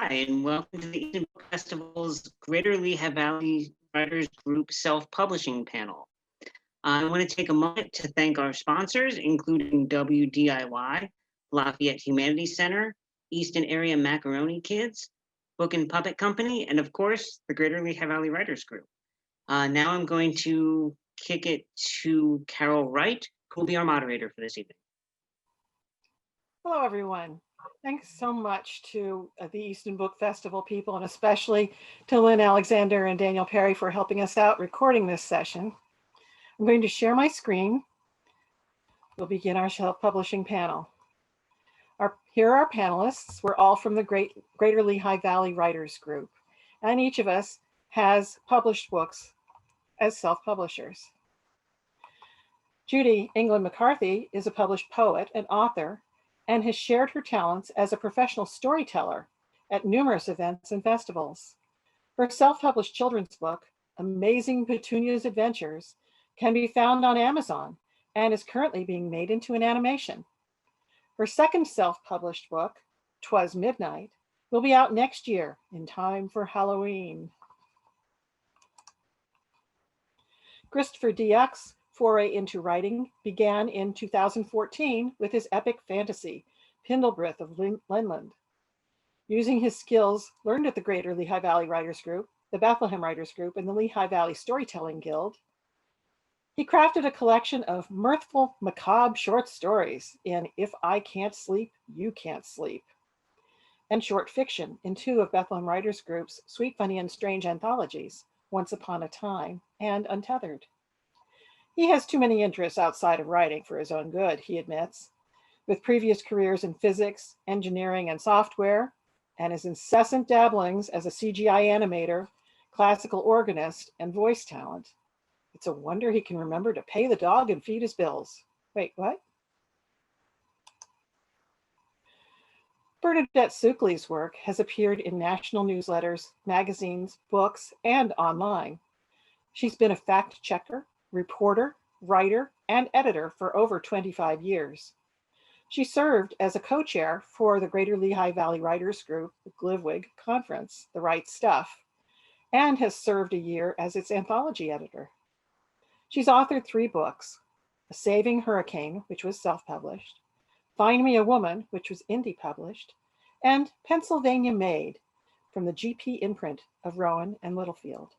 Hi, and welcome to the Eastern Book Festival's Greater Lehigh Valley Writers Group Self-Publishing Panel. I want to take a moment to thank our sponsors, including WDIY, Lafayette Humanities Center, Easton Area Macaroni Kids, Book and Puppet Company, and of course, the Greater Lehigh Valley Writers Group. Now I'm going to kick it to Carol Wright, who will be our moderator for this evening. Hello, everyone. Thanks so much to the Eastern Book Festival people, and especially to Lynn Alexander and Daniel Perry for helping us out recording this session. I'm going to share my screen. We'll begin our self-publishing panel. Here are our panelists. We're all from the Greater Lehigh Valley Writers Group, and each of us has published books as self-publishers. Judy England-McCarthy is a published poet and author, and has shared her talents as a professional storyteller at numerous events and festivals. Her self-published children's book, Amazing Petunia's Adventures, can be found on Amazon and is currently being made into an animation. Her second self-published book, 'Twas Midnight, will be out next year in time for Halloween. Christopher Ochs' foray into writing began in 2014 with his epic fantasy, Pindlebrith of Linland. Using his skills learned at the Greater Lehigh Valley Writers Group, the Bethlehem Writers Group, and the Lehigh Valley Storytelling Guild, he crafted a collection of mirthful, macabre short stories in If I Can't Sleep, You Can't Sleep, and short fiction in two of Bethlehem Writers Group's Sweet, Funny, and Strange anthologies, Once Upon a Time and Untethered. He has too many interests outside of writing for his own good, he admits, with previous careers in physics, engineering, and software, and his incessant dabblings as a CGI animator, classical organist, and voice talent. It's a wonder he can remember to pay the dog and feed his bills. Wait, what? Bernadette Sukley's work has appeared in national newsletters, magazines, books, and online. She's been a fact checker, reporter, writer, and editor for over 25 years. She served as a co-chair for the Greater Lehigh Valley Writers Group, the GLVWG conference, The Right Stuff, and has served a year as its anthology editor. She's authored 3 books, A Saving Hurricane, which was self-published, Find Me a Woman, which was indie published, and Pennsylvania Made from the GP imprint of Rowan and Littlefield.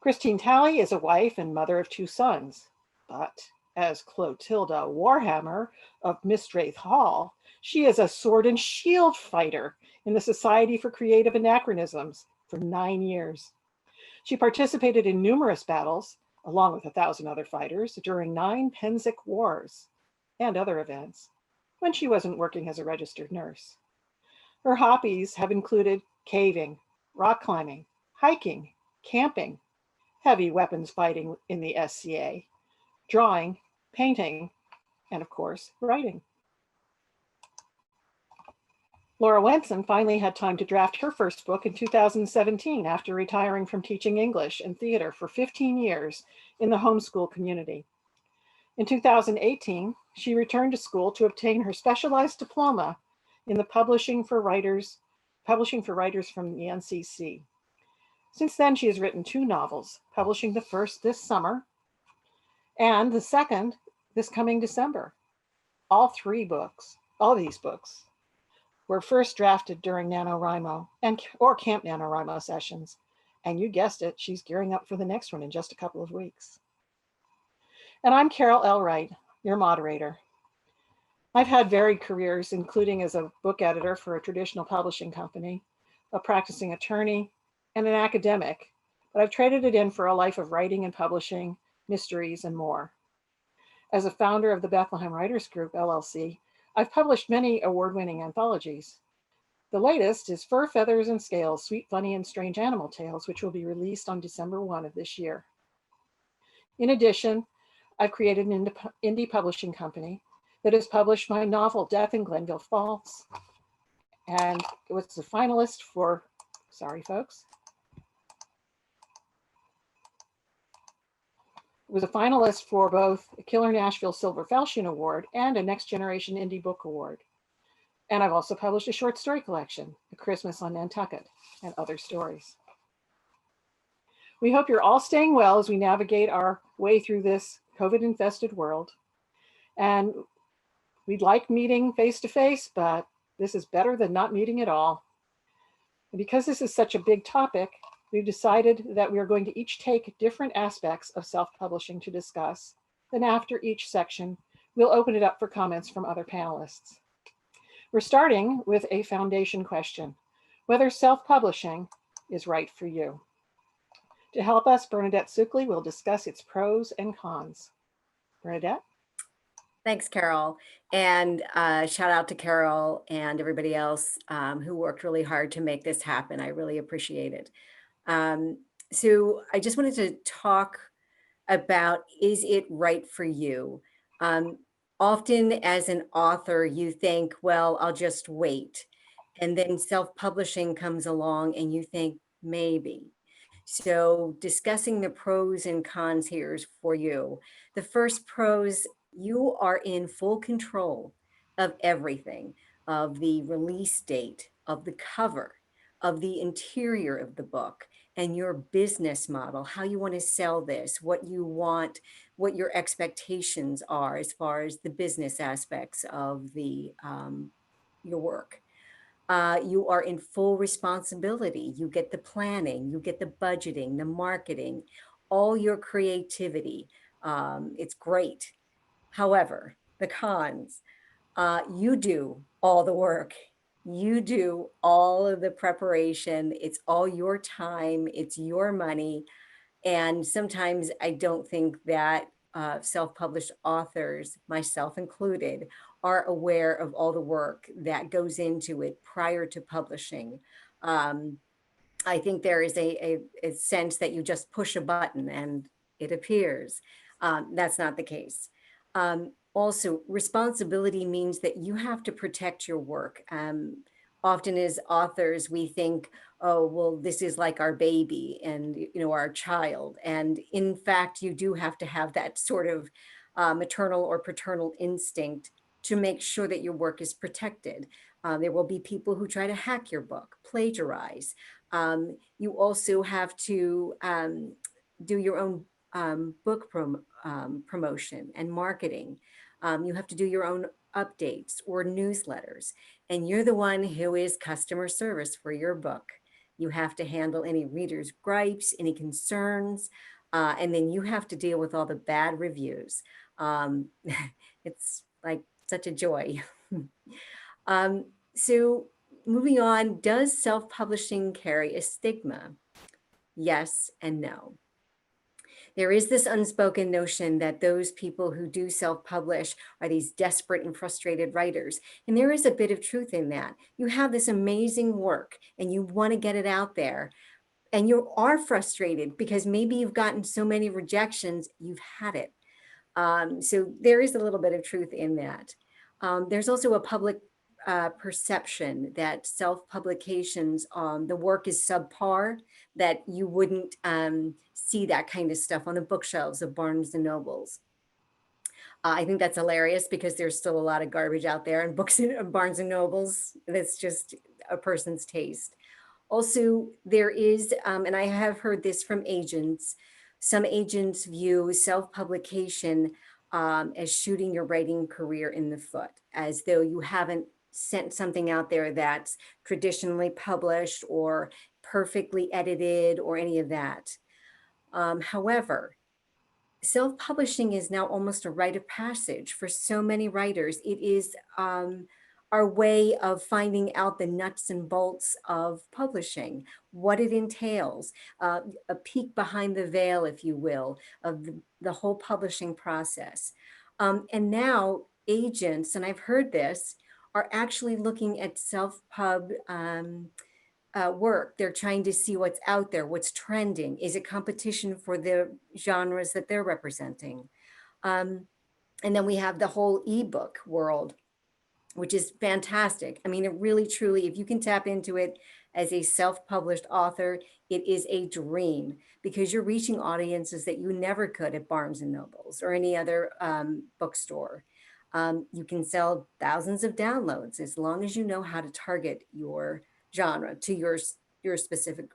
Christine Talley is a wife and mother of 2 sons, but as Clotilda Warhammer of Mistraith Hall, she is a sword and shield fighter in the Society for Creative Anachronisms for 9 years. She participated in numerous battles, along with 1,000 other fighters, during 9 Penzic Wars and other events, when she wasn't working as a registered nurse. Her hobbies have included caving, rock climbing, hiking, camping, heavy weapons fighting in the SCA, drawing, painting, and of course, writing. Laurel Wenson finally had time to draft her first book in 2017 after retiring from teaching English and theater for 15 years in the homeschool community. In 2018, she returned to school to obtain her specialized diploma in the Publishing for Writers from the NCC. Since then, she has written 2 novels, publishing the first this summer and the second this coming December. All these books were first drafted during NaNoWriMo or Camp NaNoWriMo sessions. And you guessed it, she's gearing up for the next one in just a couple of weeks. And I'm Carol L. Wright, your moderator. I've had varied careers, including as a book editor for a traditional publishing company, a practicing attorney, and an academic, but I've traded it in for a life of writing and publishing, mysteries, and more. As a founder of the Bethlehem Writers Group, LLC, I've published many award-winning anthologies. The latest is Fur, Feathers, and Scales, Sweet, Funny, and Strange Animal Tales, which will be released on December 1 of this year. In addition, I've created an indie publishing company that has published my novel, Death in Glenville Falls, and it was a finalist for, sorry folks, was a finalist for both a Killer Nashville Silver Falchion Award and a Next Generation Indie Book Award. And I've also published a short story collection, A Christmas on Nantucket, and other stories. We hope you're all staying well as we navigate our way through this COVID-infested world. And we'd like meeting face-to-face, but this is better than not meeting at all. And because this is such a big topic, we've decided that we are going to each take different aspects of self-publishing to discuss. Then after each section, we'll open it up for comments from other panelists. We're starting with a foundation question: whether self-publishing is right for you. To help us, Bernadette Sukley will discuss its pros and cons. Bernadette? Thanks, Carol. And shout out to Carol and everybody else who worked really hard to make this happen. I really appreciate it. So I just wanted to talk about, is it right for you? Often as an author, you think, well, I'll just wait. And then self-publishing comes along and you think, maybe. So discussing the pros and cons here is for you. The first pros: you are in full control of everything, of the release date, of the cover, of the interior of the book, and your business model, how you want to sell this, what you want, what your expectations are as far as the business aspects of the your work. You are in full responsibility. You get the planning, you get the budgeting, the marketing, all your creativity. It's great. However, the cons: you do all the work. You do all of the preparation. It's all your time. It's your money. And sometimes I don't think that self-published authors, myself included, are aware of all the work that goes into it prior to publishing. I think there is a sense that you just push a button and it appears. That's not the case. Also, responsibility means that you have to protect your work. Often as authors, we think, oh, well, this is like our baby and, you know, our child. And in fact, you do have to have that sort of maternal or paternal instinct to make sure that your work is protected. There will be people who try to hack your book, plagiarize. You also have to do your own book promotion and marketing. You have to do your own updates or newsletters, and you're the one who is customer service for your book. You have to handle any readers' gripes, any concerns, and then you have to deal with all the bad reviews. It's like such a joy. So moving on, does self-publishing carry a stigma? Yes and no. There is this unspoken notion that those people who do self-publish are these desperate and frustrated writers. And there is a bit of truth in that. You have this amazing work and you want to get it out there. And you are frustrated because maybe you've gotten so many rejections, you've had it. So there is a little bit of truth in that. There's also a public perception that self-publications, the work is subpar, that you wouldn't see that kind of stuff on the bookshelves of Barnes and Nobles. I think that's hilarious because there's still a lot of garbage out there in books in Barnes and Nobles. That's just a person's taste. Also, there is, and I have heard this from agents, some agents view self-publication as shooting your writing career in the foot, as though you haven't sent something out there that's traditionally published or perfectly edited or any of that. However, self-publishing is now almost a rite of passage for so many writers. It is our way of finding out the nuts and bolts of publishing, what it entails, a peek behind the veil, if you will, of the whole publishing process. And now agents, and I've heard this, are actually looking at self-pub work. They're trying to see what's out there, what's trending. Is it competition for the genres that they're representing? And then we have the whole ebook world, which is fantastic. I mean, it really, truly, if you can tap into it as a self-published author, it is a dream because you're reaching audiences that you never could at Barnes and Nobles or any other bookstore. You can sell thousands of downloads as long as you know how to target your genre to your specific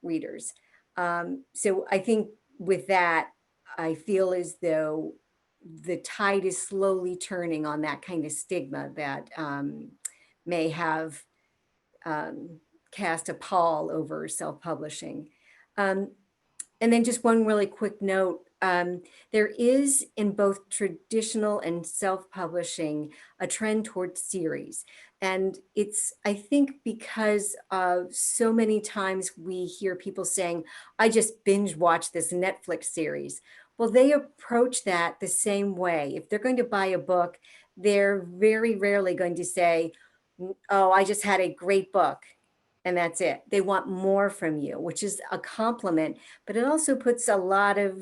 readers. So I think with that, I feel as though the tide is slowly turning on that kind of stigma that may have cast a pall over self-publishing. And then just one really quick note, there is in both traditional and self-publishing a trend towards series. And it's, I think, because so many times we hear people saying, I just binge watched this Netflix series. Well, they approach that the same way. If they're going to buy a book, they're very rarely going to say, oh, I just had a great book. And that's it. They want more from you, which is a compliment, but it also puts a lot of,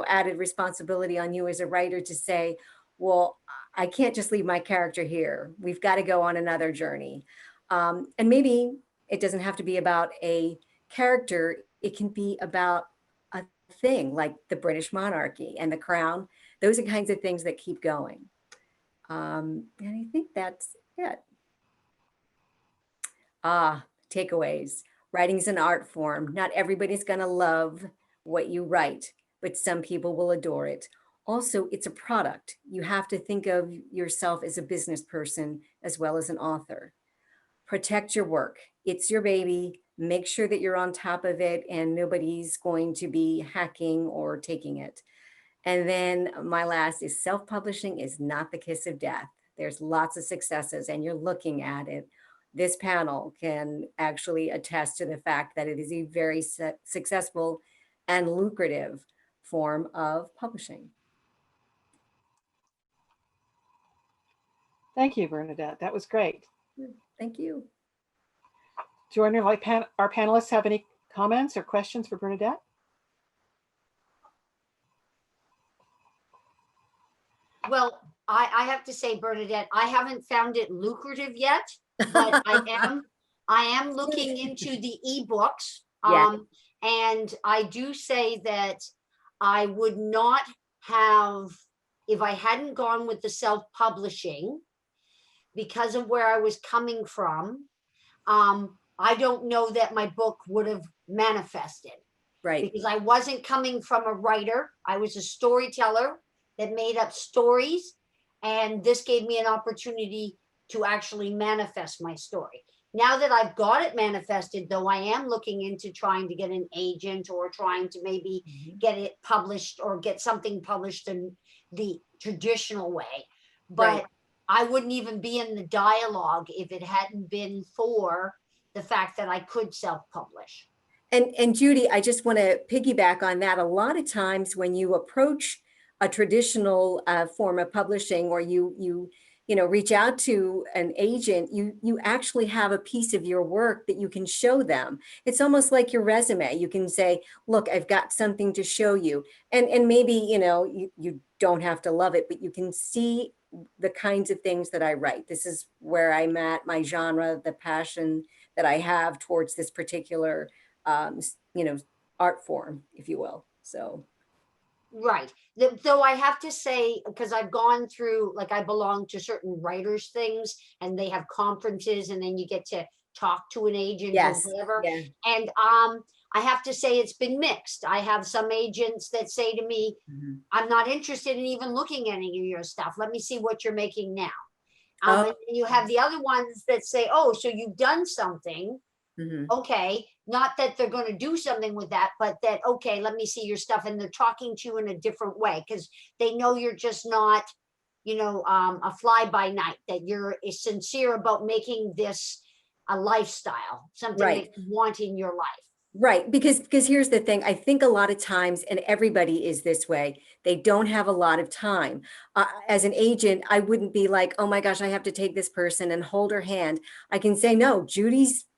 added responsibility on you as a writer to say, well, I can't just leave my character here. We've got to go on another journey. And maybe it doesn't have to be about a character. It can be about a thing like the British monarchy and the crown. Those are kinds of things that keep going. And I think that's it. Takeaways. Writing is an art form. Not everybody's going to love what you write, but some people will adore it. Also, it's a product. You have to think of yourself as a business person as well as an author. Protect your work. It's your baby. Make sure that you're on top of it and nobody's going to be hacking or taking it. And then my last is self-publishing is not the kiss of death. There's lots of successes and you're looking at it. This panel can actually attest to the fact that it is a very successful and lucrative form of publishing. Thank you, Bernadette. That was great. Thank you. Do any of our panelists have any comments or questions for Bernadette? Well, I have to say, Bernadette, I haven't found it lucrative yet, but I am looking into the ebooks. And I do say that I would not have, if I hadn't gone with the self-publishing, because of where I was coming from, I don't know that my book would have manifested. Right. Because I wasn't coming from a writer. I was a storyteller that made up stories. And this gave me an opportunity to actually manifest my story. Now that I've got it manifested, though, I am looking into trying to get an agent or trying to maybe get it published or get something published in the traditional way. But I wouldn't even be in the dialogue if it hadn't been for the fact that I could self-publish. And Judy, I just want to piggyback on that. A lot of times when you approach a traditional form of publishing, or you reach out to an agent, you actually have a piece of your work that you can show them. It's almost like your resume. You can say, look, I've got something to show you. And maybe, you don't have to love it, but you can see the kinds of things that I write. This is where I'm at, my genre, the passion that I have towards this particular art form, if you will. So. Right. Though I have to say, because I've gone through, like, I belong to certain writers things and they have conferences and then you get to talk to an agent or whatever. Yeah. And I have to say it's been mixed. I have some agents that say to me, I'm not interested in even looking at any of your stuff. Let me see what you're making now. And then you have the other ones that say, oh, so you've done something. Okay, not that they're going to do something with that, but that, okay, let me see your stuff. And they're talking to you in a different way because they know you're just not, a fly by night, that you're sincere about making this a lifestyle, something that you want in your life. Right, because here's the thing. I think a lot of times, and everybody is this way, they don't have a lot of time. As an agent, I wouldn't be like, oh my gosh, I have to take this person and hold her hand. I can say, no,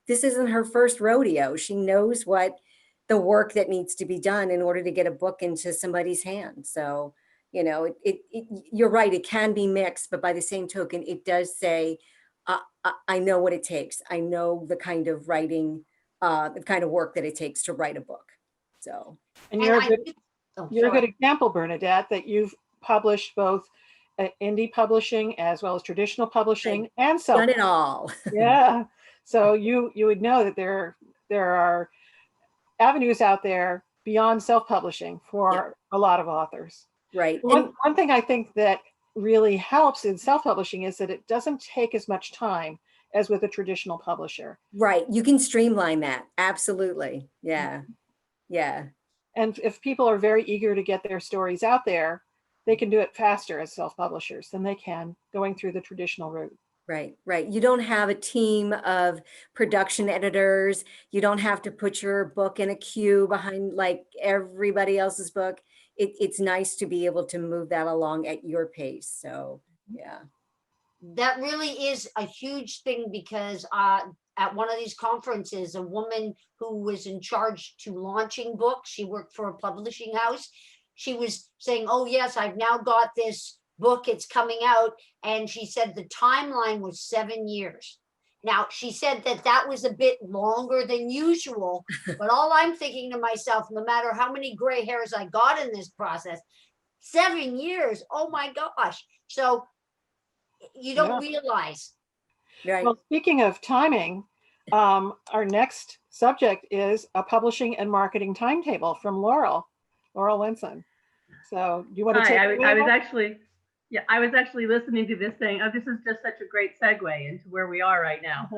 this isn't her first rodeo. She knows what the work that needs to be done in order to get a book into somebody's hand. So, you're right, it can be mixed, but by the same token, it does say, I know what it takes. I know the kind of writing, the kind of work that it takes to write a book. So, and you're a good example, Bernadette, that you've published both indie publishing as well as traditional publishing and self. Done it all. Yeah. So you would know that there are avenues out there beyond self-publishing for a lot of authors. Right. One thing I think that really helps in self-publishing is that it doesn't take as much time as with a traditional publisher. Right. You can streamline that. Absolutely. Yeah. Yeah. And if people are very eager to get their stories out there, they can do it faster as self-publishers than they can going through the traditional route. Right, right. You don't have a team of production editors. You don't have to put your book in a queue behind like everybody else's book. It's nice to be able to move that along at your pace. So, yeah. That really is a huge thing because at one of these conferences, a woman who was in charge to launching books, she worked for a publishing house. She was saying, oh yes, I've now got this book, it's coming out. And she said the timeline was 7 years. Now, she said that that was a bit longer than usual, but all I'm thinking to myself, no matter how many gray hairs I got in this process, 7 years, oh my gosh. So you don't realize. Right. Well, speaking of timing, our next subject is a publishing and marketing timetable from Laurel Wenson. So do you want to take it away? I was actually listening to this saying, oh, this is just such a great segue into where we are right now.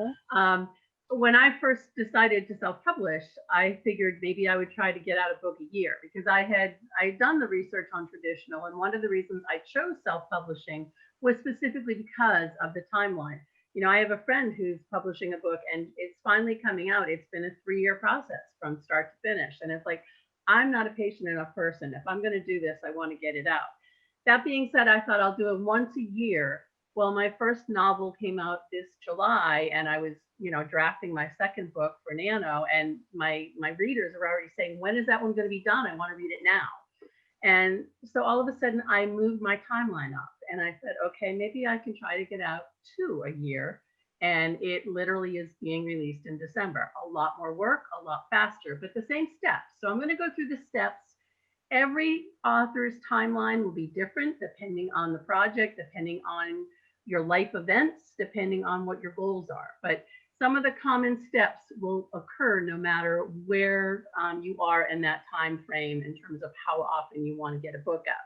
When I first decided to self-publish, I figured maybe I would try to get out a book a year because I'd done the research on traditional, and one of the reasons I chose self-publishing was specifically because of the timeline. You know, I have a friend who's publishing a book and it's finally coming out. It's been a 3-year process from start to finish. And it's like, I'm not a patient enough person. If I'm going to do this, I want to get it out. That being said, I thought I'll do it once a year. Well, my first novel came out this July and I was, you know, drafting my second book for Nano, and my readers are already saying, when is that one going to be done? I want to read it now. And so all of a sudden I moved my timeline up and I said, okay, maybe I can try to get out 2 a year. And it literally is being released in December. A lot more work, a lot faster, but the same steps. So I'm going to go through the steps. Every author's timeline will be different depending on the project, depending on your life events, depending on what your goals are. But some of the common steps will occur no matter where you are in that time frame in terms of how often you want to get a book out.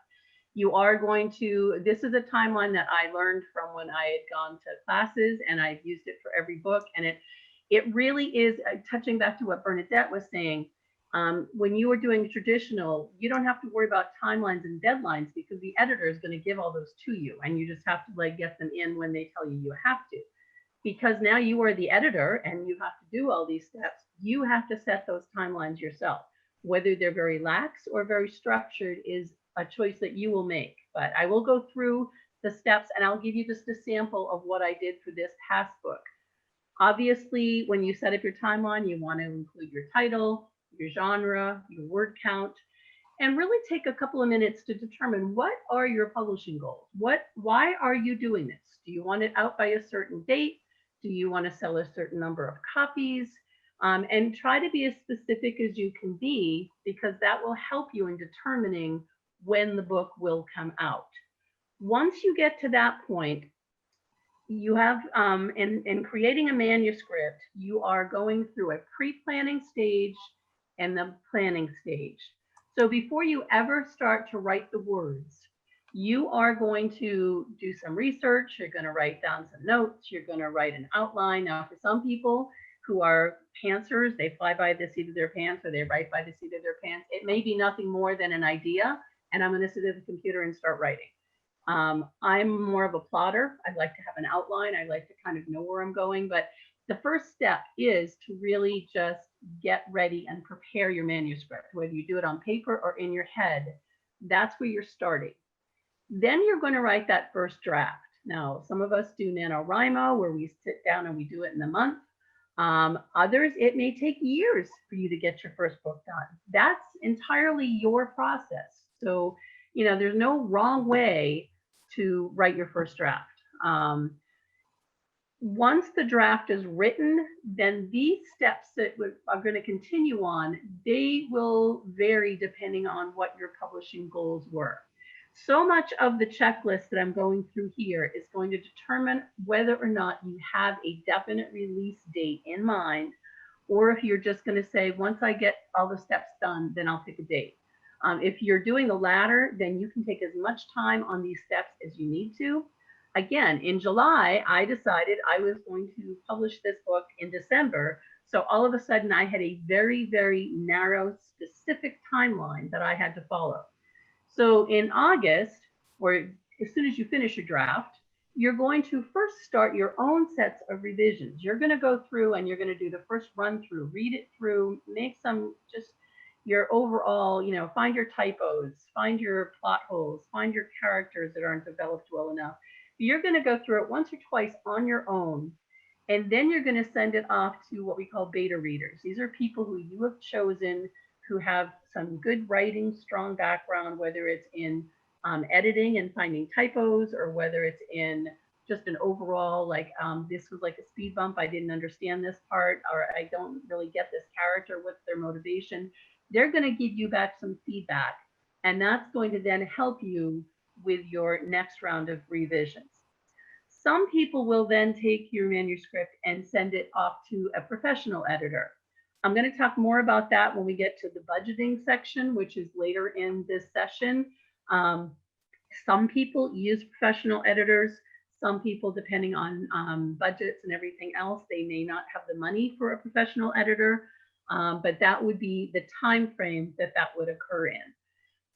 You are going to, this is a timeline that I learned from when I had gone to classes, and I've used it for every book. And it really is, touching back to what Bernadette was saying, when you are doing traditional, you don't have to worry about timelines and deadlines because the editor is going to give all those to you, and you just have to like get them in when they tell you you have to. Because now you are the editor and you have to do all these steps, you have to set those timelines yourself. Whether they're very lax or very structured is a choice that you will make. But I will go through the steps and I'll give you just a sample of what I did for this past book. Obviously, when you set up your timeline, you want to include your title, your genre, your word count, and really take a couple of minutes to determine what are your publishing goals? Why are you doing this? Do you want it out by a certain date? Do you want to sell a certain number of copies? And try to be as specific as you can be, because that will help you in determining when the book will come out. Once you get to that point, you have, in creating a manuscript, you are going through a pre-planning stage and the planning stage. So before you ever start to write the words, you are going to do some research. You're going to write down some notes. You're going to write an outline. Now, for some people who are pantsers, they fly by the seat of their pants or they write by the seat of their pants. It may be nothing more than an idea, and I'm going to sit at the computer and start writing. I'm more of a plotter. I'd like to have an outline. I like to kind of know where I'm going. But the first step is to really just get ready and prepare your manuscript, whether you do it on paper or in your head. That's where you're starting. Then you're going to write that first draft. Now, some of us do NaNoWriMo, where we sit down and we do it in a month. Others, it may take years for you to get your first book done. That's entirely your process. So, you know, there's no wrong way to write your first draft. Once the draft is written, then these steps that are going to continue on, they will vary depending on what your publishing goals were. So much of the checklist that I'm going through here is going to determine whether or not you have a definite release date in mind, or if you're just going to say, once I get all the steps done, then I'll pick a date. If you're doing the latter, then you can take as much time on these steps as you need to. Again, in July, I decided I was going to publish this book in December. So all of a sudden I had a very, very narrow, specific timeline that I had to follow. So in August, or as soon as you finish your draft, you're going to first start your own sets of revisions. You're going to go through and you're going to do the first run through, read it through, make some just your overall, you know, find your typos, find your plot holes, find your characters that aren't developed well enough. You're going to go through it once or twice on your own, and then you're going to send it off to what we call beta readers. These are people who you have chosen who have some good writing, strong background, whether it's in editing and finding typos, or whether it's in just an overall, like, this was like a speed bump, I didn't understand this part, or I don't really get this character, what's their motivation. They're going to give you back some feedback, and that's going to then help you with your next round of revisions. Some people will then take your manuscript and send it off to a professional editor. I'm going to talk more about that when we get to the budgeting section, which is later in this session. Some people use professional editors. Some people, depending on budgets and everything else, they may not have the money for a professional editor, but that would be the time frame that that would occur in.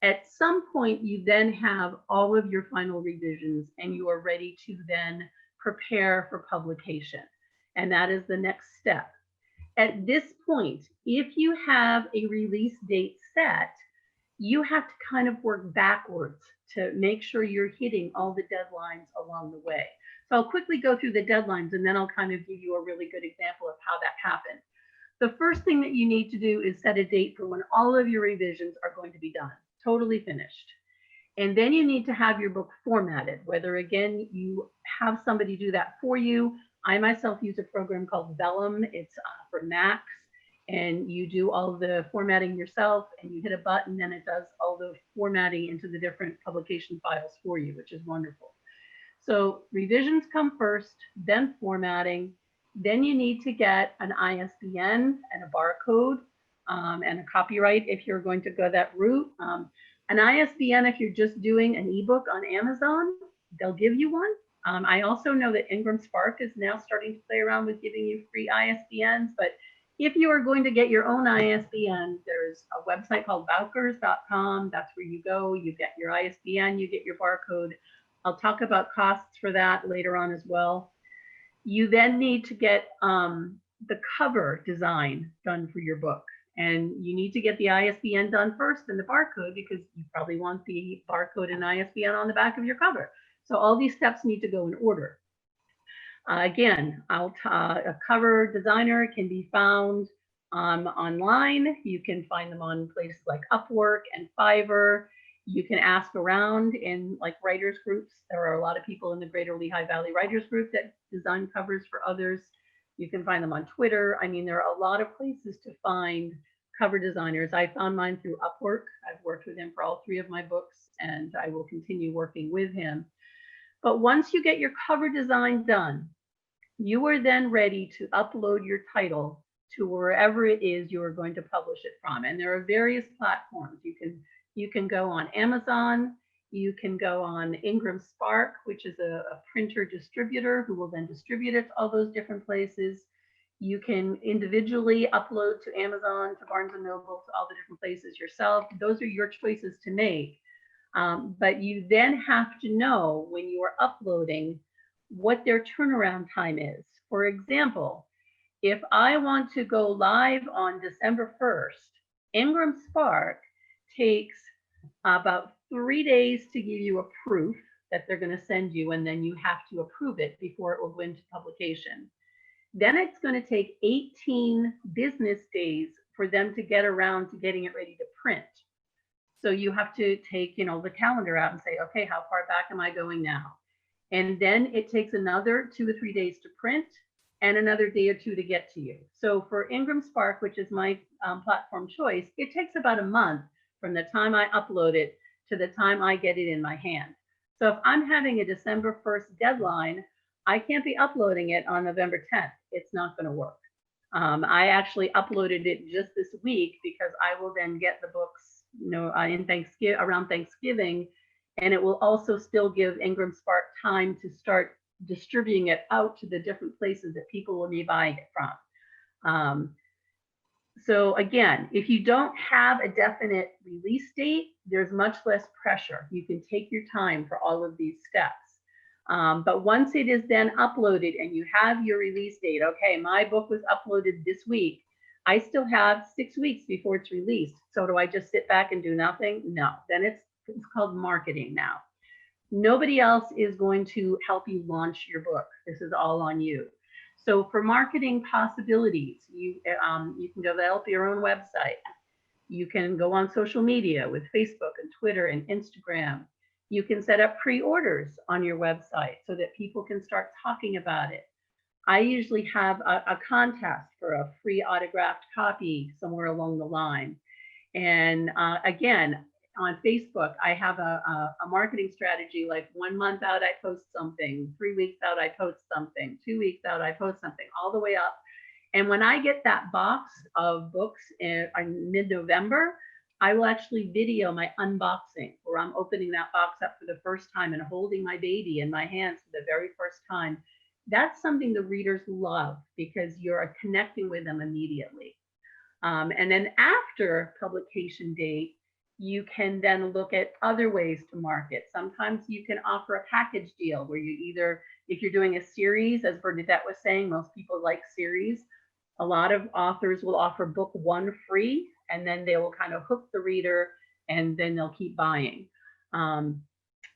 At some point, you then have all of your final revisions and you are ready to then prepare for publication. And that is the next step. At this point, if you have a release date set, you have to kind of work backwards to make sure you're hitting all the deadlines along the way. So I'll quickly go through the deadlines and then I'll kind of give you a really good example of how that happened. The first thing that you need to do is set a date for when all of your revisions are going to be done, totally finished. And then you need to have your book formatted, whether again, you have somebody do that for you. I myself use a program called Vellum. It's for Macs, and you do all the formatting yourself and you hit a button and it does all the formatting into the different publication files for you, which is wonderful. So revisions come first, then formatting. Then you need to get an ISBN and a barcode and a copyright if you're going to go that route. An ISBN, if you're just doing an ebook on Amazon, they'll give you one. I also know that Ingram-Spark is now starting to play around with giving you free ISBNs, but if you are going to get your own ISBN, there's a website called Bowkers.com. That's where you go, you get your ISBN, you get your barcode. I'll talk about costs for that later on as well. You then need to get the cover design done for your book. And you need to get the ISBN done first and the barcode, because you probably want the barcode and ISBN on the back of your cover. So all these steps need to go in order. Again, a cover designer can be found online. You can find them on places like Upwork and Fiverr. You can ask around in like writers groups. There are a lot of people in the Greater Lehigh Valley Writers Group that design covers for others. You can find them on Twitter. I mean, there are a lot of places to find cover designers. I found mine through Upwork. I've worked with him for all 3 of my books, and I will continue working with him. But once you get your cover design done, you are then ready to upload your title to wherever it is you are going to publish it from. And there are various platforms. You can go on Amazon, you can go on Ingram-Spark, which is a printer distributor who will then distribute it to all those different places. You can individually upload to Amazon, to Barnes & Noble, to all the different places yourself. Those are your choices to make. But you then have to know when you are uploading what their turnaround time is. For example, if I want to go live on December 1st, Ingram-Spark takes about 3 days to give you a proof that they're going to send you, and then you have to approve it before it will go into publication. Then it's going to take 18 business days for them to get around to getting it ready to print. So you have to take, the calendar out and say, okay, how far back am I going now? And then it takes another 2 or 3 days to print and another day or 2 to get to you. So for Ingram-Spark, which is my platform choice, it takes about a month from the time I upload it to the time I get it in my hand. So if I'm having a December 1st deadline, I can't be uploading it on November 10th. It's not going to work. I actually uploaded it just this week because I will then get the books, in Thanksgiving, around Thanksgiving, and it will also still give Ingram Spark time to start distributing it out to the different places that people will be buying it from. So again, if you don't have a definite release date, there's much less pressure. You can take your time for all of these steps. But once it is then uploaded and you have your release date, okay, my book was uploaded this week, I still have 6 weeks before it's released. So do I just sit back and do nothing? No, then it's called marketing now. Nobody else is going to help you launch your book. This is all on you. So for marketing possibilities, you can develop your own website. You can go on social media with Facebook and Twitter and Instagram. You can set up pre-orders on your website so that people can start talking about it. I usually have a contest for a free autographed copy somewhere along the line. And again, on Facebook, I have a marketing strategy, like 1 month out, I post something, 3 weeks out, I post something, 2 weeks out, I post something, all the way up. And when I get that box of books in mid-November, I will actually video my unboxing, where I'm opening that box up for the first time and holding my baby in my hands for the very first time. That's something the readers love because you're connecting with them immediately. And then after publication date, you can then look at other ways to market. Sometimes you can offer a package deal where you either, if you're doing a series, as Bernadette was saying, most people like series. A lot of authors will offer book 1 free, and then they will kind of hook the reader, and then they'll keep buying.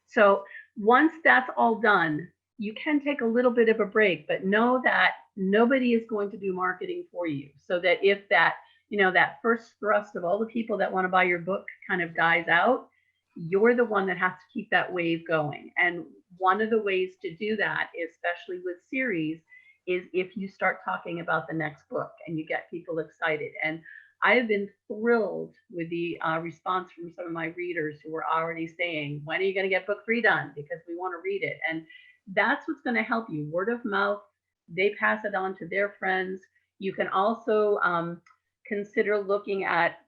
So once that's all done, you can take a little bit of a break, but know that nobody is going to do marketing for you. So that if that, that first thrust of all the people that want to buy your book kind of dies out, you're the one that has to keep that wave going. And one of the ways to do that, especially with series, is if you start talking about the next book and you get people excited. And I have been thrilled with the response from some of my readers who were already saying, when are you going to get book 3 done? Because we want to read it. And that's what's going to help you. Word of mouth, they pass it on to their friends. You can also consider looking at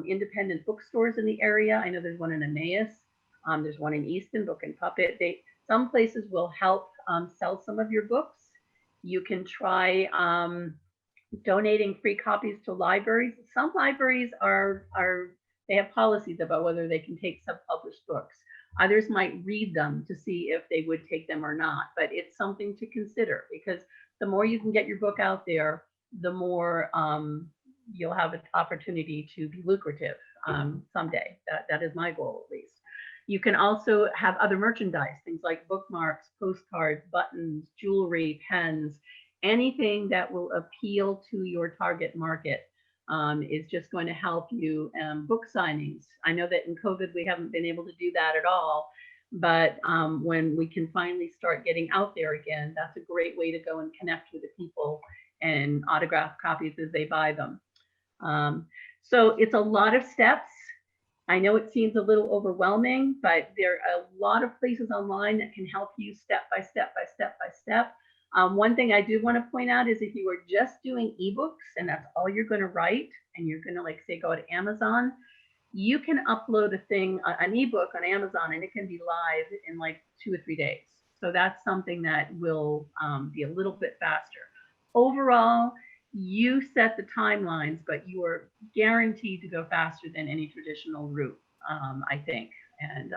independent bookstores in the area. I know there's one in Emmaus. There's one in Easton, Book and Puppet. Some places will help sell some of your books. You can try donating free copies to libraries. Some libraries they have policies about whether they can take self-published books. Others might read them to see if they would take them or not, but it's something to consider because the more you can get your book out there, the more you'll have an opportunity to be lucrative someday. That is my goal, at least. You can also have other merchandise, things like bookmarks, postcards, buttons, jewelry, pens, anything that will appeal to your target market is just going to help you. Book signings. I know that in COVID, we haven't been able to do that at all, but when we can finally start getting out there again, that's a great way to go and connect with the people and autograph copies as they buy them. So it's a lot of steps. I know it seems a little overwhelming, but there are a lot of places online that can help you step by step by step by step. One thing I do want to point out is if you are just doing ebooks and that's all you're going to write and you're going to, like, say, go to Amazon, you can upload an ebook on Amazon and it can be live in like 2 or 3 days. So that's something that will be a little bit faster. Overall, you set the timelines, but you are guaranteed to go faster than any traditional route, I think. And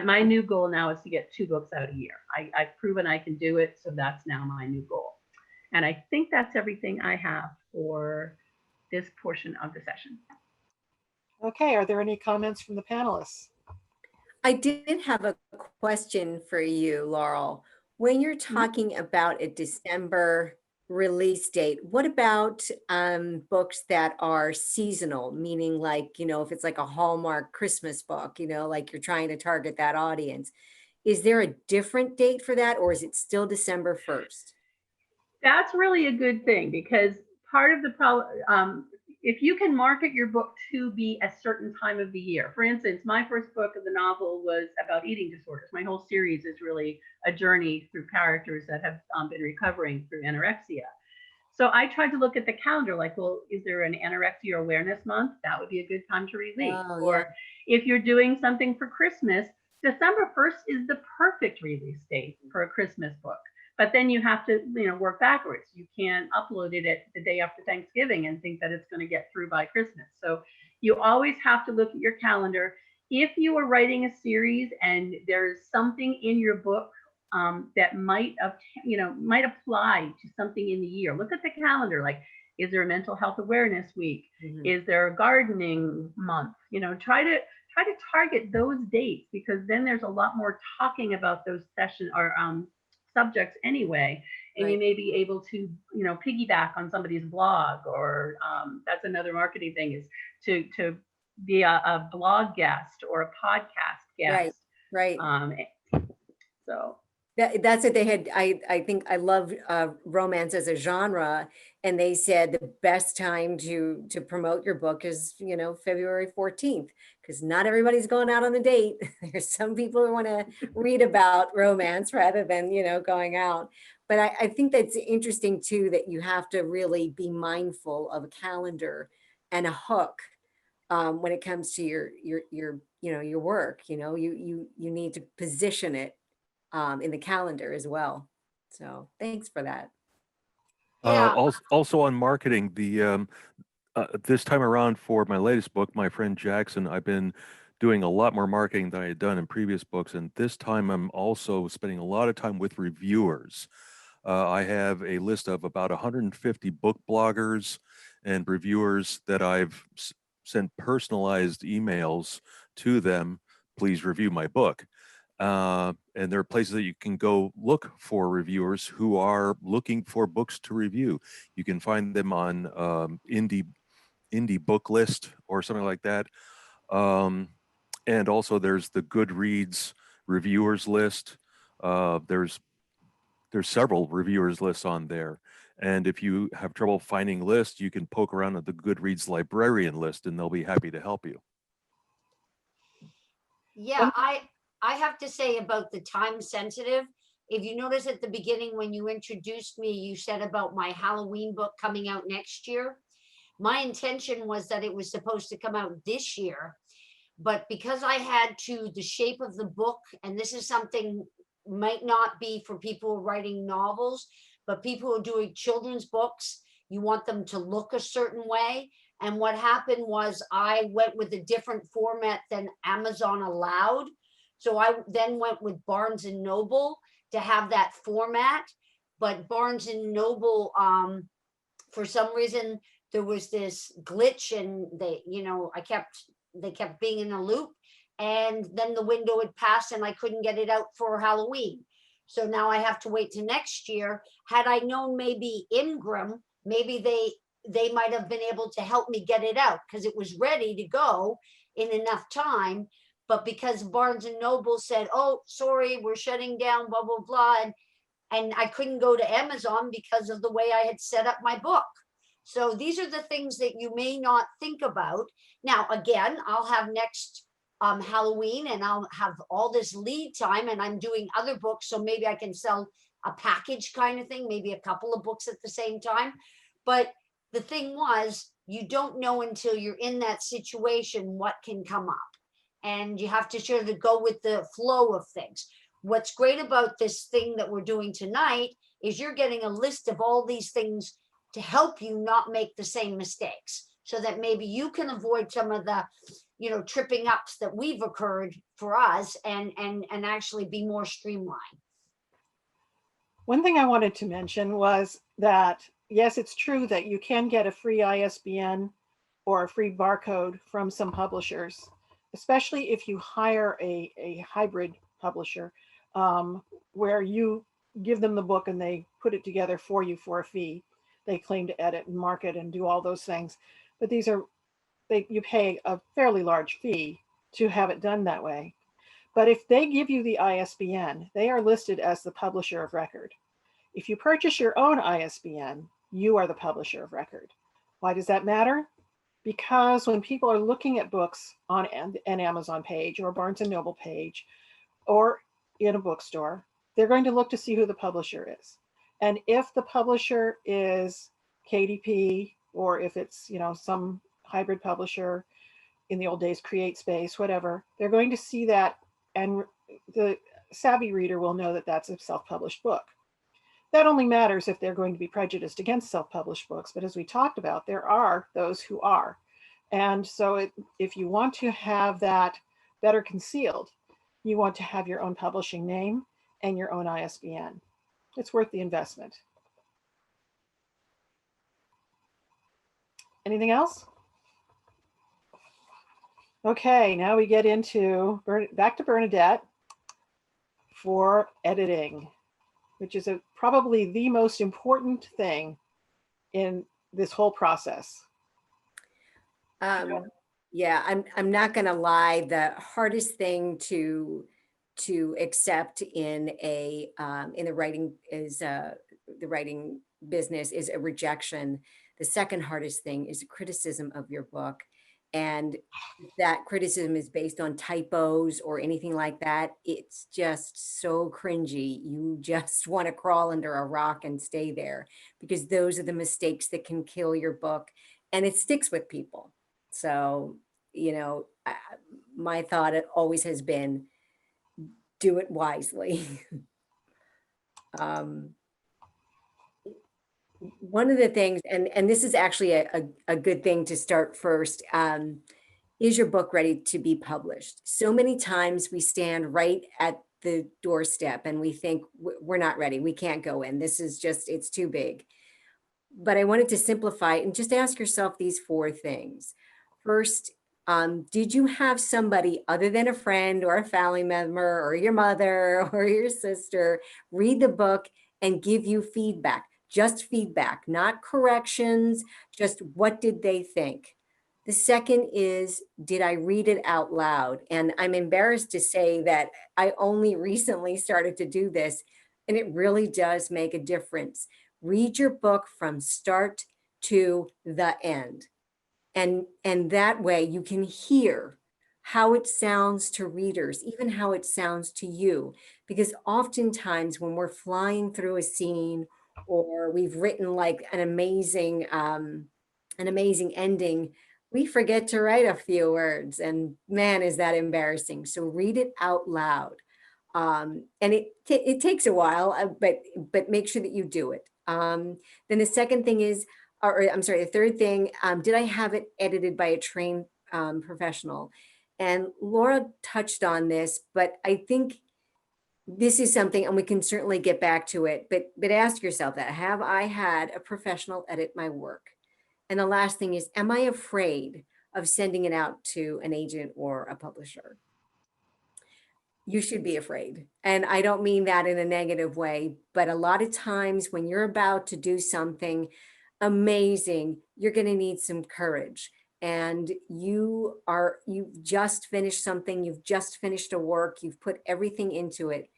my new goal now is to get 2 books out a year. I've proven I can do it, so that's now my new goal. And I think that's everything I have for this portion of the session. Okay, are there any comments from the panelists? I did have a question for you, Laurel. When you're talking about a December release date, what about books that are seasonal, meaning like, if it's like a Hallmark Christmas book, like you're trying to target that audience, is there a different date for that, or is it still December 1st? That's really a good thing, because part of the problem, if you can market your book to be a certain time of the year. For instance, my first book of the novel was about eating disorders. My whole series is really a journey through characters that have been recovering through anorexia. So I tried to look at the calendar, like, well, is there an anorexia awareness month? That would be a good time to release. Oh, or yeah. if you're doing something for Christmas, December 1st is the perfect release date for a Christmas book. But then you have to, work backwards. You can't upload it at the day after Thanksgiving and think that it's going to get through by Christmas. So you always have to look at your calendar. If you are writing a series and there's something in your book that might apply to something in the year, look at the calendar. Like, is there a mental health awareness week? Mhm. Is there a gardening month? Try to target those dates, because then there's a lot more talking about those sessions or subjects anyway, and Right. you may be able to piggyback on somebody's blog, or that's another marketing thing, is to be a blog guest or a podcast guest. Right. So That's it. They had, I think I love romance as a genre, and they said the best time to promote your book is, February 14th, because not everybody's going out on a date. There's some people who want to read about romance rather than, going out. But I think that's interesting too, that you have to really be mindful of a calendar and a hook when it comes to your work. You need to position it in the calendar as well. So thanks for that. Yeah. Also on marketing, this time around for my latest book, my friend Jackson, I've been doing a lot more marketing than I had done in previous books, and this time I'm also spending a lot of time with reviewers. I have a list of about 150 book bloggers and reviewers that I've sent personalized emails to them. Please review my book. And there are places that you can go look for reviewers who are looking for books to review. You can find them on indie book list or something like that. And also there's the Goodreads reviewers list. There's several reviewers lists on there. And if you have trouble finding lists, you can poke around at the Goodreads librarian list and they'll be happy to help you. Yeah, I have to say about the time sensitive. If you notice at the beginning when you introduced me, you said about my Halloween book coming out next year. My intention was that it was supposed to come out this year, but because I had the shape of the book, and this is something might not be for people writing novels, but people who are doing children's books, you want them to look a certain way. And what happened was I went with a different format than Amazon allowed. So I then went with Barnes and Noble to have that format. But Barnes and Noble, for some reason, there was this glitch, and they kept being in a loop. And then the window had passed and I couldn't get it out for Halloween. So now I have to wait till next year. Had I known maybe Ingram, maybe they might have been able to help me get it out, because it was ready to go in enough time. But because Barnes and Noble said, oh, sorry, we're shutting down, blah, blah, blah. And I couldn't go to Amazon because of the way I had set up my book. So these are the things that you may not think about. Now, again, I'll have next Halloween, and I'll have all this lead time, and I'm doing other books. So maybe I can sell a package kind of thing, maybe a couple of books at the same time. But the thing was, you don't know until you're in that situation what can come up. And you have to sort of go with the flow of things. What's great about this thing that we're doing tonight is you're getting a list of all these things to help you not make the same mistakes, so that maybe you can avoid some of the, tripping ups that we've occurred for us, and actually be more streamlined. One thing I wanted to mention was that, yes, it's true that you can get a free ISBN or a free barcode from some publishers, especially if you hire a hybrid publisher, where you give them the book and they put it together for you for a fee. They claim to edit and market and do all those things. But you pay a fairly large fee to have it done that way. But if they give you the ISBN, they are listed as the publisher of record. If you purchase your own ISBN, you are the publisher of record. Why does that matter? because when people are looking at books on an Amazon page or a Barnes and Noble page or in a bookstore, they're going to look to see who the publisher is. And if the publisher is KDP, or if it's, you know, some hybrid publisher, in the old days, CreateSpace, whatever, they're going to see that, and the savvy reader will know that that's a self-published book. That only matters if they're going to be prejudiced against self-published books, but as we talked about, there are those who are. And so if you want to have that better concealed, you want to have your own publishing name and your own ISBN. It's worth the investment. Anything else? Okay, now we get into back to Bernadette for editing, which is probably the most important thing in this whole process. Yeah, I'm not gonna lie. The hardest thing to accept in the writing business is a rejection. The second hardest thing is a criticism of your book. And that criticism is based on typos or anything like that. It's just so cringy. You just want to crawl under a rock and stay there, because those are the mistakes that can kill your book, and it sticks with people. So, you know, my thought always has been, do it wisely. One of the things, and this is actually a good thing to start first, is your book ready to be published? So many times we stand right at the doorstep and we think we're not ready. We can't go in. This is just, it's too big. But I wanted to simplify it and just ask yourself these 4 things. First, did you have somebody other than a friend or a family member or your mother or your sister read the book and give you feedback? Just feedback, not corrections, just what did they think? The second is, did I read it out loud? And I'm embarrassed to say that I only recently started to do this, and it really does make a difference. Read your book from start to the end. And that way you can hear how it sounds to readers, even how it sounds to you. Because oftentimes when we're flying through a scene, or we've written like an amazing ending, we forget to write a few words, and man, is that embarrassing. So read it out loud. And it takes a while, but make sure that you do it. Then the second thing is, or I'm sorry, the third thing, did I have it edited by a trained professional? And Laura touched on this, but I think this is something, and we can certainly get back to it, but ask yourself that, have I had a professional edit my work? And the last thing is, am I afraid of sending it out to an agent or a publisher? You should be afraid. And I don't mean that in a negative way, but a lot of times when you're about to do something amazing, you're going to need some courage. And you've just finished something, you've just finished a work, you've put everything into it.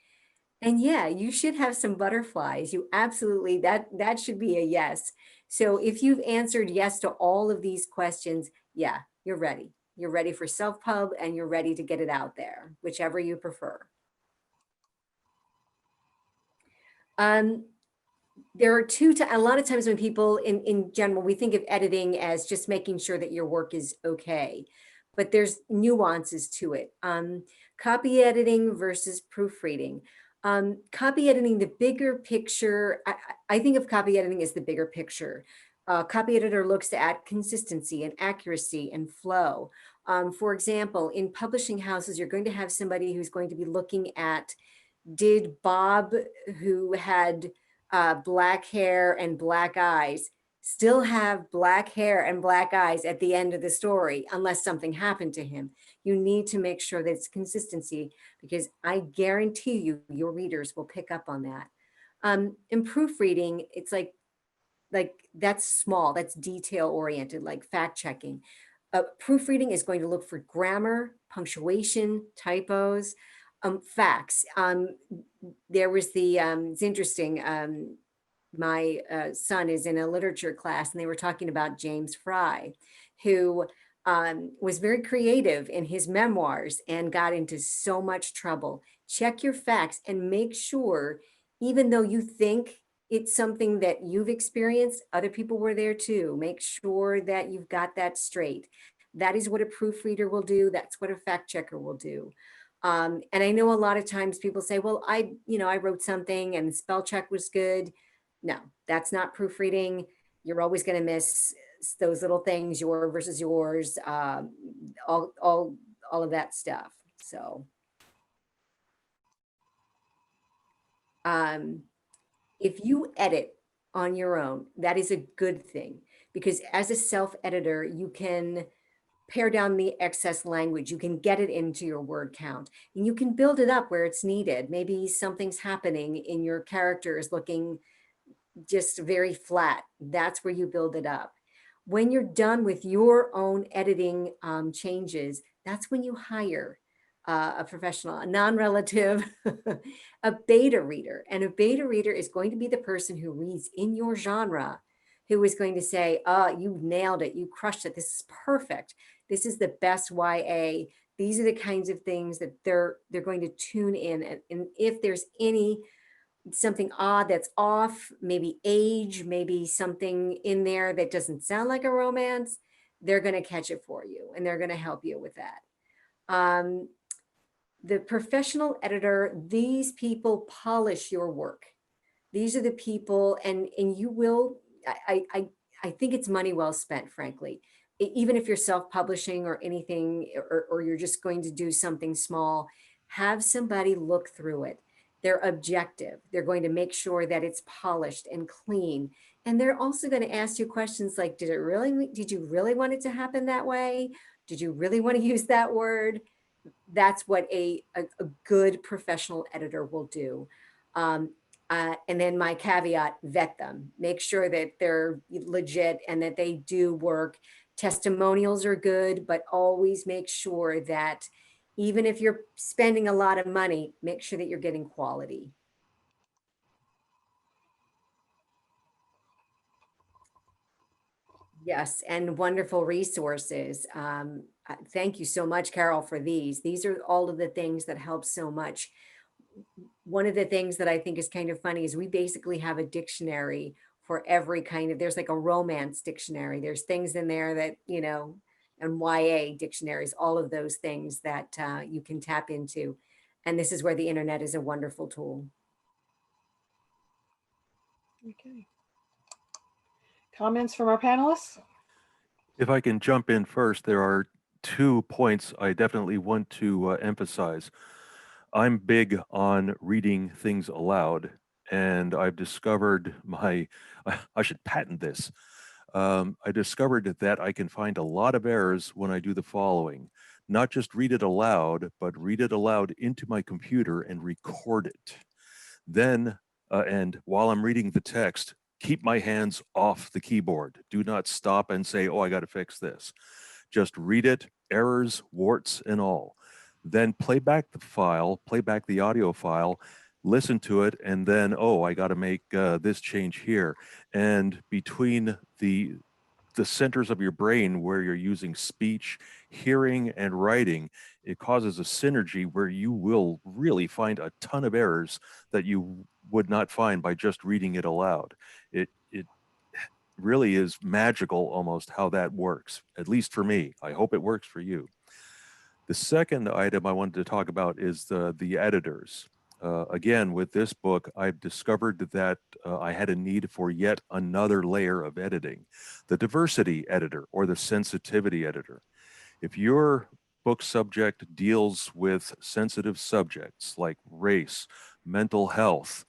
And yeah, you should have some butterflies. You absolutely, that should be a yes. So if you've answered yes to all of these questions, yeah, you're ready. You're ready for self-pub, and you're ready to get it out there, whichever you prefer. There are a lot of times when people in general, we think of editing as just making sure that your work is okay, but there's nuances to it. Copy editing versus proofreading. Copy editing, the bigger picture, I think of copy editing as the bigger picture. Copy editor looks at consistency and accuracy and flow. For example, in publishing houses, you're going to have somebody who's going to be looking at, did Bob, who had black hair and black eyes, still have black hair and black eyes at the end of the story, unless something happened to him? You need to make sure that it's consistency, because I guarantee you, your readers will pick up on that. In proofreading, it's like that's small, that's detail oriented, like fact checking. Proofreading is going to look for grammar, punctuation, typos, facts. There was it's interesting, my son is in a literature class, and they were talking about James Fry, who was very creative in his memoirs and got into so much trouble. Check your facts and make sure, even though you think it's something that you've experienced, other people were there too. Make sure that you've got that straight. That is what a proofreader will do. That's what a fact checker will do. And I know a lot of times people say, well, I wrote something and spell check was good. No, that's not proofreading. You're always going to miss those little things, your versus yours, all of that stuff. So, if you edit on your own, that is a good thing, because as a self-editor, you can pare down the excess language. You can get it into your word count and you can build it up where it's needed. Maybe something's happening in your character is looking just very flat. That's where you build it up. When you're done with your own editing changes, that's when you hire a professional, a non-relative, a beta reader. And a beta reader is going to be the person who reads in your genre, who is going to say, oh, you nailed it, you crushed it, this is perfect, this is the best YA. These are the kinds of things that they're going to tune in. And if there's something odd that's off, maybe age, maybe something in there that doesn't sound like a romance, they're going to catch it for you and they're going to help you with that. The professional editor, these people polish your work. These are the people, and you will, I think it's money well spent, frankly. Even if you're self-publishing or anything, or you're just going to do something small, have somebody look through it. They're objective. They're going to make sure that it's polished and clean. And they're also going to ask you questions like, did you really want it to happen that way? Did you really want to use that word? That's what a good professional editor will do. And then my caveat, vet them. Make sure that they're legit and that they do work. Testimonials are good, but always make sure that even if you're spending a lot of money, make sure that you're getting quality. Yes, and wonderful resources. Thank you so much, Carol, for these. These are all of the things that help so much. One of the things that I think is kind of funny is we basically have a dictionary for every kind of, there's like a romance dictionary. There's things in there that, and YA dictionaries, all of those things that you can tap into. And this is where the internet is a wonderful tool. Okay. Comments from our panelists? If I can jump in first, there are 2 points I definitely want to emphasize. I'm big on reading things aloud, and I've discovered I should patent this. I discovered that I can find a lot of errors when I do the following. Not just read it aloud, but read it aloud into my computer and record it. Then, and while I'm reading the text, keep my hands off the keyboard. Do not stop and say, oh, I got to fix this. Just read it, errors, warts, and all. Then play back the file, play back the audio file, listen to it, and then, oh, I got to make this change here. And between the centers of your brain where you're using speech, hearing, and writing, it causes a synergy where you will really find a ton of errors that you would not find by just reading it aloud. It really is magical almost how that works, at least for me. I hope it works for you. The second item I wanted to talk about is the editors. Again, with this book, I've discovered that I had a need for yet another layer of editing, the diversity editor or the sensitivity editor. If your book subject deals with sensitive subjects like race, mental health,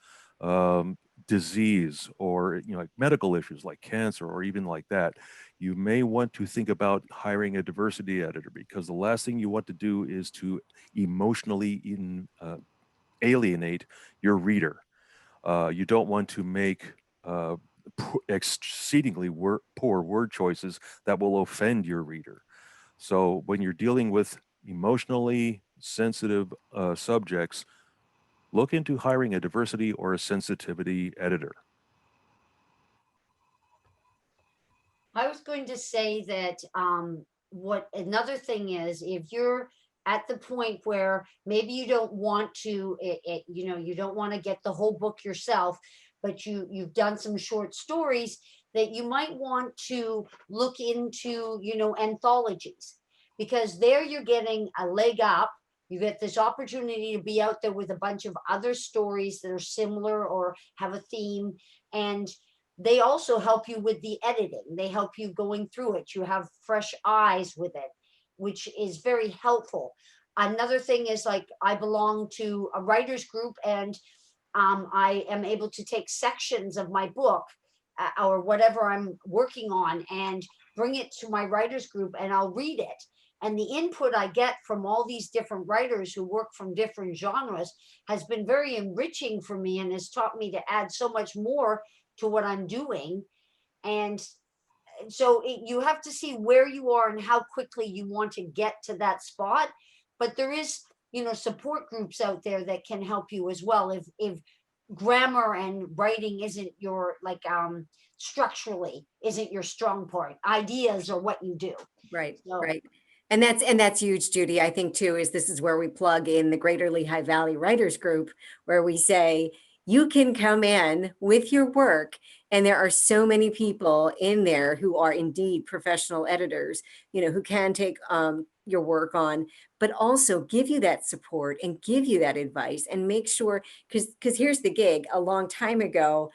disease, or like medical issues like cancer or even like that, you may want to think about hiring a diversity editor, because the last thing you want to do is to emotionally alienate your reader. You don't want to make exceedingly poor word choices that will offend your reader. So when you're dealing with emotionally sensitive subjects, look into hiring a diversity or a sensitivity editor. I was going to say that what another thing is, if you're at the point where maybe you don't want to, you know, you don't want to get the whole book yourself, but you've done some short stories, that you might want to look into, you know, anthologies, because there you're getting a leg up. You get this opportunity to be out there with a bunch of other stories that are similar or have a theme, and they also help you with the editing. They help you going through it. You have fresh eyes with it, which is very helpful. Another thing is, like, I belong to a writers group, and I am able to take sections of my book or whatever I'm working on and bring it to my writers group, and I'll read it. And the input I get from all these different writers who work from different genres has been very enriching for me, and has taught me to add so much more to what I'm doing. And so you have to see where you are and how quickly you want to get to that spot. But there is, you know, support groups out there that can help you as well. If grammar and writing isn't your, like, structurally isn't your strong point, ideas are what you do. Right, So, right. And that's huge, Judy. I think too, is this is where we plug in the Greater Lehigh Valley Writers Group, where we say, you can come in with your work, and there are so many people in there who are indeed professional editors, you know, who can take your work on, but also give you that support and give you that advice, and make sure, because here's the gig. A long time ago,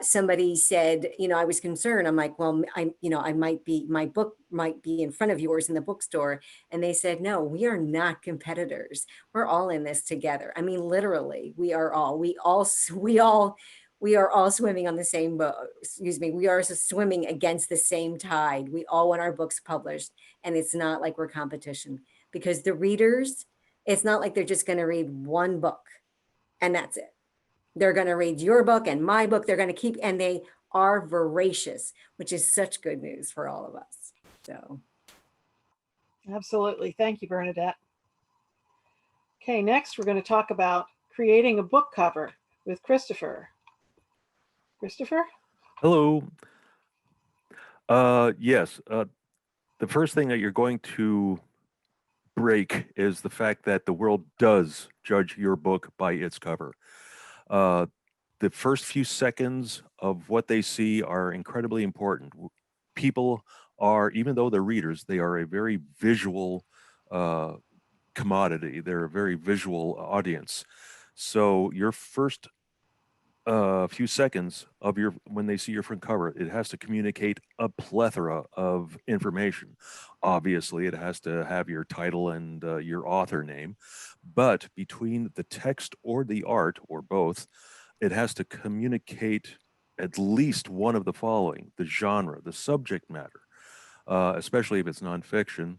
somebody said, you know, I was concerned. I'm like, well, my book might be in front of yours in the bookstore. And they said, no, we are not competitors. We're all in this together. I mean, literally, we are all swimming on the same boat. Excuse me. We are swimming against the same tide. We all want our books published. And it's not like we're competition, because the readers, it's not like they're just going to read one book and that's it. They're going to read your book and my book. They're going to keep, and they are voracious, which is such good news for all of us. So. Absolutely. Thank you, Bernadette. Okay, next we're going to talk about creating a book cover with Christopher. Christopher? Hello. Yes. The first thing that you're going to break is the fact that the world does judge your book by its cover. The first few seconds of what they see are incredibly important. People are, even though they're readers, they are a very visual commodity. They're a very visual audience. So your first few seconds of when they see your front cover, it has to communicate a plethora of information. Obviously, it has to have your title and your author name, but between the text or the art, or both, it has to communicate at least one of the following: the genre, the subject matter, especially if it's nonfiction,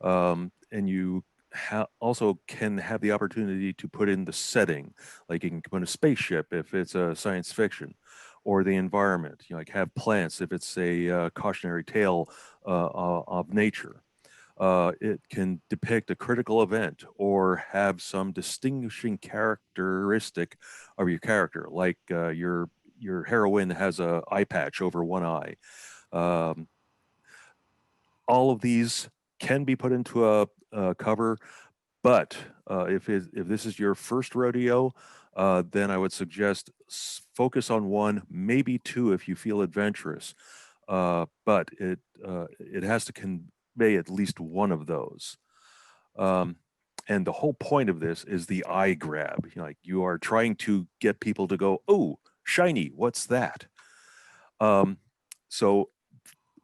and you also can have the opportunity to put in the setting, like you can put a spaceship if it's a science fiction, or the environment, you know, like have plants if it's a cautionary tale of nature. It can depict a critical event or have some distinguishing characteristic of your character, like your heroine has a eye patch over one eye. All of these can be put into a cover, but if this is your first rodeo, then I would suggest focus on one, maybe two if you feel adventurous. But it has to convey at least one of those. And the whole point of this is the eye grab. You know, like you are trying to get people to go, "Oh, shiny, what's that?" So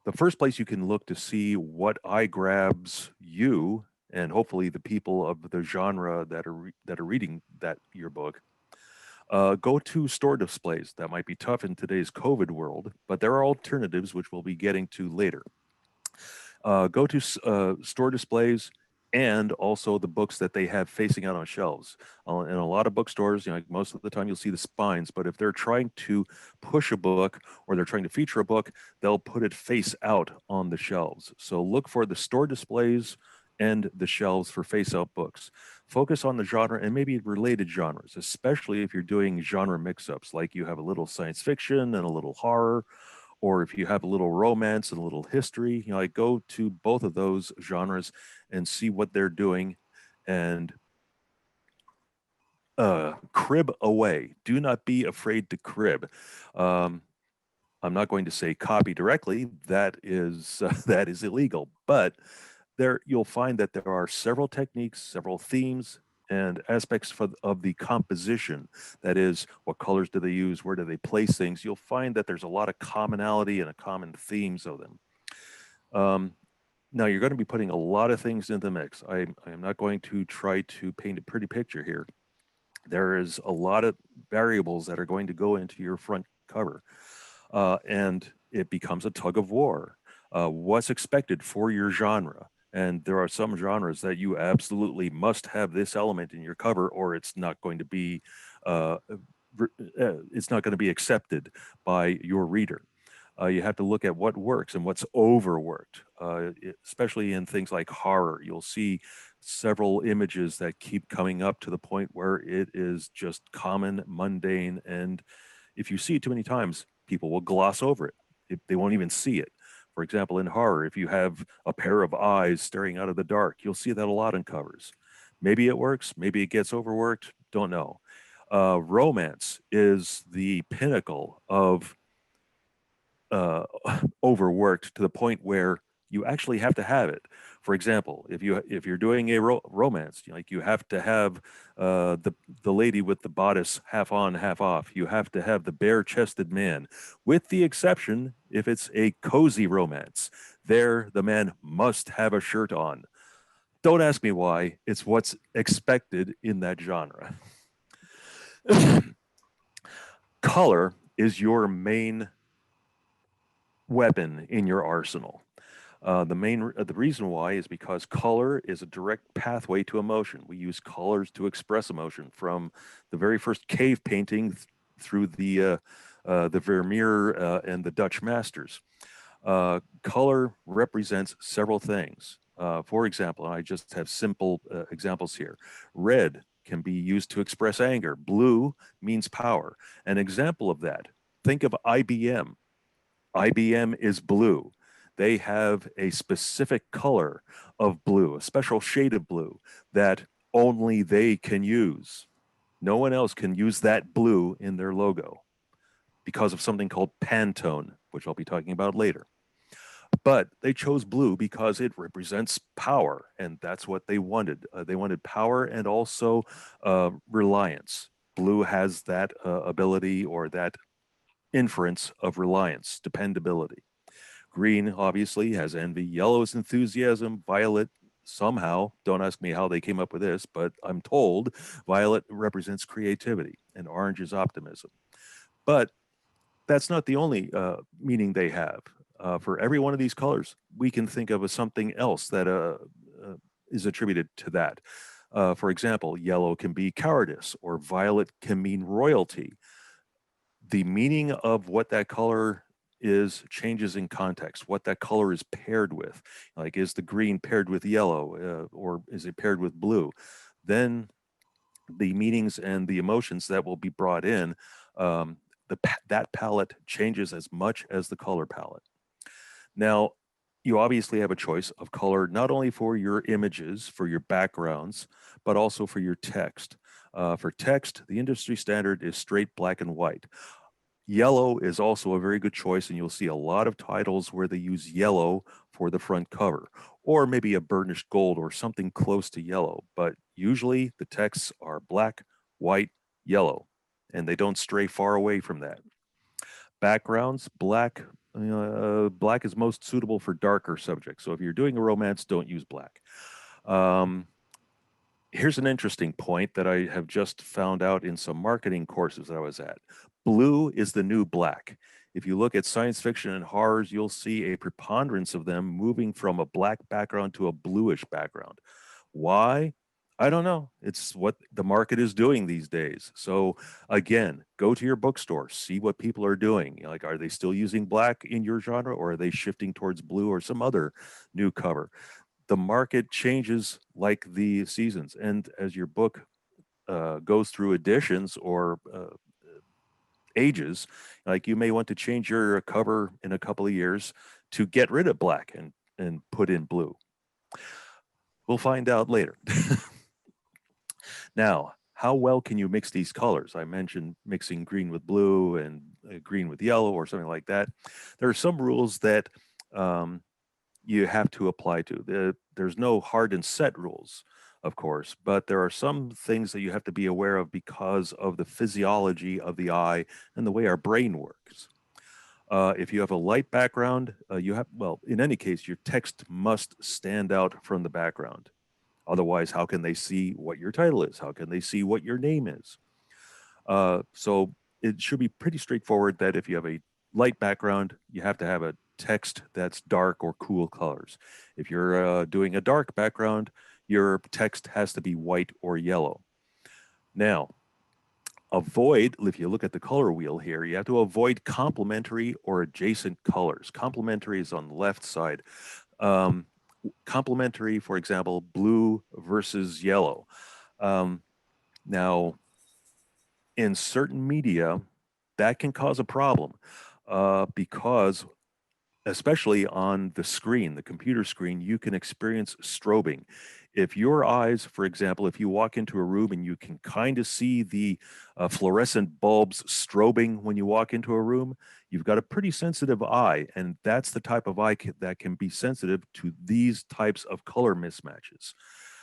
the first place you can look to see what eye grabs you, and hopefully the people of the genre that are reading your book, go to store displays. That might be tough in today's COVID world, but there are alternatives which we'll be getting to later. Go to store displays, and also the books that they have facing out on shelves. In a lot of bookstores, you know, like most of the time you'll see the spines, but if they're trying to push a book or they're trying to feature a book, they'll put it face out on the shelves. So look for the store displays and the shelves for face out books. Focus on the genre and maybe related genres, especially if you're doing genre mix-ups, like you have a little science fiction and a little horror, or if you have a little romance and a little history, you know, like go to both of those genres and see what they're doing, and crib away. Do not be afraid to crib. I'm not going to say copy directly. That is that is illegal. But there, you'll find that there are several techniques, several themes, and aspects of the composition. That is, what colors do they use? Where do they place things? You'll find that there's a lot of commonality and a common themes of them. Now, you're going to be putting a lot of things in the mix. I am not going to try to paint a pretty picture here. There is a lot of variables that are going to go into your front cover, and it becomes a tug of war. What's expected for your genre? And there are some genres that you absolutely must have this element in your cover, or it's not going to be accepted by your reader. You have to look at what works and what's overworked, especially in things like horror. You'll see several images that keep coming up to the point where it is just common, mundane, and if you see it too many times, people will gloss over it. They won't even see it. For example, in horror, if you have a pair of eyes staring out of the dark, you'll see that a lot in covers. Maybe it works, maybe it gets overworked, don't know. Romance is the pinnacle of overworked to the point where you actually have to have it. For example, if you're doing a romance, like you have to have the lady with the bodice half on, half off. You have to have the bare-chested man, with the exception if it's a cozy romance. There, the man must have a shirt on. Don't ask me why. It's what's expected in that genre. Color is your main weapon in your arsenal. The reason why is because color is a direct pathway to emotion. We use colors to express emotion, from the very first cave painting through the Vermeer and the Dutch masters. Color represents several things. For example, and I just have simple examples here. Red can be used to express anger. Blue means power. An example of that, think of IBM. IBM is blue. They have a specific color of blue, a special shade of blue that only they can use. No one else can use that blue in their logo because of something called Pantone, which I'll be talking about later. But they chose blue because it represents power, and that's what they wanted. They wanted power and also reliance. Blue has that ability, or that inference of reliance, dependability. Green obviously has envy. Yellow is enthusiasm. Violet, somehow, don't ask me how they came up with this, but I'm told violet represents creativity, and orange is optimism. But that's not the only meaning they have. For every one of these colors, we can think of something else that is attributed to that. For example, yellow can be cowardice, or violet can mean royalty. The meaning of what that color is changes in context, what that color is paired with. Like, is the green paired with yellow, or is it paired with blue? Then the meanings and the emotions that will be brought in, that palette changes as much as the color palette. Now, you obviously have a choice of color, not only for your images, for your backgrounds, but also for your text. For text, the industry standard is straight black and white. Yellow is also a very good choice, and you'll see a lot of titles where they use yellow for the front cover, or maybe a burnished gold or something close to yellow. But usually the texts are black, white, yellow, and they don't stray far away from that. Backgrounds, black. Black is most suitable for darker subjects. So if you're doing a romance, don't use black. Here's an interesting point that I have just found out in some marketing courses that I was at. Blue is the new black. If you look at science fiction and horrors, you'll see a preponderance of them moving from a black background to a bluish background. Why? I don't know. It's what the market is doing these days. So again, go to your bookstore, see what people are doing. Like, are they still using black in your genre, or are they shifting towards blue or some other new cover? The market changes like the seasons. And as your book goes through editions or ages. Like you may want to change your cover in a couple of years to get rid of black and put in blue. We'll find out later. Now, how well can you mix these colors? I mentioned mixing green with blue and green with yellow or something like that. There are some rules that you have to apply to. There's no hard and set rules, of course, but there are some things that you have to be aware of because of the physiology of the eye and the way our brain works. If you have a light background, in any case, your text must stand out from the background. Otherwise, how can they see what your title is? How can they see what your name is? So it should be pretty straightforward that if you have a light background, you have to have a text that's dark or cool colors. If you're doing a dark background, your text has to be white or yellow. Now, if you look at the color wheel here, you have to avoid complementary or adjacent colors. Complementary is on the left side. Complementary, for example, blue versus yellow. Now, in certain media, that can cause a problem because especially on the screen, the computer screen, you can experience strobing. If your eyes, for example, if you walk into a room and you can kind of see the fluorescent bulbs strobing when you walk into a room, you've got a pretty sensitive eye, and that's the type of eye that can be sensitive to these types of color mismatches.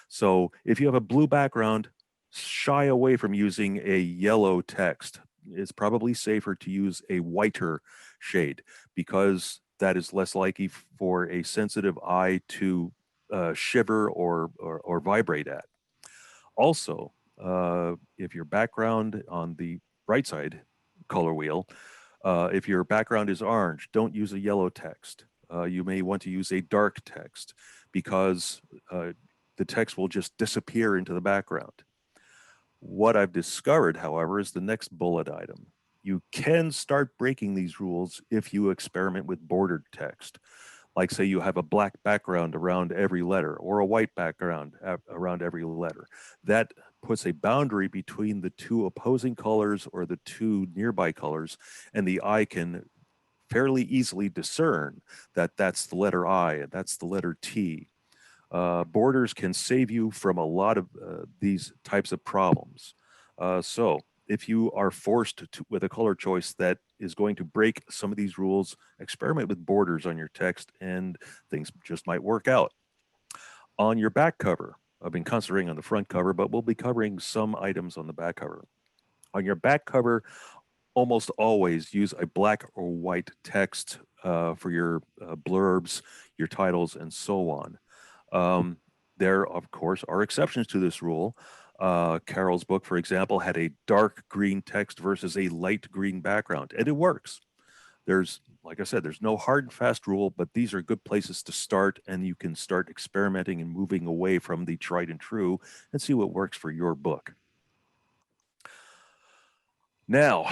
So if you have a blue background, shy away from using a yellow text. It's probably safer to use a whiter shade because that is less likely for a sensitive eye to shiver or vibrate at. Also, if your background on the right side color wheel, if your background is orange, don't use a yellow text. You may want to use a dark text because the text will just disappear into the background. What I've discovered, however, is the next bullet item. You can start breaking these rules if you experiment with bordered text. Like say you have a black background around every letter or a white background around every letter. That puts a boundary between the two opposing colors or the two nearby colors, and the eye can fairly easily discern that that's the letter I and that's the letter T. Borders can save you from a lot of these types of problems. So if you are forced with a color choice that is going to break some of these rules, experiment with borders on your text and things just might work out. On your back cover, I've been concentrating on the front cover, but we'll be covering some items on the back cover. On your back cover, almost always use a black or white text for your blurbs, your titles, and so on. There, of course, are exceptions to this rule. Carol's book, for example, had a dark green text versus a light green background, and it works. There's, like I said, there's no hard and fast rule, but these are good places to start, and you can start experimenting and moving away from the tried and true and see what works for your book. Now,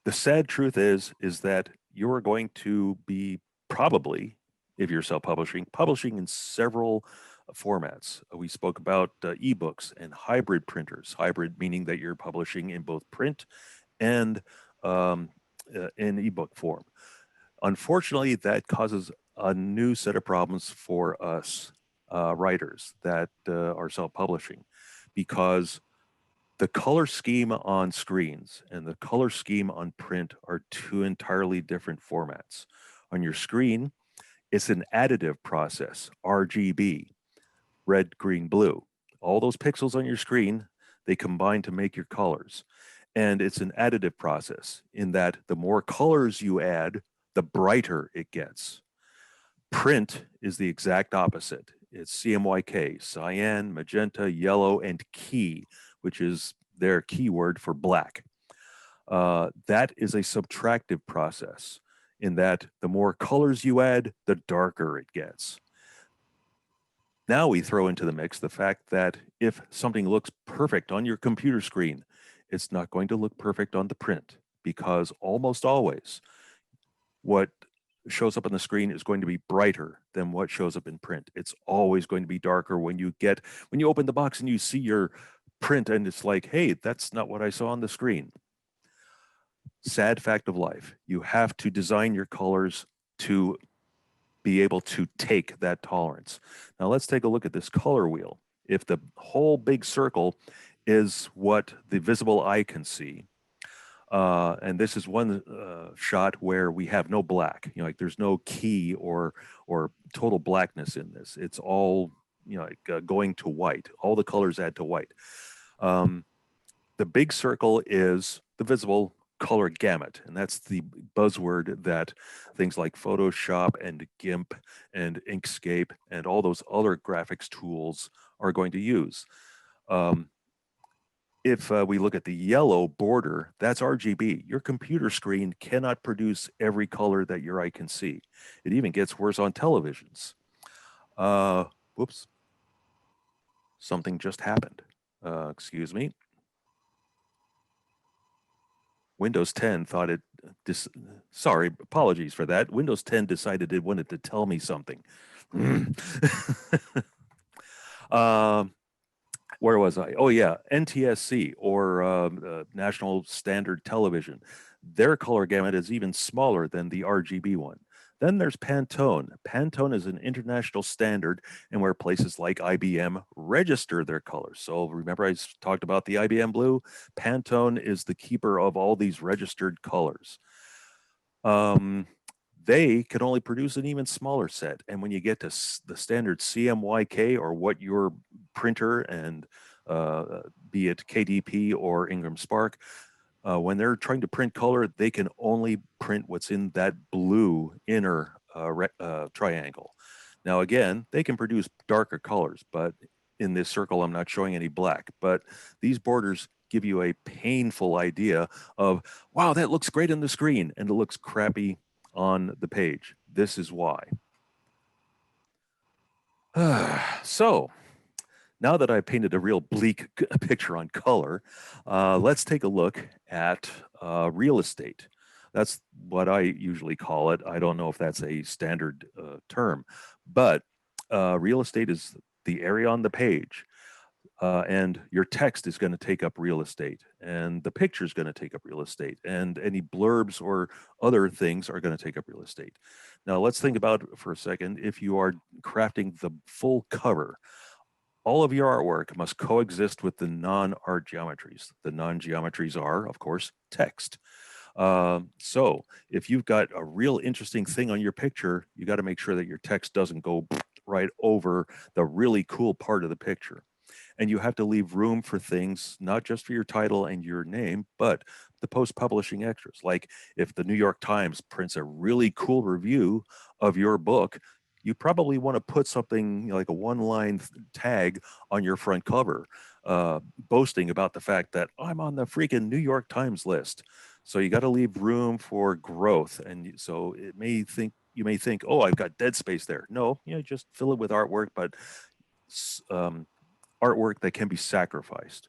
the sad truth is that you are going to be probably, if you're self-publishing, publishing in several formats. We spoke about ebooks and hybrid printers. Hybrid meaning that you're publishing in both print and in ebook form. Unfortunately, that causes a new set of problems for us writers that are self-publishing, because the color scheme on screens and the color scheme on print are two entirely different formats. On your screen, it's an additive process, RGB, red, green, blue. All those pixels on your screen, they combine to make your colors. And it's an additive process in that the more colors you add, the brighter it gets. Print is the exact opposite. It's CMYK, cyan, magenta, yellow, and key, which is their keyword for black. That is a subtractive process in that the more colors you add, the darker it gets. Now we throw into the mix the fact that if something looks perfect on your computer screen, it's not going to look perfect on the print, because almost always what shows up on the screen is going to be brighter than what shows up in print. It's always going to be darker when you open the box and you see your print and it's like, hey, that's not what I saw on the screen. sad fact of life. You have to design your colors to be able to take that tolerance. Now let's take a look at this color wheel. If the whole big circle is what the visible eye can see, and this is one shot where we have no black, like there's no key or total blackness in this. It's all, going to white. All the colors add to white. The big circle is the visible color gamut, and that's the buzzword that things like Photoshop and GIMP and Inkscape and all those other graphics tools are going to use. If we look at the yellow border, that's RGB. Your computer screen cannot produce every color that your eye can see. It even gets worse on televisions. Whoops. Something just happened. Excuse me. Windows 10 thought it, sorry, apologies for that. Windows 10 decided it wanted to tell me something. Where was I? Oh yeah, NTSC, or National Standard Television. Their color gamut is even smaller than the RGB one. Then there's Pantone. Pantone is an international standard, and where places like IBM register their colors. So remember I talked about the IBM blue? Pantone is the keeper of all these registered colors. They can only produce an even smaller set. And when you get to the standard CMYK, or what your printer, and be it KDP or Ingram Spark, when they're trying to print color, they can only print what's in that blue inner triangle. Now, again, they can produce darker colors, but in this circle, I'm not showing any black. But these borders give you a painful idea of, wow, that looks great on the screen, and it looks crappy on the page. This is why. So, now that I've painted a real bleak picture on color, let's take a look at real estate. That's what I usually call it. I don't know if that's a standard term, but real estate is the area on the page, and your text is going to take up real estate, and the picture is going to take up real estate, and any blurbs or other things are going to take up real estate. Now let's think about it for a second. If you are crafting the full cover, all of your artwork must coexist with the non-art geometries. The non-geometries are, of course, text. So if you've got a real interesting thing on your picture, you got to make sure that your text doesn't go right over the really cool part of the picture. And you have to leave room for things, not just for your title and your name, but the post-publishing extras. Like if the New York Times prints a really cool review of your book, you probably want to put something like a one-line tag on your front cover, boasting about the fact that I'm on the freaking New York Times list. So you got to leave room for growth. And so you may think, oh, I've got dead space there. No, just fill it with artwork, but artwork that can be sacrificed.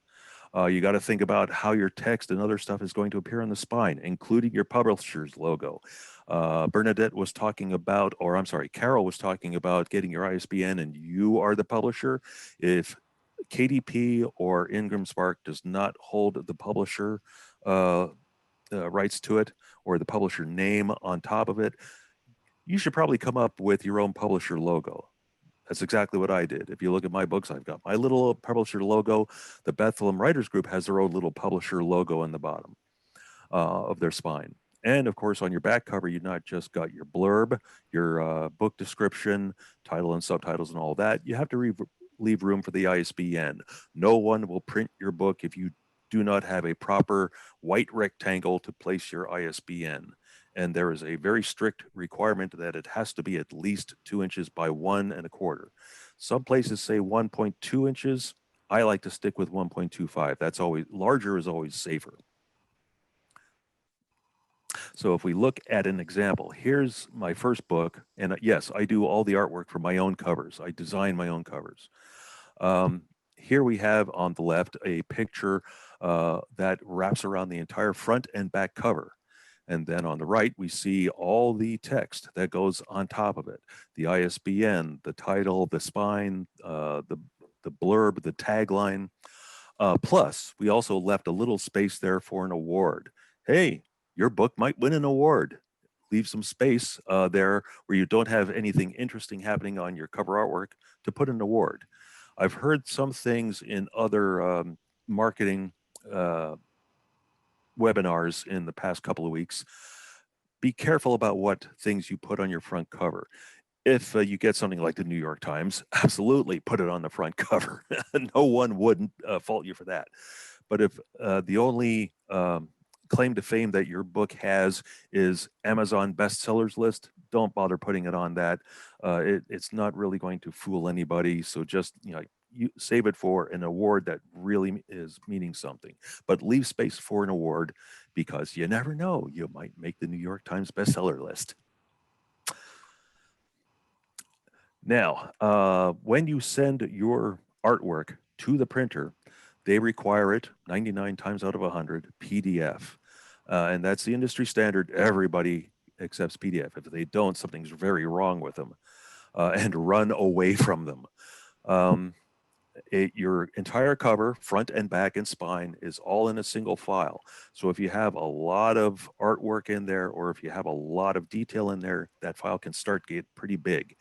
You got to think about how your text and other stuff is going to appear on the spine, including your publisher's logo. Bernadette was talking about, or I'm sorry, Carol was talking about getting your ISBN and you are the publisher. If KDP or Ingram Spark does not hold the publisher rights to it, or the publisher name on top of it, you should probably come up with your own publisher logo. That's exactly what I did. If you look at my books, I've got my little publisher logo. The Bethlehem Writers Group has their own little publisher logo on the bottom of their spine. And of course, on your back cover, you not just got your blurb, your book description, title and subtitles and all that. You have to leave room for the ISBN. No one will print your book if you do not have a proper white rectangle to place your ISBN. And there is a very strict requirement that it has to be at least 2 inches by 1 1/4. Some places say 1.2 inches. I like to stick with 1.25. That's always, larger is always safer. So if we look at an example, here's my first book. And yes, I do all the artwork for my own covers. I design my own covers. Here we have on the left a picture that wraps around the entire front and back cover. And then on the right, we see all the text that goes on top of it. The ISBN, the title, the spine, the blurb, the tagline. Plus, we also left a little space there for an award. Hey, your book might win an award. Leave some space there where you don't have anything interesting happening on your cover artwork to put an award. I've heard some things in other marketing webinars in the past couple of weeks. Be careful about what things you put on your front cover. If you get something like the New York Times, absolutely put it on the front cover. No one wouldn't fault you for that. But if the only claim to fame that your book has is Amazon bestsellers list, don't bother putting it on that. It's not really going to fool anybody. So just, you save it for an award that really is meaning something. But leave space for an award, because you never know, you might make the New York Times bestseller list. Now, when you send your artwork to the printer, they require it 99 times out of 100 PDF. And that's the industry standard. Everybody accepts PDF. If they don't, something's very wrong with them, and run away from them. Your entire cover, front and back and spine, is all in a single file. So if you have a lot of artwork in there, or if you have a lot of detail in there, that file can start to get pretty big.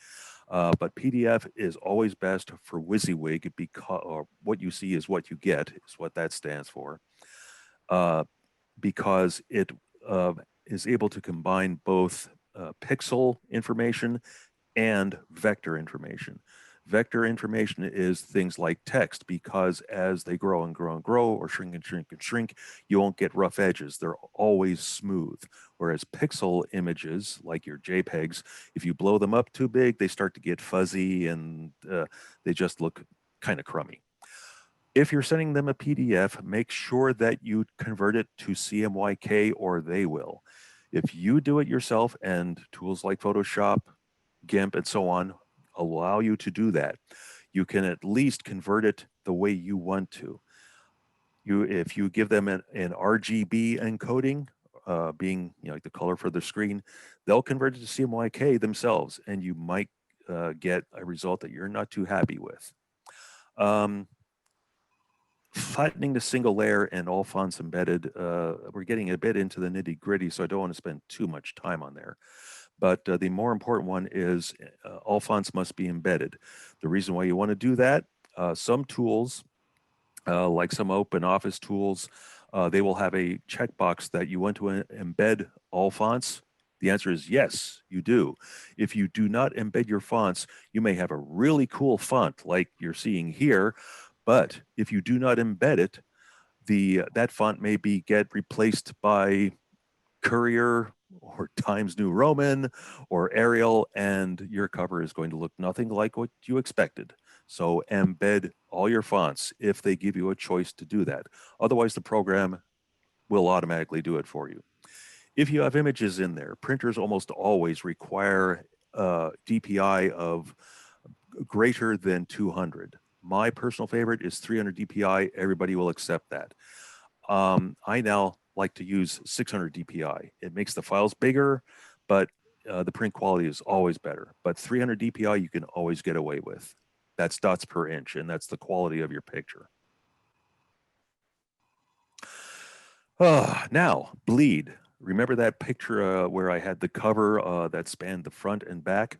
But PDF is always best for WYSIWYG, because what you see is what you get, is what that stands for, because it is able to combine both pixel information and vector information. Vector information is things like text, because as they grow and grow and grow, or shrink and shrink and shrink, you won't get rough edges. They're always smooth. Whereas pixel images, like your JPEGs, if you blow them up too big, they start to get fuzzy, and they just look kind of crummy. If you're sending them a PDF, make sure that you convert it to CMYK, or they will. If you do it yourself, and tools like Photoshop, GIMP, and so on allow you to do that, you can at least convert it the way you want to. If you give them an RGB encoding, being like the color for the screen, they'll convert it to CMYK themselves, and you might get a result that you're not too happy with. Flattening the single layer and all fonts embedded, we're getting a bit into the nitty gritty, so I don't want to spend too much time on there. But the more important one is all fonts must be embedded. The reason why you want to do that, some tools, like some open office tools, they will have a checkbox that you want to embed all fonts. The answer is yes, you do. If you do not embed your fonts, you may have a really cool font like you're seeing here, but if you do not embed it, that font may get replaced by Courier or Times New Roman or Arial, and your cover is going to look nothing like what you expected. So embed all your fonts if they give you a choice to do that. Otherwise, the program will automatically do it for you. If you have images in there, printers almost always require DPI of greater than 200. My personal favorite is 300 DPI. Everybody will accept that. I now like to use 600 DPI. It makes the files bigger, but the print quality is always better. But 300 DPI you can always get away with. That's dots per inch, and that's the quality of your picture. Now, bleed. Remember that picture where I had the cover that spanned the front and back?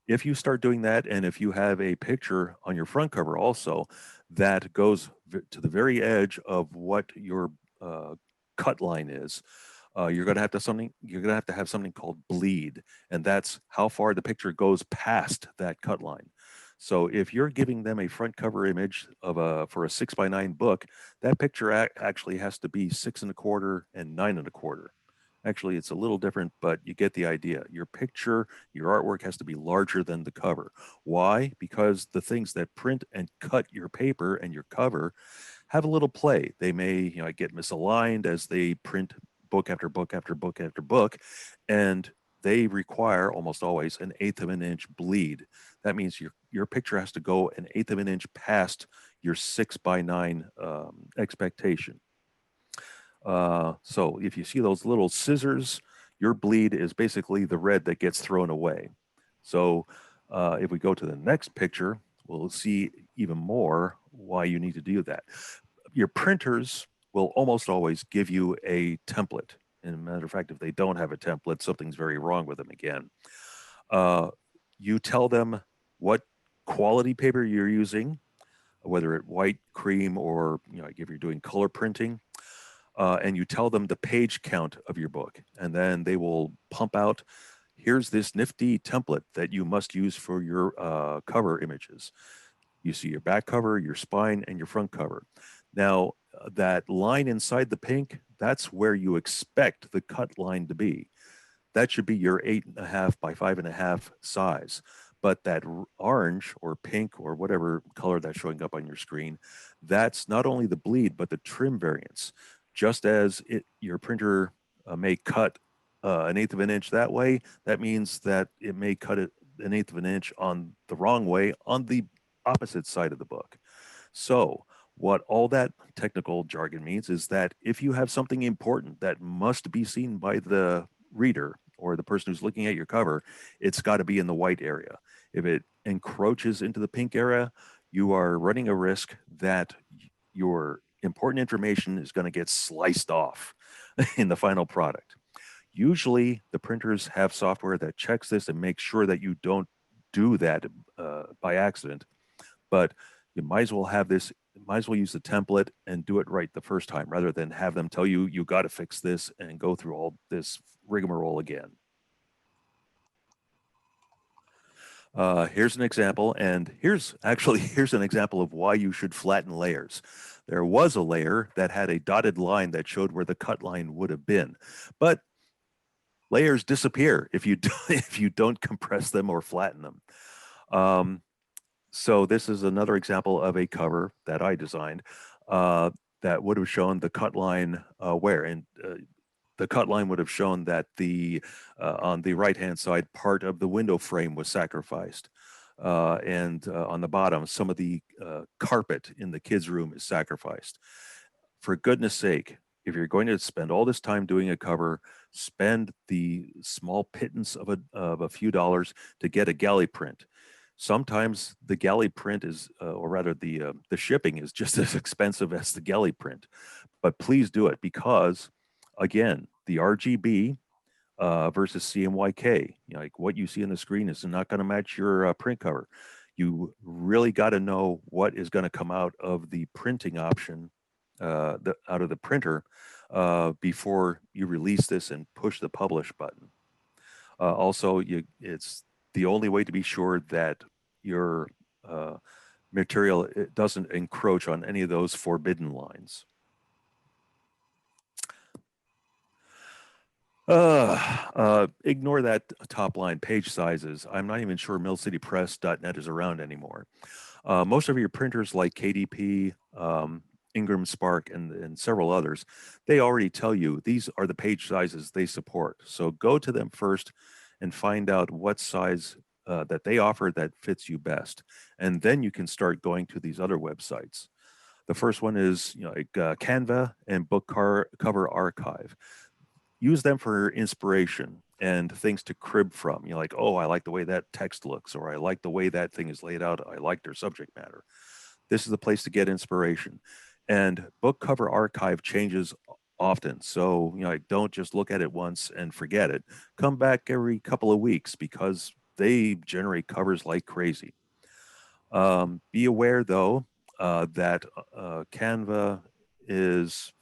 If you start doing that, and if you have a picture on your front cover also that goes to the very edge of what your cut line is, you're going to have to have something called bleed, and that's how far the picture goes past that cut line. So if you're giving them a front cover image of for a 6x9 book, that picture actually has to be 6 1/4 and 9 1/4. Actually, it's a little different, but you get the idea. Your picture, your artwork has to be larger than the cover. Why? Because the things that print and cut your paper and your cover have a little play. They may get misaligned as they print book after book after book after book, and they require almost always an 1/8 of an inch bleed. That means your picture has to go an 1/8 of an inch past your 6x9 expectation. So if you see those little scissors, your bleed is basically the red that gets thrown away. So if we go to the next picture, we'll see even more why you need to do that. Your printers will almost always give you a template, And a matter of fact, if they don't have a template, something's very wrong with them again. You tell them what quality paper you're using, whether it white, cream, or like if you're doing color printing, and you tell them the page count of your book, and then they will pump out, here's this nifty template that you must use for your cover images. You see your back cover, your spine, and your front cover. Now, that line inside the pink, that's where you expect the cut line to be. That should be your 8.5 by 5.5 size. But that orange or pink or whatever color that's showing up on your screen, that's not only the bleed, but the trim variance. Just as your printer may cut 1/8 of an inch that way, that means that it may cut it 1/8 of an inch on the wrong way on the opposite side of the book. So what all that technical jargon means is that if you have something important that must be seen by the reader or the person who's looking at your cover, it's got to be in the white area. If it encroaches into the pink area, you are running a risk that your important information is going to get sliced off in the final product. Usually the printers have software that checks this and makes sure that you don't do that by accident, but you might as well have this, might as well use the template and do it right the first time rather than have them tell you, you got to fix this and go through all this rigmarole again. Here's an example, and here's an example of why you should flatten layers. There was a layer that had a dotted line that showed where the cut line would have been, but layers disappear if you don't compress them or flatten them. So this is another example of a cover that I designed that would have shown the cut line the cut line would have shown that on the right-hand side, part of the window frame was sacrificed. And on the bottom, some of the carpet in the kids' room is sacrificed. For goodness sake, if you're going to spend all this time doing a cover, spend the small pittance of a few dollars to get a galley print. Sometimes the galley print is, or rather the shipping is just as expensive as the galley print. But please do it because, again, the RGB versus CMYK, like what you see on the screen is not going to match your print cover. You really got to know what is going to come out of the printing option, out of the printer, before you release this and push the publish button. Also, it's the only way to be sure that your material doesn't encroach on any of those forbidden lines. Ignore that top line, page sizes. I'm not even sure millcitypress.net is around anymore. Most of your printers like KDP, Ingram Spark, and several others, they already tell you these are the page sizes they support. So go to them first and find out what size that they offer that fits you best. And then you can start going to these other websites. The first one is Canva and Book Cover Archive. Use them for inspiration and things to crib from. Like, oh, I like the way that text looks, or I like the way that thing is laid out. I like their subject matter. This is the place to get inspiration. And Book Cover Archive changes often. So, don't just look at it once and forget it. Come back every couple of weeks because they generate covers like crazy. Be aware though that Canva is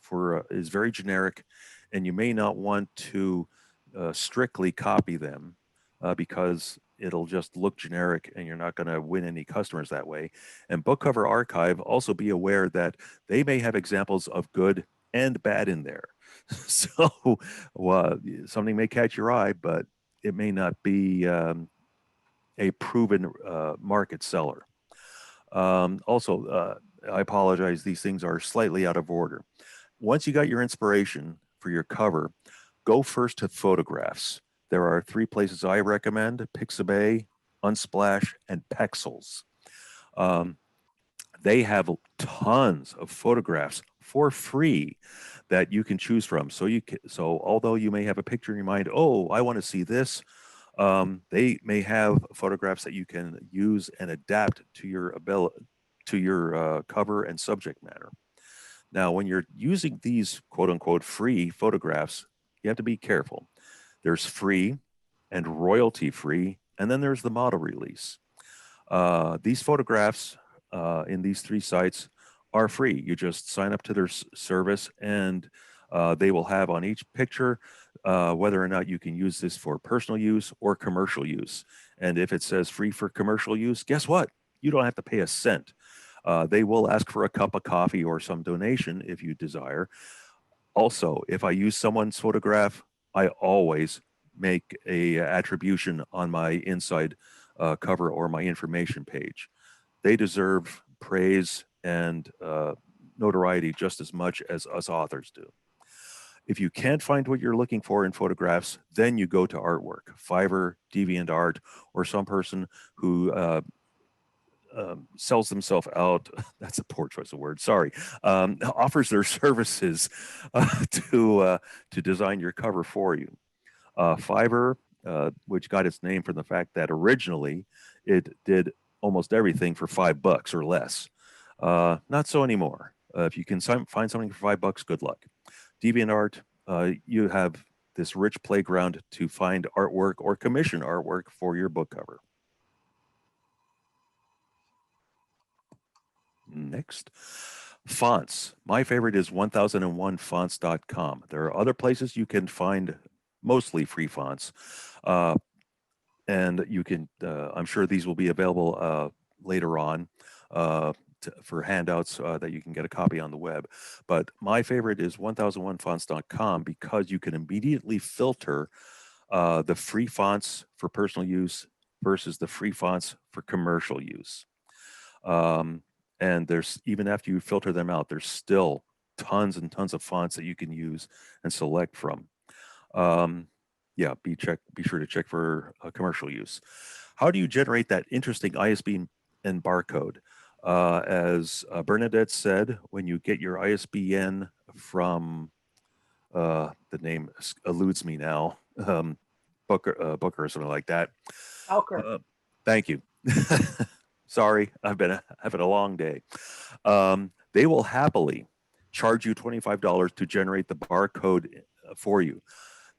very generic, and you may not want to strictly copy them because it'll just look generic and you're not going to win any customers that way. And Book Cover Archive, also be aware that they may have examples of good and bad in there. So something may catch your eye, but it may not be a proven market seller. Also, I apologize, these things are slightly out of order. Once you got your inspiration for your cover, go first to photographs. There are 3 places I recommend: Pixabay, Unsplash, and Pexels. They have tons of photographs for free that you can choose from. So although you may have a picture in your mind, oh, I want to see this, they may have photographs that you can use and adapt to your cover and subject matter. Now, when you're using these quote unquote free photographs, you have to be careful. There's free and royalty free, and then there's the model release. These photographs in these 3 sites are free. You just sign up to their service, and they will have on each picture whether or not you can use this for personal use or commercial use. And if it says free for commercial use, guess what? You don't have to pay a cent. They will ask for a cup of coffee or some donation if you desire. Also, if I use someone's photograph, I always make a attribution on my inside cover or my information page. They deserve praise and notoriety just as much as us authors do. If you can't find what you're looking for in photographs, then you go to artwork, Fiverr, DeviantArt, or some person who sells themselves out. That's a poor choice of words. Sorry. Offers their services to design your cover for you. Fiverr, which got its name from the fact that originally it did almost everything for $5 or less. Not so anymore. If you can find something for $5, good luck. DeviantArt, you have this rich playground to find artwork or commission artwork for your book cover. Next, fonts. My favorite is 1001fonts.com. There are other places you can find mostly free fonts. And you can, I'm sure these will be available later on for handouts that you can get a copy on the web. But my favorite is 1001fonts.com because you can immediately filter the free fonts for personal use versus the free fonts for commercial use. And there's, even after you filter them out, there's still tons and tons of fonts that you can use and select from. Yeah, be sure to check for commercial use. How do you generate that interesting ISBN barcode? As Bernadette said, when you get your ISBN from, the name eludes me now, Booker or something like that. Alker. Thank you. Sorry, I've been having a long day. They will happily charge you $25 to generate the barcode for you.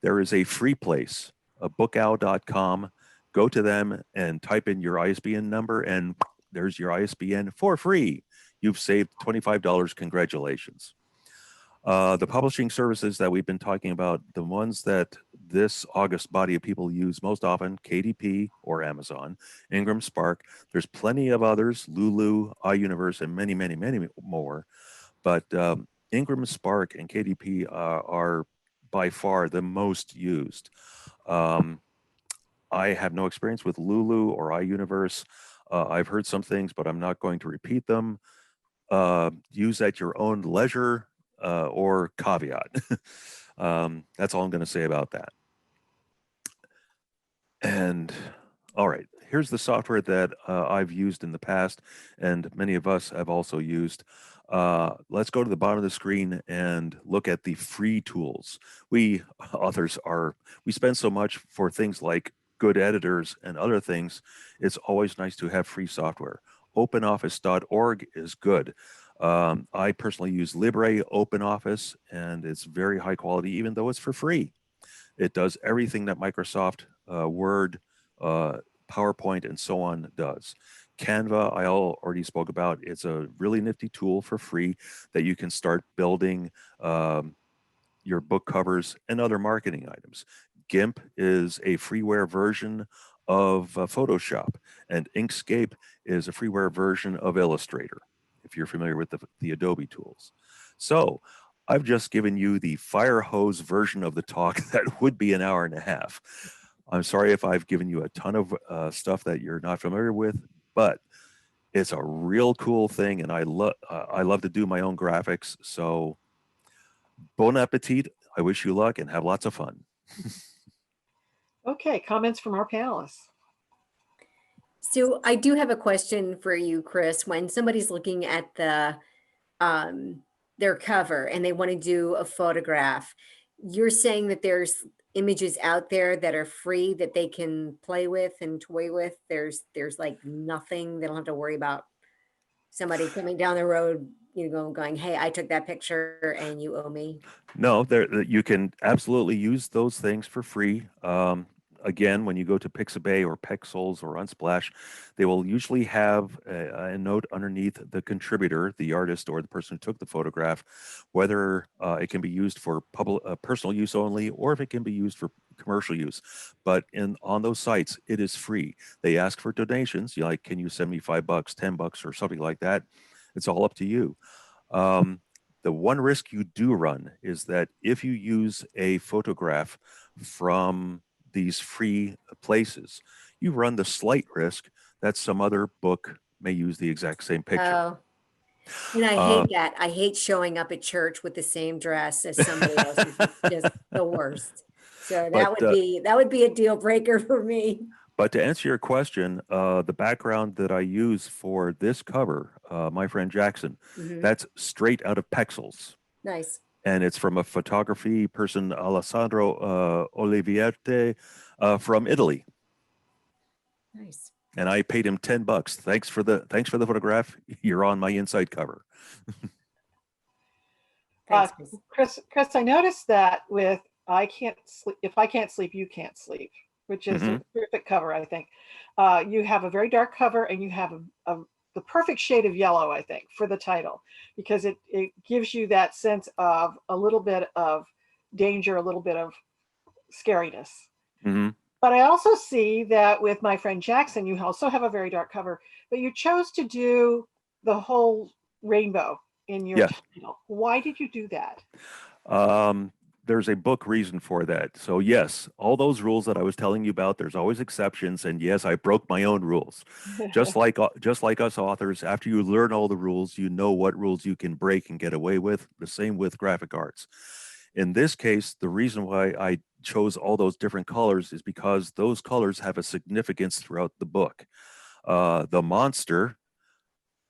There is a free place, bookowl.com. Go to them and type in your ISBN number, and there's your ISBN for free. You've saved $25. Congratulations. The publishing services that we've been talking about, the ones that this august body of people use most often, KDP or Amazon, Ingram Spark. There's plenty of others, Lulu, iUniverse, and many, many, many more. But Ingram Spark and KDP are by far the most used. I have no experience with Lulu or iUniverse. I've heard some things, but I'm not going to repeat them. Use at your own leisure. Or caveat. That's all I'm going to say about that. And all right, here's the software that I've used in the past, and many of us have also used. Let's go to the bottom of the screen and look at the free tools. We authors we spend so much for things like good editors and other things. It's always nice to have free software. OpenOffice.org is good. I personally use Libre OpenOffice, and it's very high quality, even though it's for free. It does everything that Microsoft Word, PowerPoint, and so on does. Canva, I already spoke about. It's a really nifty tool for free that you can start building your book covers and other marketing items. GIMP is a freeware version of Photoshop, and Inkscape is a freeware version of Illustrator, if you're familiar with the Adobe tools. So I've just given you the fire hose version of the talk that would be an hour and a half. I'm sorry if I've given you a ton of stuff that you're not familiar with, but it's a real cool thing, and I love to do my own graphics. So bon appetit. I wish you luck and have lots of fun. Okay, comments from our panelists. So I do have a question for you, Chris. When somebody's looking at the their cover and they want to do a photograph, you're saying that there's images out there that are free that they can play with and toy with. There's like nothing, they don't have to worry about somebody coming down the road going, hey, I took that picture and you owe me? No, you can absolutely use those things for free. Again, when you go to Pixabay or Pexels or Unsplash, they will usually have a note underneath the contributor, the artist or the person who took the photograph, whether it can be used for personal use only or if it can be used for commercial use. But on those sites, it is free. They ask for donations. Like, can you send me $5, $10 or something like that? It's all up to you. The one risk you do run is that if you use a photograph from these free places, you run the slight risk that some other book may use the exact same picture. Oh, and I hate that. I hate showing up at church with the same dress as somebody else. It's just the worst. So that would be a deal breaker for me. But to answer your question, the background that I use for this cover, my friend Jackson, that's straight out of Pexels. Nice. And it's from a photography person, Alessandro Olivierte from Italy. Nice. And I paid him $10. Thanks for the photograph. You're on my inside cover. Thanks, Chris, I noticed that with If I Can't Sleep, You Can't Sleep, which is a terrific cover, I think. You have a very dark cover and you have the perfect shade of yellow, I think, for the title, because it gives you that sense of a little bit of danger, a little bit of scariness. But I also see that with my friend Jackson, you also have a very dark cover, but you chose to do the whole rainbow in your title. Why did you do that? There's a book reason for that. So yes, all those rules that I was telling you about, there's always exceptions. And yes, I broke my own rules. Just like us authors, after you learn all the rules, you know what rules you can break and get away with. The same with graphic arts. In this case, the reason why I chose all those different colors is because those colors have a significance throughout the book. The monster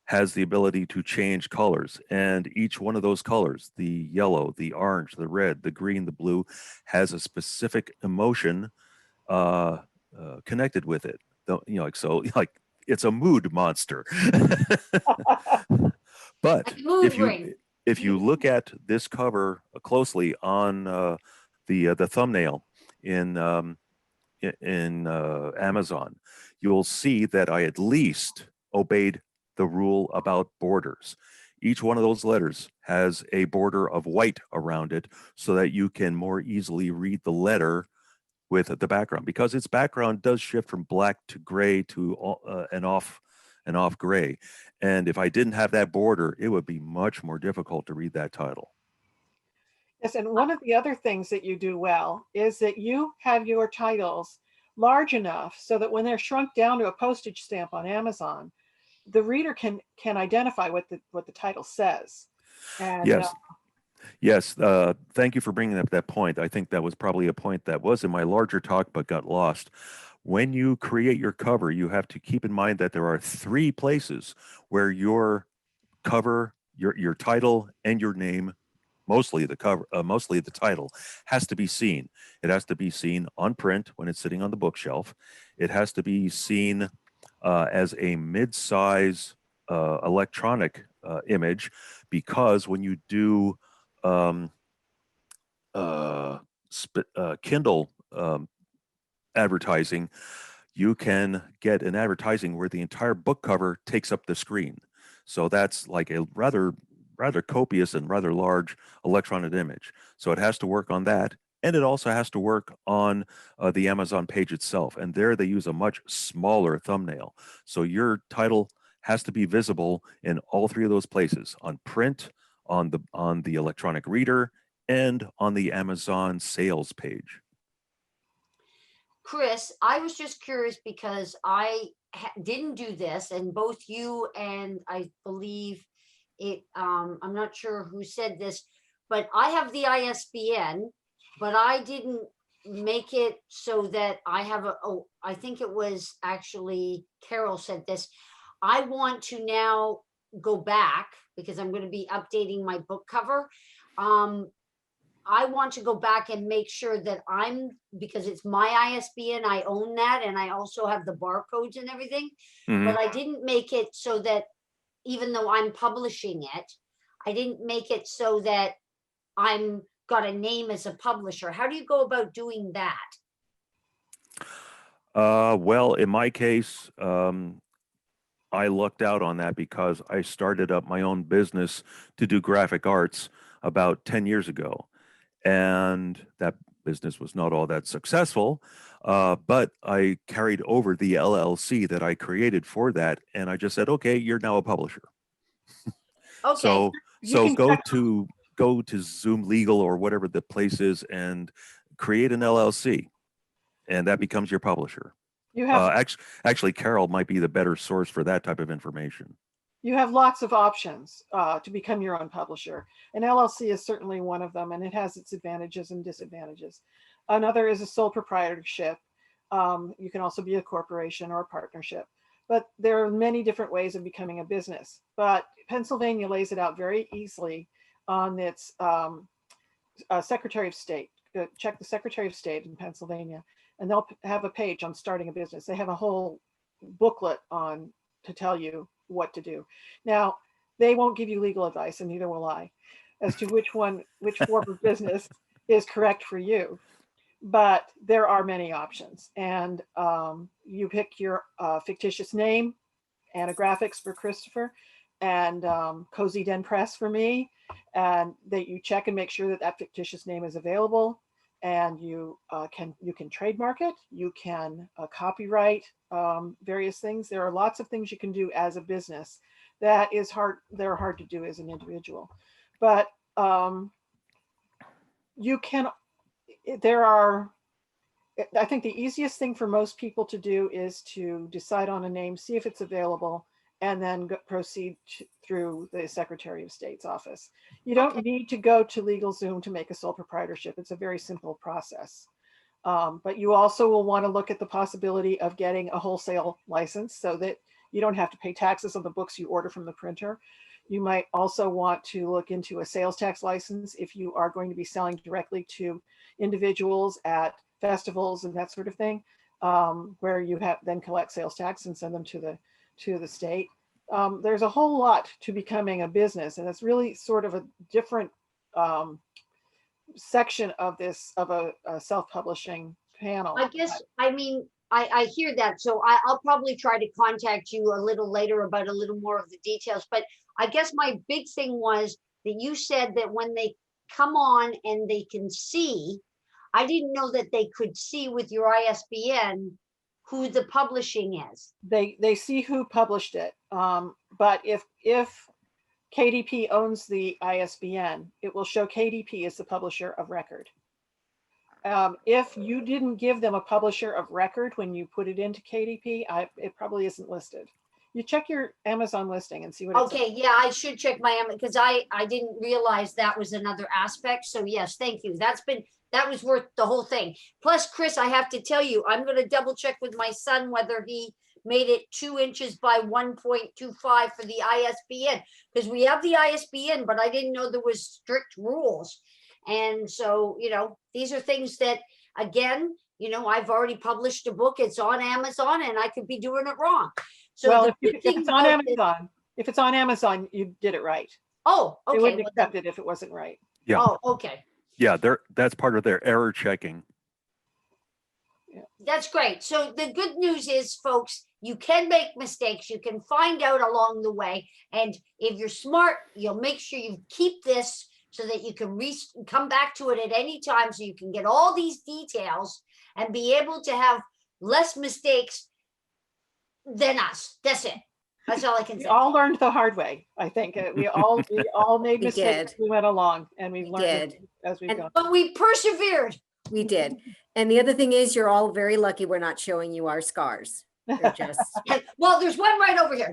has the ability to change colors, and each one of those colors, the yellow, the orange, the red, the green, the blue, has a specific emotion connected with it. Like it's a mood monster. But if you look at this cover closely on the thumbnail in Amazon, you'll see that I at least obeyed the rule about borders. Each one of those letters has a border of white around it so that you can more easily read the letter with the background, because its background does shift from black to gray to an off gray. And if I didn't have that border, it would be much more difficult to read that title. Yes, and one of the other things that you do well is that you have your titles large enough so that when they're shrunk down to a postage stamp on Amazon, the reader can identify what the title says. And, yes. Thank you for bringing up that point. I think that was probably a point that was in my larger talk but got lost. When you create your cover, you have to keep in mind that there are 3 places where your cover, your title, and your name, mostly the cover, mostly the title, has to be seen. It has to be seen on print when it's sitting on the bookshelf. It has to be seen as a mid-size electronic image, because when you do Kindle advertising, you can get an advertising where the entire book cover takes up the screen. So that's like a rather copious and rather large electronic image. So it has to work on that. And it also has to work on the Amazon page itself. And there they use a much smaller thumbnail. So your title has to be visible in all 3 of those places: on print, on the electronic reader, and on the Amazon sales page. Chris, I was just curious because I didn't do this, and both you and I believe it, I'm not sure who said this, but I have the ISBN, but I didn't make it so that I have I think it was actually Carol said this. I want to now go back because I'm going to be updating my book cover. I want to go back and make sure that because it's my ISBN, I own that, and I also have the barcodes and everything, but I didn't make it so that even though I'm publishing it, I didn't make it so that I'm got a name as a publisher. How do you go about doing that? Well, in my case, I lucked out on that because I started up my own business to do graphic arts about 10 years ago. And that business was not all that successful, but I carried over the LLC that I created for that. And I just said, okay, you're now a publisher. Okay. So, You can go to Zoom Legal or whatever the place is and create an LLC, and that becomes your publisher. You have Actually, Carol might be the better source for that type of information. you have lots of options to become your own publisher. An LLC is certainly one of them, and it has its advantages and disadvantages. Another is a sole proprietorship. You can also be a corporation or a partnership, but there are many different ways of becoming a business. But Pennsylvania lays it out very easily on its Secretary of State. Check the Secretary of State in Pennsylvania, and they'll have a page on starting a business. They have a whole booklet on to tell you what to do. Now, they won't give you legal advice, and neither will I, as to which form of business is correct for you. But there are many options, and you pick your fictitious name, Anagraphics for Christopher, and Cozy Den Press for me, and that you check and make sure that that fictitious name is available. And you can trademark it, you can copyright various things. There are lots of things you can do as a business that is hard. They're hard to do as an individual, but you can. I think the easiest thing for most people to do is to decide on a name, see if it's available, and then proceed through the Secretary of State's office. You don't need to go to LegalZoom to make a sole proprietorship. It's a very simple process. But you also will want to look at the possibility of getting a wholesale license so that you don't have to pay taxes on the books you order from the printer. You might also want to look into a sales tax license if you are going to be selling directly to individuals at festivals and that sort of thing, where you have then collect sales tax and send them to the state. There's a whole lot to becoming a business, and it's really sort of a different section of a self-publishing panel. I guess, I mean, I hear that. So I'll probably try to contact you a little later about a little more of the details. But I guess my big thing was that you said that when they come on and they can see, I didn't know that they could see with your ISBN who the publishing is. They see who published it. But if KDP owns the ISBN, it will show KDP as the publisher of record. If you didn't give them a publisher of record when you put it into KDP, it probably isn't listed. You check your Amazon listing and see what it says. Okay, yeah, I should check my Amazon because I didn't realize that was another aspect. So yes, thank you. That was worth the whole thing. Plus, Chris, I have to tell you, I'm going to double check with my son whether he made it 2 inches by 1.25 for the ISBN, because we have the ISBN, but I didn't know there was strict rules. And so, these are things that, again, I've already published a book. It's on Amazon, and I could be doing it wrong. So well, if it's on Amazon, you did it right. Oh, okay. They wouldn't accept it if it wasn't right. Yeah. Oh, okay. Yeah, that's part of their error checking. Yeah. That's great. So the good news is, folks, you can make mistakes. You can find out along the way. And if you're smart, you'll make sure you keep this so that you can come back to it at any time, so you can get all these details and be able to have less mistakes than us. That's it. That's all I can say. We all learned the hard way, I think. We all made mistakes as we went along, and we learned as we've gone. But we persevered. We did. And the other thing is, you're all very lucky we're not showing you our scars. They're just well, there's one right over here.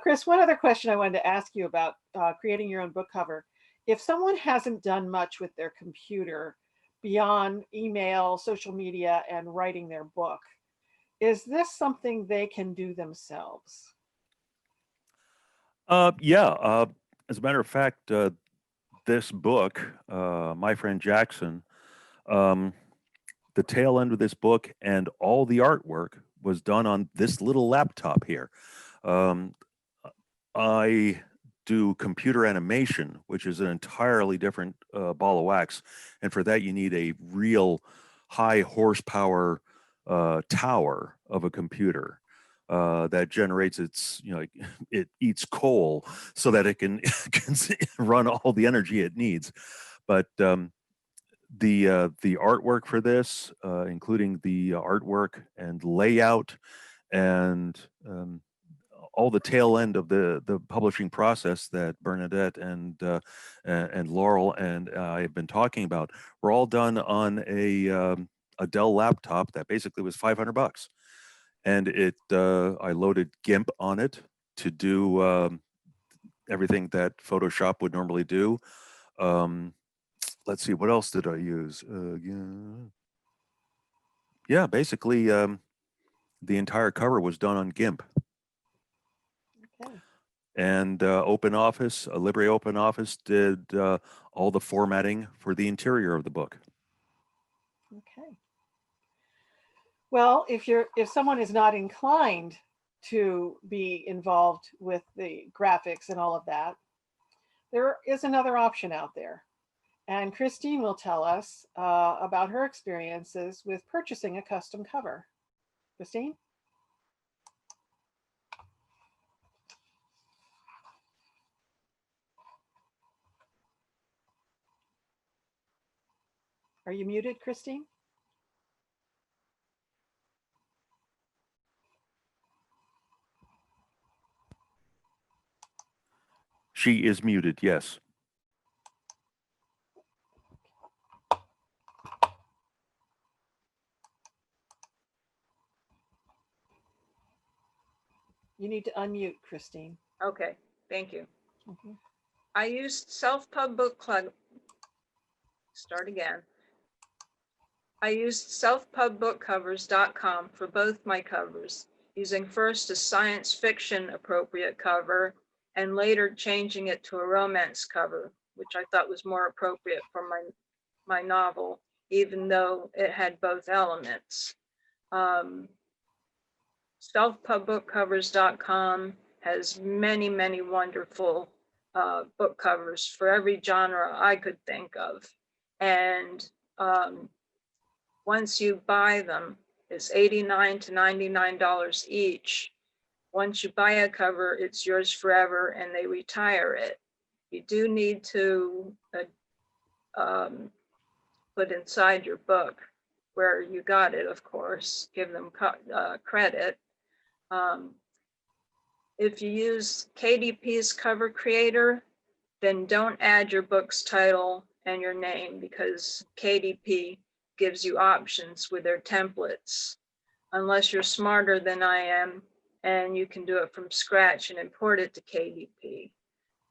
Chris, one other question I wanted to ask you about creating your own book cover. If someone hasn't done much with their computer beyond email, social media, and writing their book, is this something they can do themselves? Yeah. As a matter of fact, this book, my friend Jackson, the tail end of this book and all the artwork was done on this little laptop here. I do computer animation, which is an entirely different ball of wax. And for that, you need a real high horsepower tower of a computer that generates its, it eats coal so that it can run all the energy it needs. But the artwork for this, including the artwork and layout and all the tail end of the publishing process that Bernadette and Laurel and I have been talking about, were all done on a Dell laptop that basically was $500, and I loaded GIMP on it to do everything that Photoshop would normally do. Let's see, what else did I use? Yeah, basically the entire cover was done on GIMP. Okay. And OpenOffice, LibreOpen Office did all the formatting for the interior of the book. Okay. Well, if someone is not inclined to be involved with the graphics and all of that, there is another option out there. And Christine will tell us about her experiences with purchasing a custom cover. Christine? Are you muted, Christine? She is muted, yes. You need to unmute, Christine. Okay, thank you. Okay. I used self-pub book club. Start again. I used selfpubbookcovers.com for both my covers, using first a science fiction appropriate cover and later changing it to a romance cover, which I thought was more appropriate for my novel, even though it had both elements. Selfpubbookcovers.com has many, many wonderful book covers for every genre I could think of. And once you buy them, it's $89 to $99 each. Once you buy a cover, it's yours forever and they retire it. You do need to put inside your book where you got it, of course, give them credit. If you use KDP's cover creator, then don't add your book's title and your name, because KDP gives you options with their templates, unless you're smarter than I am and you can do it from scratch and import it to KDP.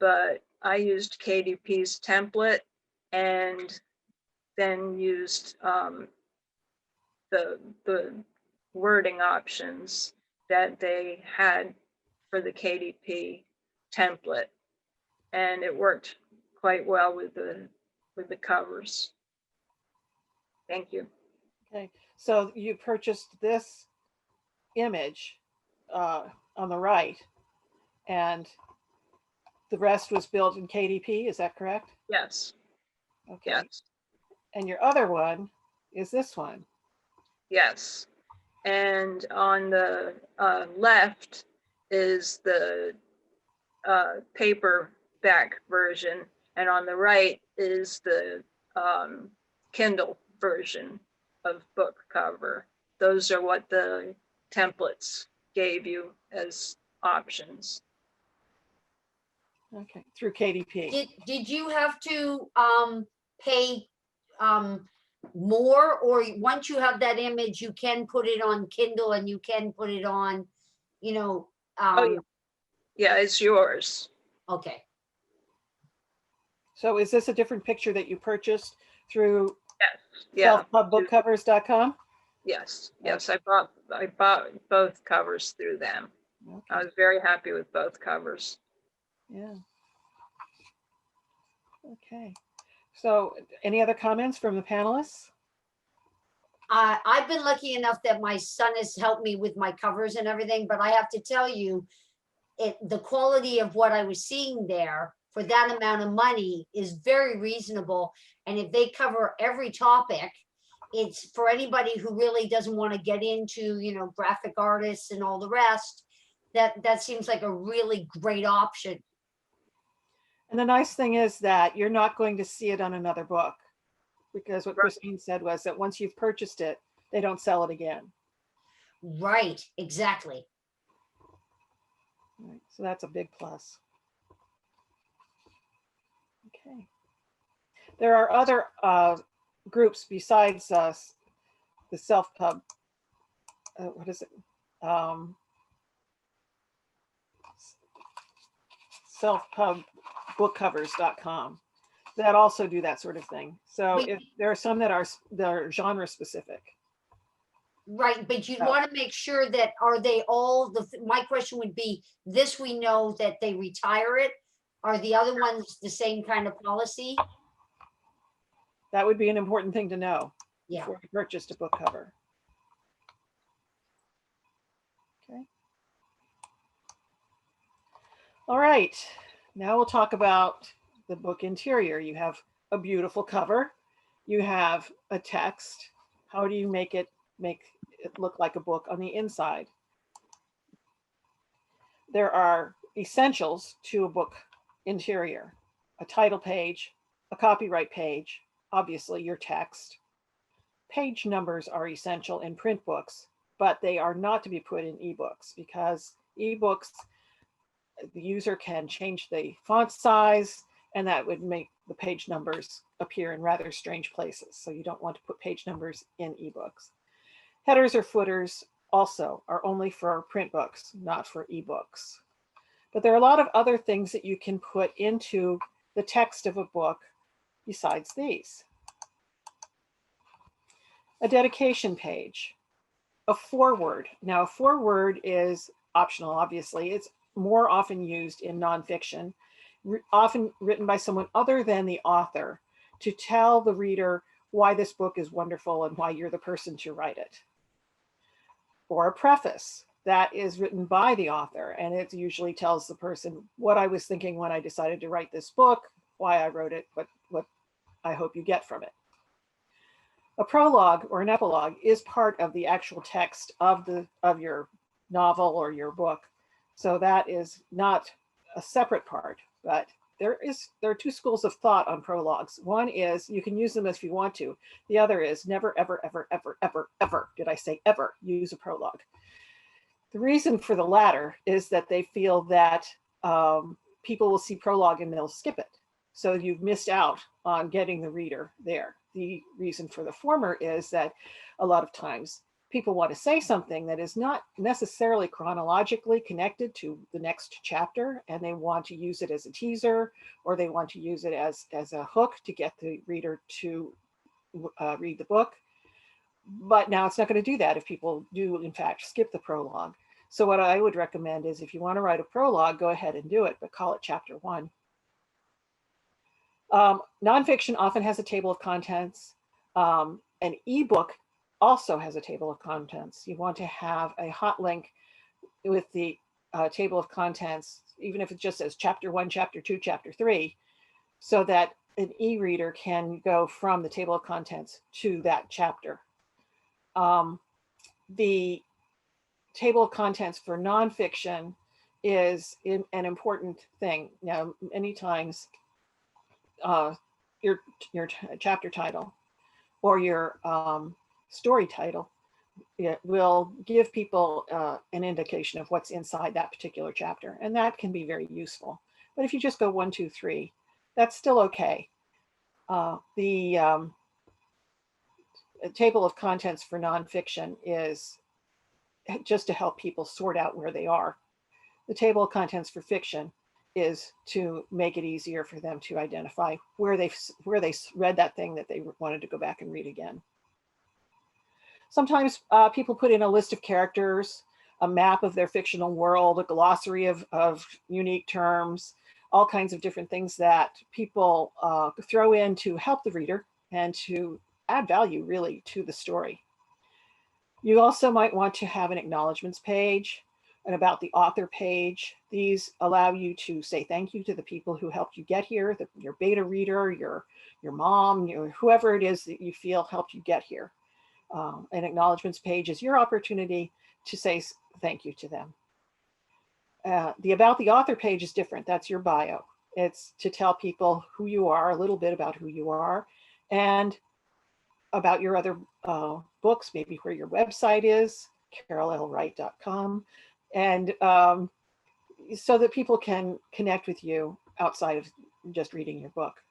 But I used KDP's template and then used the wording options that they had for the KDP template, and it worked quite well with the covers. Thank you. Okay, so you purchased this image on the right, and the rest was built in KDP, is that correct? Yes. Okay. Yes. And your other one is this one. Yes. And on the left is the paperback version, and on the right is the Kindle version of book cover. Those are what the templates gave you as options. Okay, through KDP. Did you have to pay more, or once you have that image, you can put it on Kindle and you can put it on, Yeah, it's yours. Okay. So is this a different picture that you purchased through Yeah. selfpubbookcovers.com? Yes. Yes. I bought both covers through them. Okay. I was very happy with both covers. Yeah. Okay. So any other comments from the panelists? I've been lucky enough that my son has helped me with my covers and everything, but I have to tell you, the quality of what I was seeing there for that amount of money is very reasonable. And if they cover every topic, it's for anybody who really doesn't want to get into, you know, graphic artists and all the rest, that seems like a really great option. And the nice thing is that you're not going to see it on another book, because what Christine said was that once you've purchased it, they don't sell it again. Right, exactly. Right, so that's a big plus. Okay. There are other groups besides the self-pub, what is it? Self-pub-bookcovers.com that also do that sort of thing. So if there are some that are genre specific. Right, but you'd want to make sure that, are they all, my question would be, this we know that they retire it. Are the other ones the same kind of policy? That would be an important thing to know Yeah. before you purchased a book cover. Okay. All right, now we'll talk about the book interior. You have a beautiful cover. You have a text. How do you make it look like a book on the inside? There are essentials to a book interior: a title page, a copyright page, obviously your text. Page numbers are essential in print books, but they are not to be put in ebooks, because ebooks, the user can change the font size, and that would make the page numbers appear in rather strange places. So you don't want to put page numbers in ebooks. Headers or footers also are only for print books, not for ebooks. But there are a lot of other things that you can put into the text of a book besides these. A dedication page, a foreword. Now, a foreword is optional, obviously. It's more often used in nonfiction, often written by someone other than the author, to tell the reader why this book is wonderful and why you're the person to write it. Or a preface that is written by the author, and it usually tells the person what I was thinking when I decided to write this book, why I wrote it, what I hope you get from it. A prologue or an epilogue is part of the actual text of your novel or your book. So that is not a separate part, but there are two schools of thought on prologues. One is you can use them if you want to. The other is never, ever, ever, ever, ever, ever, did I say ever, use a prologue. The reason for the latter is that they feel that people will see prologue and they'll skip it. So you've missed out on getting the reader there. The reason for the former is that a lot of times people want to say something that is not necessarily chronologically connected to the next chapter, and they want to use it as a teaser, or they want to use it as a hook to get the reader to read the book. But now it's not going to do that if people do in fact skip the prologue. So what I would recommend is, if you want to write a prologue, go ahead and do it, but call it chapter 1. Nonfiction often has a table of contents. An ebook also has a table of contents. You want to have a hot link with the table of contents, even if it just says chapter 1, chapter 2, chapter 3, so that an e-reader can go from the table of contents to that chapter. The table of contents for nonfiction is an important thing. Now, many times your chapter title or your story title, it will give people an indication of what's inside that particular chapter, and that can be very useful. But if you just go 1, 2, 3, that's still okay. The table of contents for nonfiction is just to help people sort out where they are. The table of contents for fiction is to make it easier for them to identify where they read that thing that they wanted to go back and read again. Sometimes people put in a list of characters, a map of their fictional world, a glossary of unique terms, all kinds of different things that people throw in to help the reader and to add value really to the story. You also might want to have an acknowledgements page. an about the author page. These allow you to say thank you to the people who helped you get here, your beta reader, your mom, whoever it is that you feel helped you get here. An acknowledgements page is your opportunity to say thank you to them. The about the author page is different. That's your bio. It's to tell people who you are, a little bit about who you are, and about your other books, maybe where your website is, carolLwright.com, and so that people can connect with you outside of just reading your book.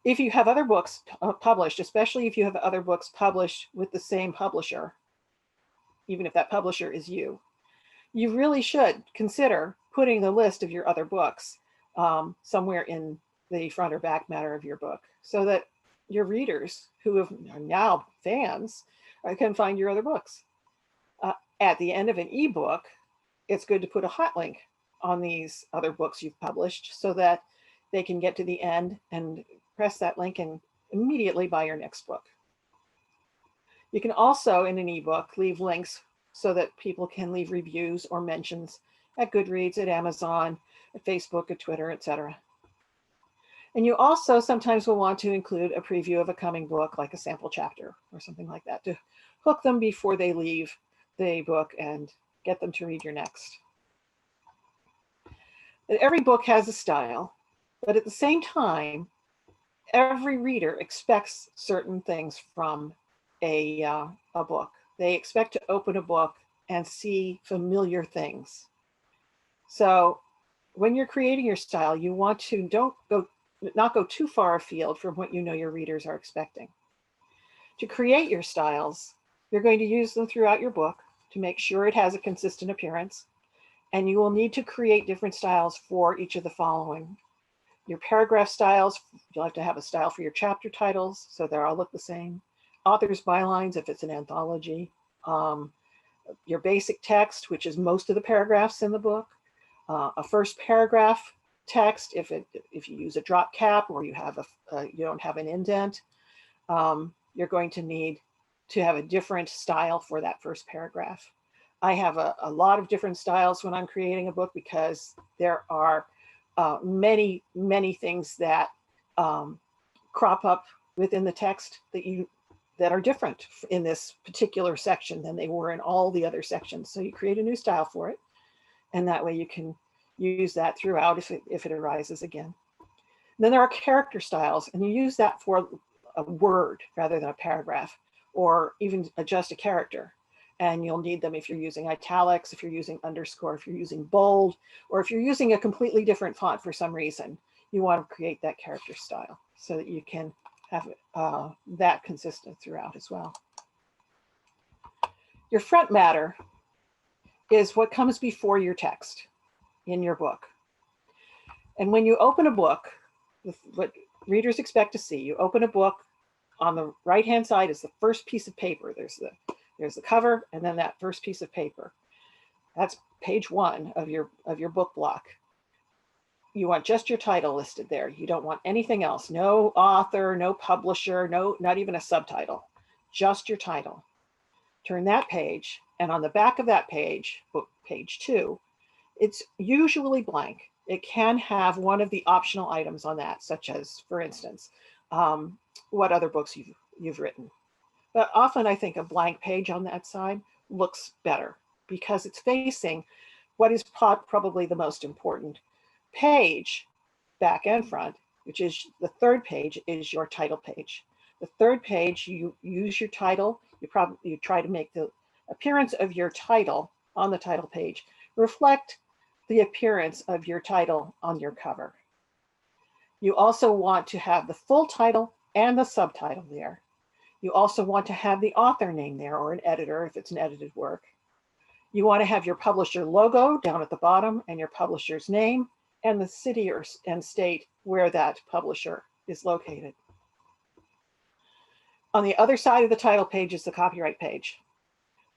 If you have other books published, especially if you have other books published with the same publisher, even if that publisher is you, you really should consider putting the list of your other books somewhere in the front or back matter of your book, so that your readers who are now fans can find your other books. At the end of an ebook, it's good to put a hot link on these other books you've published so that they can get to the end and press that link and immediately buy your next book. You can also, in an ebook, leave links so that people can leave reviews or mentions at Goodreads, at Amazon, at Facebook, at Twitter, etc. And you also sometimes will want to include a preview of a coming book, like a sample chapter or something like that, to hook them before they leave the book and get them to read your next. Every book has a style, but at the same time, every reader expects certain things from a book. They expect to open a book and see familiar things. So when you're creating your style, you want to not go too far afield from what you know your readers are expecting. To create your styles, you're going to use them throughout your book to make sure it has a consistent appearance. And you will need to create different styles for each of the following. Your paragraph styles, you'll have to have a style for your chapter titles, so they all look the same. Author's bylines, if it's an anthology. Your basic text, which is most of the paragraphs in the book. A first paragraph text, if you use a drop cap or you don't have an indent, you're going to need to have a different style for that first paragraph. I have a lot of different styles when I'm creating a book because there are many things that crop up within the text that are different in this particular section than they were in all the other sections. So you create a new style for it, and that way you can use that throughout if it arises again. And then there are character styles, and you use that for a word rather than a paragraph, or even just a character. And you'll need them if you're using italics, if you're using underscore, if you're using bold, or if you're using a completely different font for some reason. You want to create that character style so that you can have that consistent throughout as well. Your front matter is what comes before your text in your book. And when you open a book, what readers expect to see, you open a book, on the right-hand side is the first piece of paper. There's the cover, and then that first piece of paper. That's page 1 of your book block. You want just your title listed there. You don't want anything else. No author, no publisher, not even a subtitle. Just your title. Turn that page, and on the back of that page, page 2, it's usually blank. It can have one of the optional items on that, such as, for instance, what other books you've written. But often I think a blank page on that side looks better because it's facing what is probably the most important page, back and front, which is the third page, is your title page. The third page, you use your title. You try to make the appearance of your title on the title page reflect the appearance of your title on your cover. You also want to have the full title and the subtitle there. You also want to have the author name there, or an editor if it's an edited work. You want to have your publisher logo down at the bottom and your publisher's name and the city and state where that publisher is located. On the other side of the title page is the copyright page.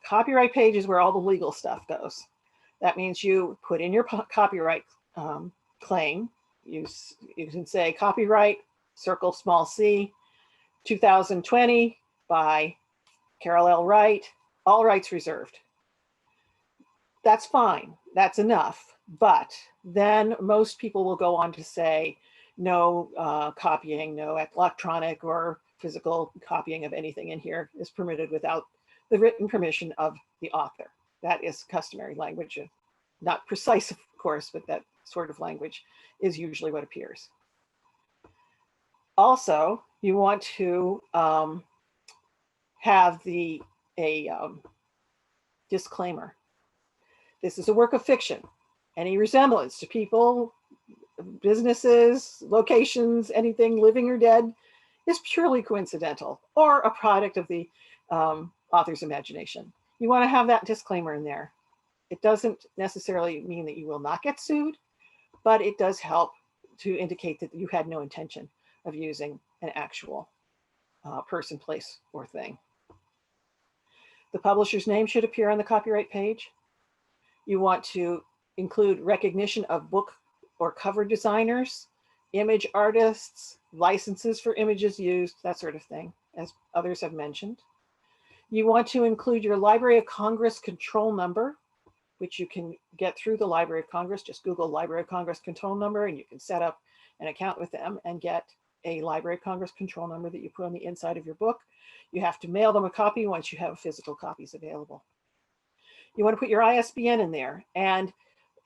Copyright page is where all the legal stuff goes. That means you put in your copyright claim. You can say copyright, circle small c, 2020 by Carol L. Wright, all rights reserved. That's fine, that's enough. But then most people will go on to say, no copying, no electronic or physical copying of anything in here is permitted without the written permission of the author. That is customary language, not precise, of course, but that sort of language is usually what appears. Also, you want to have a disclaimer. This is a work of fiction. Any resemblance to people, businesses, locations, anything living or dead is purely coincidental or a product of the author's imagination. You want to have that disclaimer in there. It doesn't necessarily mean that you will not get sued, but it does help to indicate that you had no intention of using an actual person, place, or thing. The publisher's name should appear on the copyright page. You want to include recognition of book or cover designers, image artists, licenses for images used, that sort of thing, as others have mentioned. You want to include your Library of Congress control number, which you can get through the Library of Congress. Just Google Library of Congress control number and you can set up an account with them and get a Library of Congress control number that you put on the inside of your book. You have to mail them a copy once you have physical copies available. You want to put your ISBN in there. And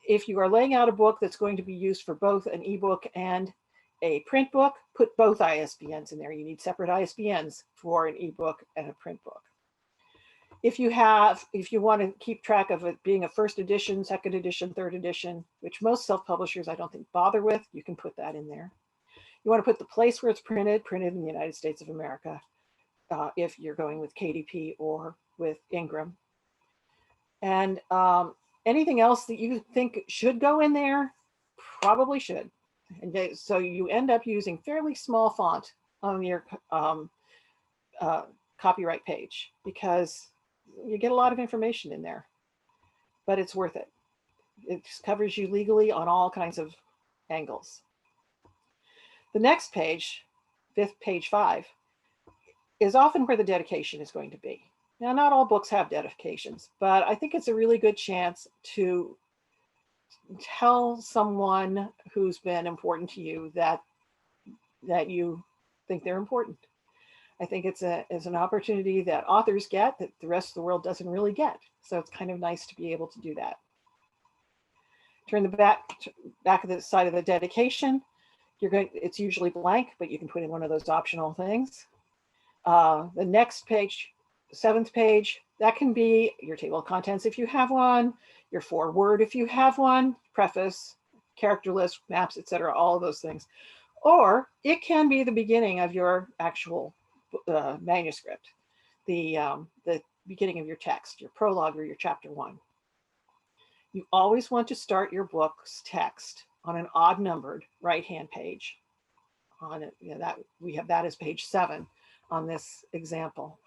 if you are laying out a book that's going to be used for both an ebook and a print book, put both ISBNs in there. You need separate ISBNs for an ebook and a print book. If you want to keep track of it being a first edition, second edition, third edition, which most self-publishers I don't think bother with, you can put that in there. You want to put the place where it's printed in the United States of America, if you're going with KDP or with Ingram. And anything else that you think should go in there, probably should. And so you end up using fairly small font on your copyright page because you get a lot of information in there, but it's worth it. It covers you legally on all kinds of angles. The next page, page 5, is often where the dedication is going to be. Now, not all books have dedications, but I think it's a really good chance to tell someone who's been important to you that you think they're important. I think it's an opportunity that authors get that the rest of the world doesn't really get. So it's kind of nice to be able to do that. Turn the back of the side of the dedication. It's usually blank, but you can put in one of those optional things. The next page, 7th page, that can be your table of contents if you have one, your foreword if you have one, preface, character list, maps, etc., all of those things. Or it can be the beginning of your actual manuscript, the beginning of your text, your prologue or your chapter 1. You always want to start your book's text on an odd numbered right-hand page. On it, that we have that as page 7 on this example.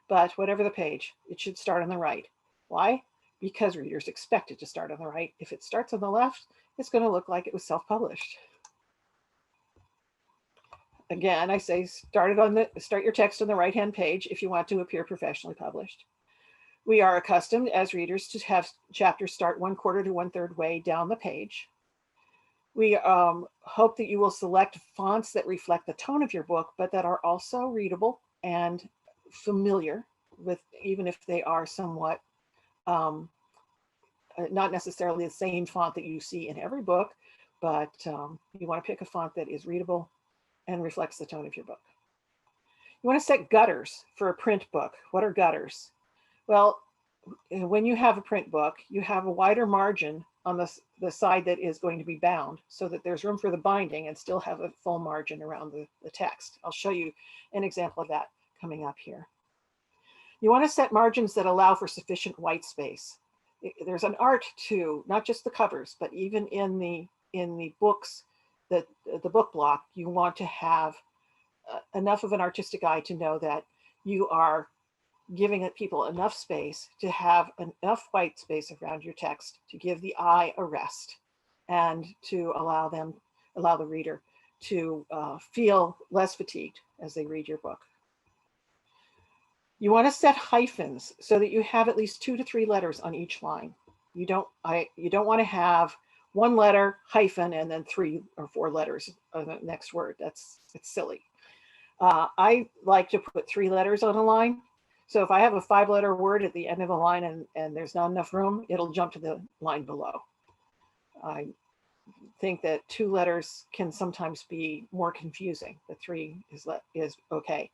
But whatever the page, it should start on the right. Why? Because readers expect it to start on the right. If it starts on the left, it's going to look like it was self-published. Again, I say start your text on the right-hand page if you want to appear professionally published. We are accustomed as readers to have chapters start 1/4 to 1/3 way down the page. We hope that you will select fonts that reflect the tone of your book, but that are also readable and familiar with, even if they are somewhat not necessarily the same font that you see in every book, but you want to pick a font that is readable and reflects the tone of your book. You want to set gutters for a print book. What are gutters? Well, when you have a print book, you have a wider margin on the side that is going to be bound so that there's room for the binding and still have a full margin around the text. I'll show you an example of that coming up here. You want to set margins that allow for sufficient white space. There's an art to not just the covers, but even in the books, the book block, you want to have enough of an artistic eye to know that you are giving people enough space to have enough white space around your text to give the eye a rest and to allow the reader to feel less fatigued as they read your book. You want to set hyphens so that you have at least 2 to 3 letters on each line. You don't want to have one letter, hyphen, and then 3 or 4 letters of the next word. It's silly. I like to put 3 letters on a line. So if I have a 5-letter word at the end of a line and there's not enough room, it'll jump to the line below. I think that 2 letters can sometimes be more confusing. The 3 is okay.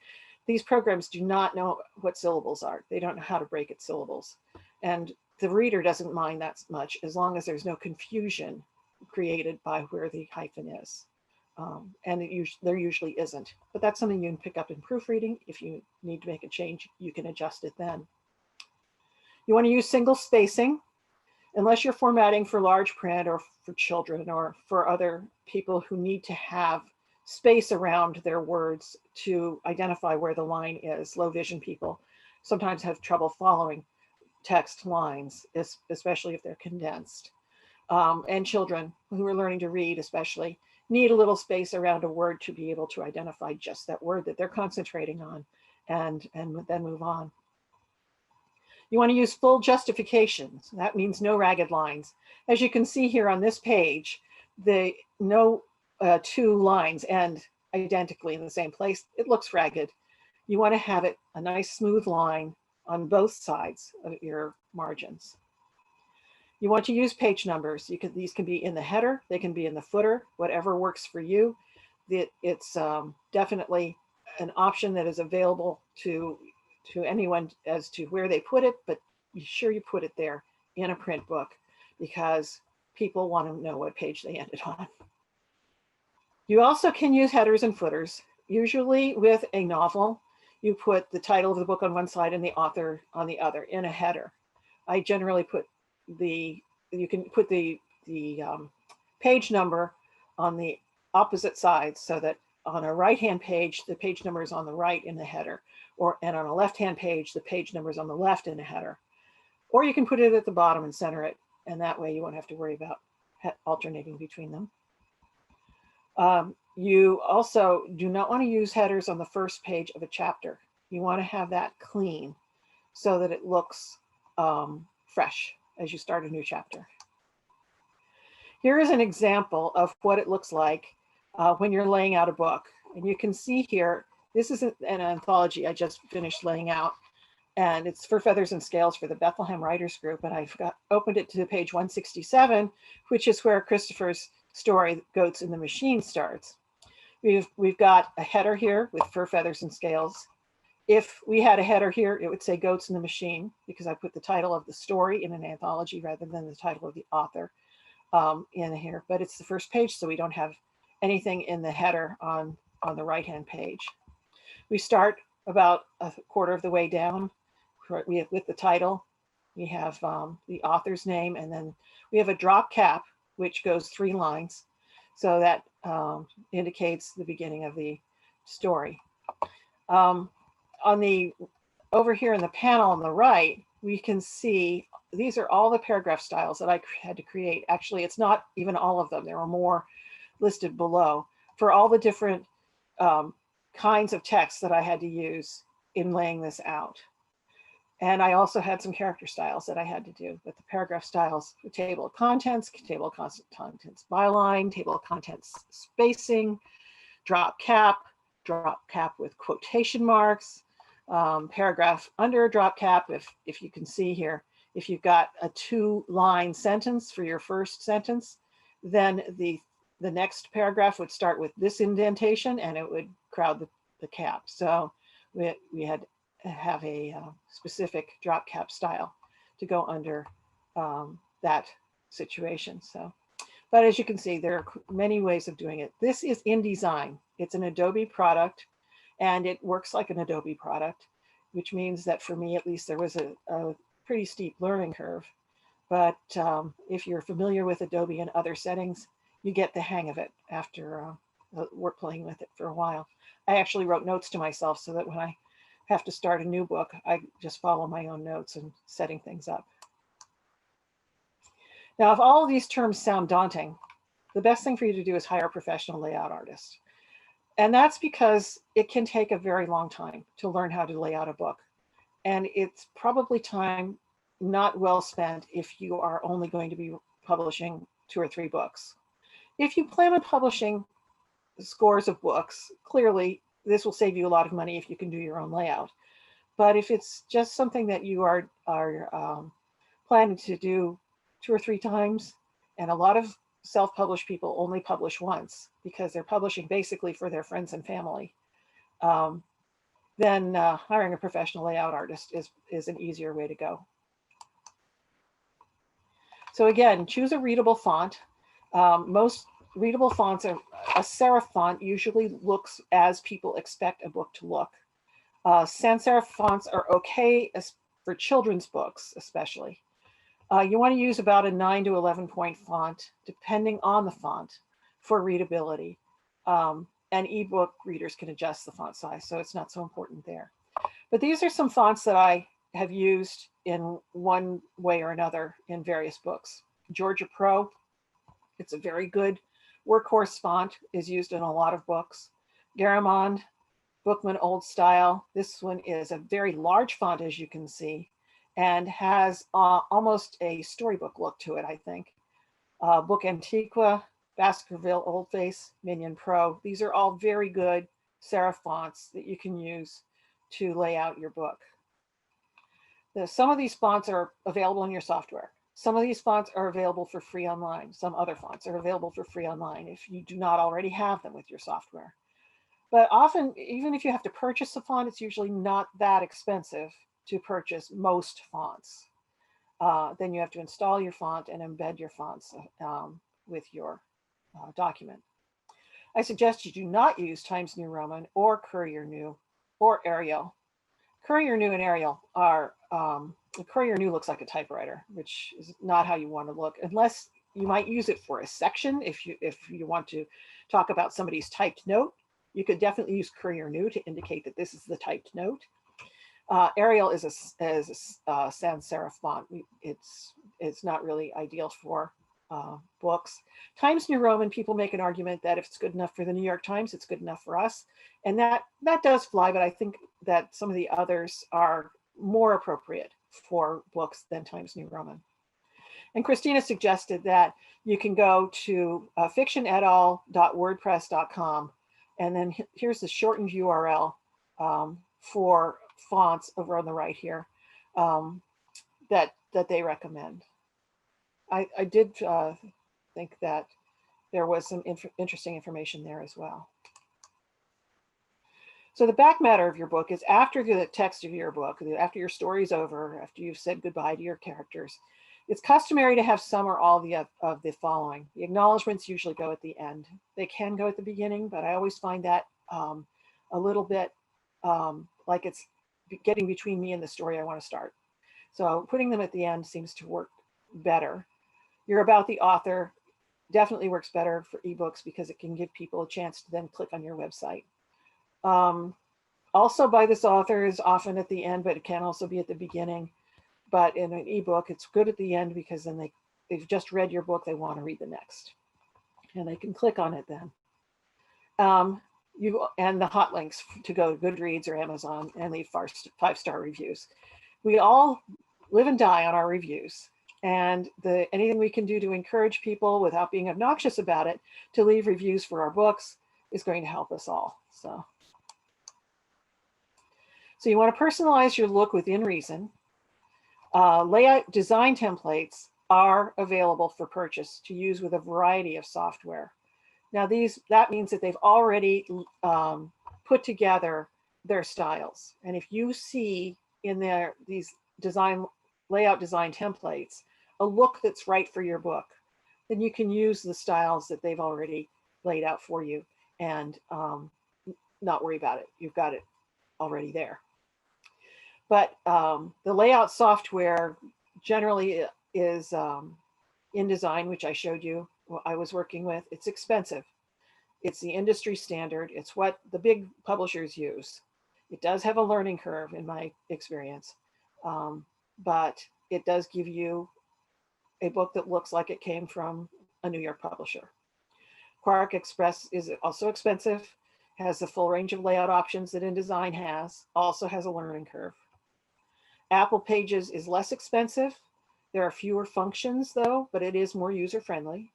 These programs do not know what syllables are. They don't know how to break its syllables. And the reader doesn't mind that much as long as there's no confusion created by where the hyphen is. And there usually isn't, but that's something you can pick up in proofreading. If you need to make a change, you can adjust it then. You want to use single spacing, unless you're formatting for large print or for children or for other people who need to have space around their words to identify where the line is. Low vision people sometimes have trouble following text lines, especially if they're condensed. And children who are learning to read especially need a little space around a word to be able to identify just that word that they're concentrating on and then move on. You want to use full justifications. That means no ragged lines. As you can see here on this page, no 2 lines end identically in the same place. It looks ragged. You want to have it a nice smooth line on both sides of your margins. You want to use page numbers. These can be in the header, they can be in the footer, whatever works for you. It's definitely an option that is available to anyone as to where they put it, but be sure you put it there in a print book because people want to know what page they ended on. You also can use headers and footers. Usually with a novel, you put the title of the book on one side and the author on the other in a header. I generally put you can put the page number on the opposite side so that on a right-hand page, the page number is on the right in the header, and on a left-hand page, the page number is on the left in the header. Or you can put it at the bottom and center it, and that way you won't have to worry about alternating between them. You also do not want to use headers on the first page of a chapter. You want to have that clean so that it looks fresh as you start a new chapter. Here is an example of what it looks like when you're laying out a book. And you can see here, this is an anthology I just finished laying out, and it's for Feathers and Scales for the Bethlehem Writers Group. And I've opened it to page 167, which is where Christopher's story, Goats in the Machine, starts. We've got a header here with Fur, Feathers, and Scales. If we had a header here, it would say Goats in the Machine, because I put the title of the story in an anthology rather than the title of the author in here. But it's the first page, so we don't have anything in the header on the right-hand page. We start about a quarter of the way down with the title. We have the author's name, and then we have a drop cap, which goes 3 lines. So that indicates the beginning of the story. Over here in the panel on the right, we can see these are all the paragraph styles that I had to create. Actually, it's not even all of them. There are more listed below for all the different kinds of text that I had to use in laying this out. And I also had some character styles that I had to do, but the paragraph styles, the table of contents contents byline, table of contents spacing, drop cap with quotation marks, paragraph under a drop cap. If you can see here, if you've got a 2-line sentence for your first sentence, then the next paragraph would start with this indentation and it would crowd the cap. So we had to have a specific drop cap style to go under that situation. So, but as you can see, there are many ways of doing it. This is InDesign. It's an Adobe product and it works like an Adobe product, which means that for me, at least, there was a pretty steep learning curve. But if you're familiar with Adobe and other settings, you get the hang of it after we're playing with it for a while. I actually wrote notes to myself so that when I have to start a new book, I just follow my own notes and setting things up. Now, if all of these terms sound daunting, the best thing for you to do is hire a professional layout artist. And that's because it can take a very long time to learn how to lay out a book. And it's probably time not well spent if you are only going to be publishing 2 or 3 books. If you plan on publishing scores of books, clearly this will save you a lot of money if you can do your own layout. But if it's just something that you are planning to do 2 or 3 times, and a lot of self-published people only publish once because they're publishing basically for their friends and family, then hiring a professional layout artist is an easier way to go. So again, choose a readable font. Most readable fonts are a serif font usually looks as people expect a book to look. Sans serif fonts are okay for children's books, especially. You want to use about a 9 to 11 point font, depending on the font, for readability. And ebook readers can adjust the font size, so it's not so important there. But these are some fonts that I have used in one way or another in various books. Georgia Pro, it's a very good workhorse font, is used in a lot of books. Garamond, Bookman Old Style. This one is a very large font, as you can see, and has almost a storybook look to it, I think. Book Antiqua, Baskerville Oldface, Minion Pro. These are all very good serif fonts that you can use to lay out your book. Some of these fonts are available in your software. Some of these fonts are available for free online. Some other fonts are available for free online if you do not already have them with your software. But often, even if you have to purchase a font, it's usually not that expensive to purchase most fonts. Then you have to install your font and embed your fonts with your document. I suggest you do not use Times New Roman or Courier New or Arial. Courier New and Arial are, Courier New looks like a typewriter, which is not how you want to look, unless you might use it for a section. If you want to talk about somebody's typed note, you could definitely use Courier New to indicate that this is the typed note. Arial is a sans serif font. It's not really ideal for books. Times New Roman, people make an argument that if it's good enough for the New York Times, it's good enough for us. And that does fly, but I think that some of the others are more appropriate for books than Times New Roman. And Christina suggested that you can go to fictionetal.wordpress.com, and then here's the shortened URL for fonts over on the right here that they recommend. I did think that there was some interesting information there as well. So the back matter of your book is after the text of your book, after your story's over, after you've said goodbye to your characters, it's customary to have some or all of the following. The acknowledgements usually go at the end. They can go at the beginning, but I always find that a little bit like it's getting between me and the story I want to start. So putting them at the end seems to work better. You're about the author definitely works better for ebooks because it can give people a chance to then click on your website. Also by this author is often at the end, but it can also be at the beginning. But in an ebook, it's good at the end because then they've just read your book, they want to read the next. And they can click on it then. And the hot links to go to Goodreads or Amazon and leave 5-star reviews. We all live and die on our reviews. And anything we can do to encourage people without being obnoxious about it to leave reviews for our books is going to help us all. So you want to personalize your look within reason. Layout design templates are available for purchase to use with a variety of software. Now that means that they've already put together their styles. And if you see in these layout design templates a look that's right for your book, then you can use the styles that they've already laid out for you and not worry about it. You've got it already there. But the layout software generally is InDesign, which I showed you, what I was working with. It's expensive. It's the industry standard. It's what the big publishers use. It does have a learning curve in my experience, but it does give you a book that looks like it came from a New York publisher. Quark Express is also expensive, has the full range of layout options that InDesign has, also has a learning curve. Apple Pages is less expensive. There are fewer functions though, but it is more user-friendly.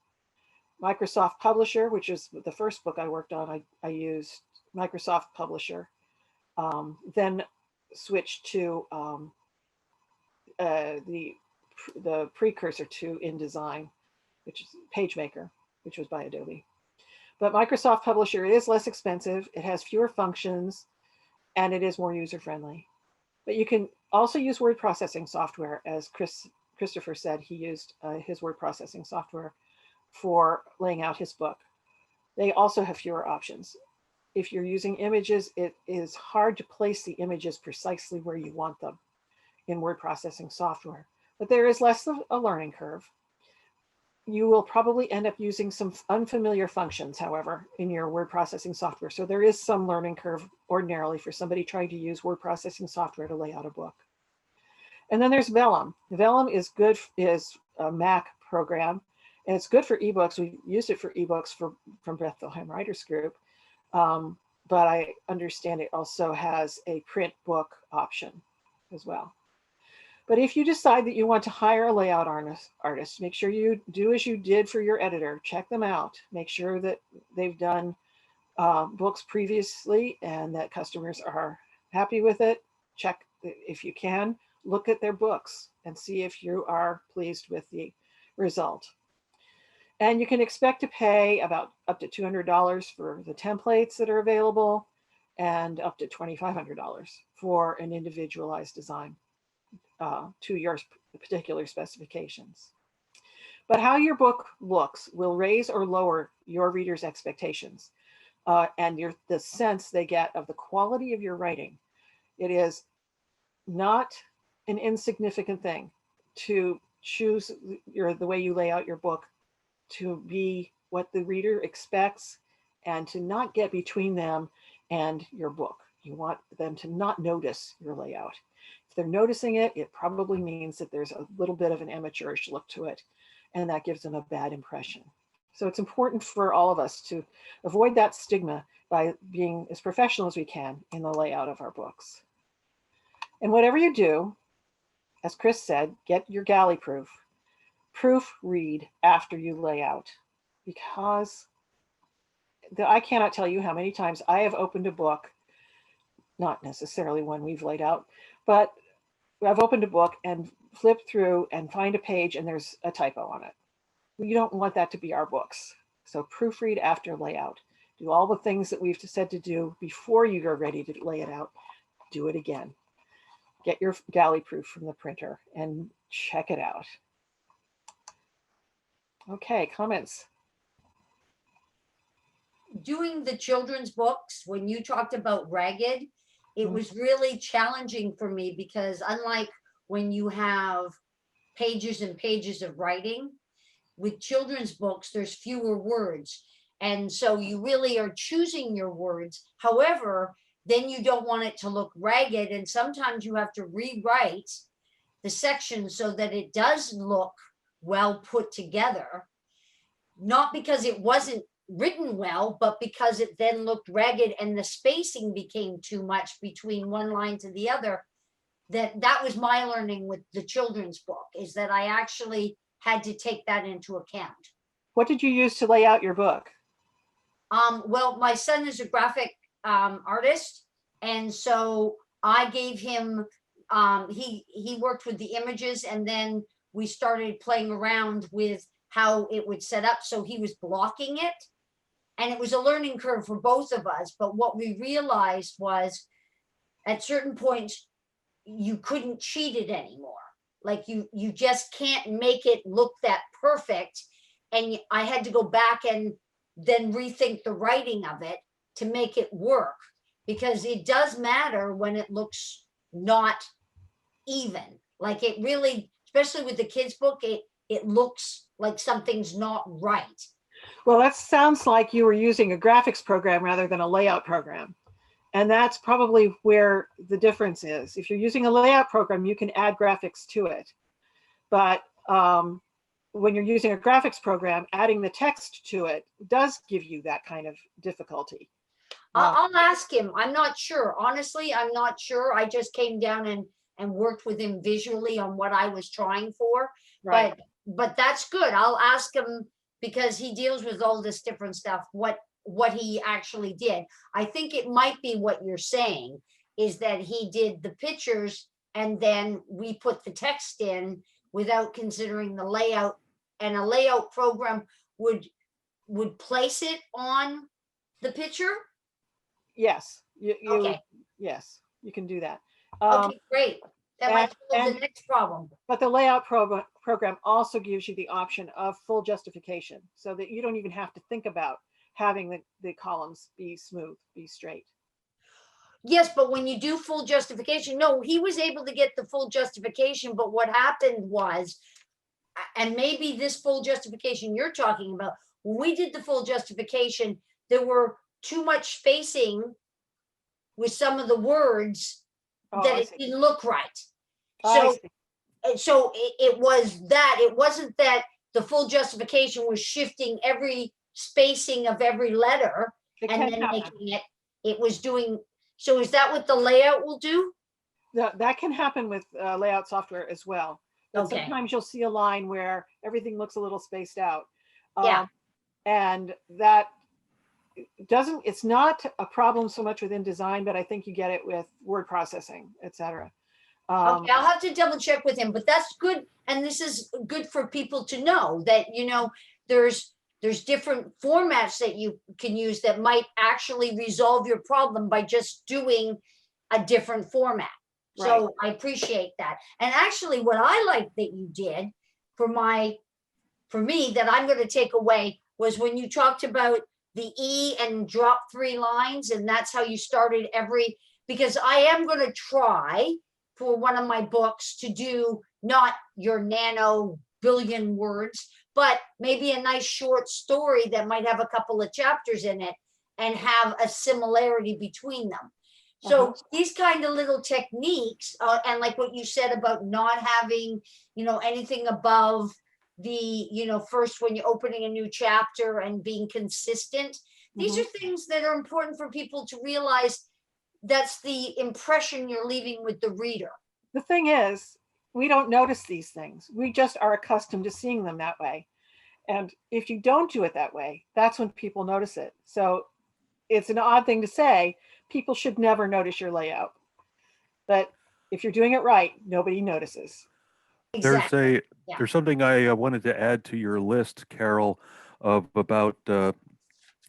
Microsoft Publisher, which is the first book I worked on, I used Microsoft Publisher, then switched to the precursor to InDesign, which is PageMaker, which was by Adobe. But Microsoft Publisher is less expensive, it has fewer functions, and it is more user-friendly. But you can also use word processing software, as Christopher said, he used his word processing software for laying out his book. They also have fewer options. If you're using images, it is hard to place the images precisely where you want them in word processing software, but there is less of a learning curve. You will probably end up using some unfamiliar functions, however, in your word processing software. So there is some learning curve ordinarily for somebody trying to use word processing software to lay out a book. And then there's Vellum. Vellum is a Mac program, and it's good for ebooks. We used it for ebooks from Bethlehem Writers Group, but I understand it also has a print book option as well. But if you decide that you want to hire a layout artist, make sure you do as you did for your editor. Check them out. Make sure that they've done books previously and that customers are happy with it. Check, if you can, look at their books and see if you are pleased with the result. And you can expect to pay about up to $200 for the templates that are available and up to $2,500 for an individualized design to your particular specifications. But how your book looks will raise or lower your readers' expectations and the sense they get of the quality of your writing. It is not an insignificant thing to choose the way you lay out your book to be what the reader expects and to not get between them and your book. You want them to not notice your layout. If they're noticing it, it probably means that there's a little bit of an amateurish look to it, and that gives them a bad impression. So it's important for all of us to avoid that stigma by being as professional as we can in the layout of our books. And whatever you do, as Chris said, get your galley proof. Proofread after you lay out, because I cannot tell you how many times I have opened a book, not necessarily one we've laid out, but I've opened a book and flipped through and find a page and there's a typo on it. We don't want that to be our books. So proofread after layout. Do all the things that we've said to do before you are ready to lay it out. Do it again. Get your galley proof from the printer and check it out. Okay, comments? Doing the children's books, when you talked about ragged, it was really challenging for me because unlike when you have pages and pages of writing, with children's books, there's fewer words. And so you really are choosing your words. However, then you don't want it to look ragged. And sometimes you have to rewrite the section so that it does look well put together, not because it wasn't written well, but because it then looked ragged and the spacing became too much between one line to the other. That was my learning with the children's book, is that I actually had to take that into account. What did you use to lay out your book? Well, my son is a graphic artist, and so I gave him, he worked with the images, and then we started playing around with how it would set up. So he was blocking it, and it was a learning curve for both of us. But what we realized was at certain points, you couldn't cheat it anymore. Like you just can't make it look that perfect. And I had to go back and then rethink the writing of it to make it work, because it does matter when it looks not even. Like it really, especially with the kids' book, it looks like something's not right. Well, that sounds like you were using a graphics program rather than a layout program. And that's probably where the difference is. If you're using a layout program, you can add graphics to it. But when you're using a graphics program, adding the text to it does give you that kind of difficulty. I'll ask him. I'm not sure. Honestly, I'm not sure. I just came down and worked with him visually on what I was trying for. Right. But that's good. I'll ask him, because he deals with all this different stuff, what he actually did. I think it might be what you're saying, is that he did the pictures and then we put the text in without considering the layout, and a layout program would place it on the picture. Yes. Okay. Yes, you can do that. Okay, great. That might solve and- the next problem. But the layout program also gives you the option of full justification, so that you don't even have to think about having the columns be smooth, be straight. Yes, but when you do full justification, no, he was able to get the full justification, but what happened was, and maybe this full justification you're talking about, when we did the full justification, there were too much spacing with some of the words Oh, that I it see. didn't look right. I So, see. so it was that, it wasn't that the full justification was shifting every spacing of every letter It and can then happen. making it was doing, so is that what the layout will do? That can happen with layout software as well. But Okay. sometimes you'll see a line where everything looks a little spaced out. Yeah. And that it's not a problem so much within design, but I think you get it with word processing, etc. Okay, I'll have to double check with him, but that's good. And this is good for people to know that, there's different formats that you can use that might actually resolve your problem by just doing a different format. So I appreciate that. And actually what I like that you did for me that I'm going to take away was when you talked about the E and drop 3 lines, and that's how you started because I am going to try for one of my books to do not your nano billion words, but maybe a nice short story that might have a couple of chapters in it and have a similarity between them. So these kind of little techniques, and like what you said about not having, anything above the, first when you're opening a new chapter and being consistent, these are things that are important for people to realize. That's the impression you're leaving with the reader. The thing is, we don't notice these things. We just are accustomed to seeing them that way. And if you don't do it that way, that's when people notice it. So it's an odd thing to say. People should never notice your layout. But if you're doing it right, nobody notices. Exactly. There's something I wanted to add to your list, Carol, of about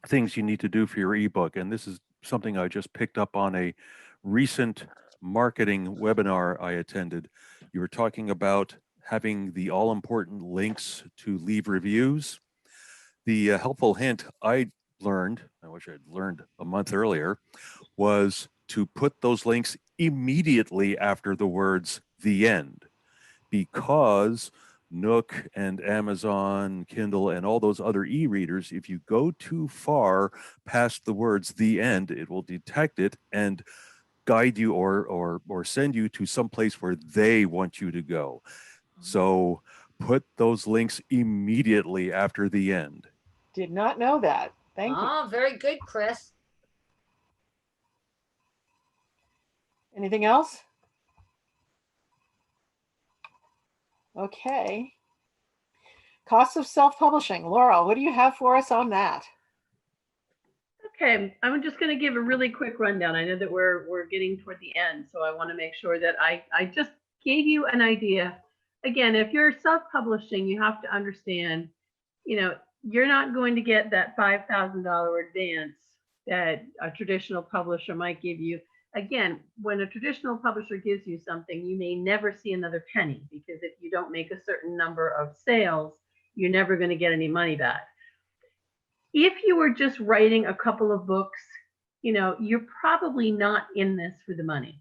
things you need to do for your ebook. And this is something I just picked up on a recent marketing webinar I attended. You were talking about having the all-important links to leave reviews. The helpful hint I learned, I wish I'd learned a month earlier, was to put those links immediately after the words "the end," because Nook and Amazon, Kindle, and all those other e-readers, if you go too far past the words "the end," it will detect it and guide you or send you to some place where they want you to go. So put those links immediately after the end. Did not know that. Thank you. Oh, very good, Chris. Anything else? Okay. Costs of self-publishing. Laurel, what do you have for us on that? Okay, I'm just going to give a really quick rundown. I know that we're getting toward the end, so I want to make sure that I just gave you an idea. Again, if you're self-publishing, you have to understand, you're not going to get that $5,000 advance that a traditional publisher might give you. Again, when a traditional publisher gives you something, you may never see another penny, because if you don't make a certain number of sales, you're never going to get any money back. If you were just writing a couple of books, you're probably not in this for the money.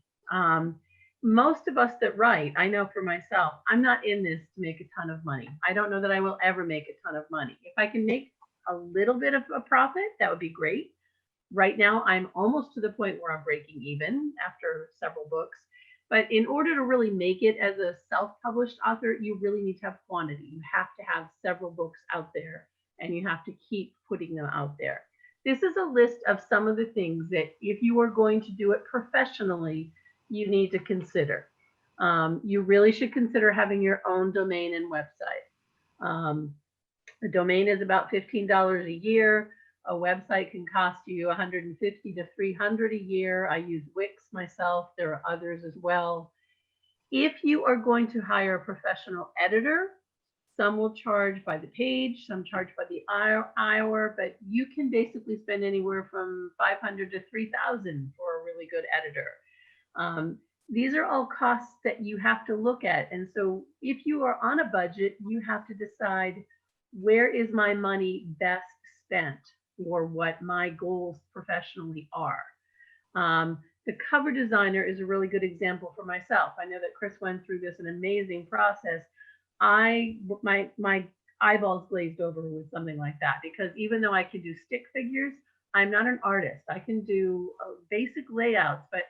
Most of us that write, I know for myself, I'm not in this to make a ton of money. I don't know that I will ever make a ton of money. If I can make a little bit of a profit, that would be great. Right now, I'm almost to the point where I'm breaking even after several books. But in order to really make it as a self-published author, you really need to have quantity. You have to have several books out there, and you have to keep putting them out there. This is a list of some of the things that if you are going to do it professionally, you need to consider. You really should consider having your own domain and website. The domain is about $15 a year. A website can cost you $150 to $300 a year. I use Wix myself. There are others as well. If you are going to hire a professional editor, some will charge by the page, some charge by the hour, but you can basically spend anywhere from $500 to $3,000 for a really good editor. These are all costs that you have to look at. And so if you are on a budget, you have to decide, where is my money best spent for what my goals professionally are. The cover designer is a really good example for myself. I know that Chris went through this, an amazing process. My eyeballs glazed over with something like that, because even though I can do stick figures, I'm not an artist. I can do basic layouts, but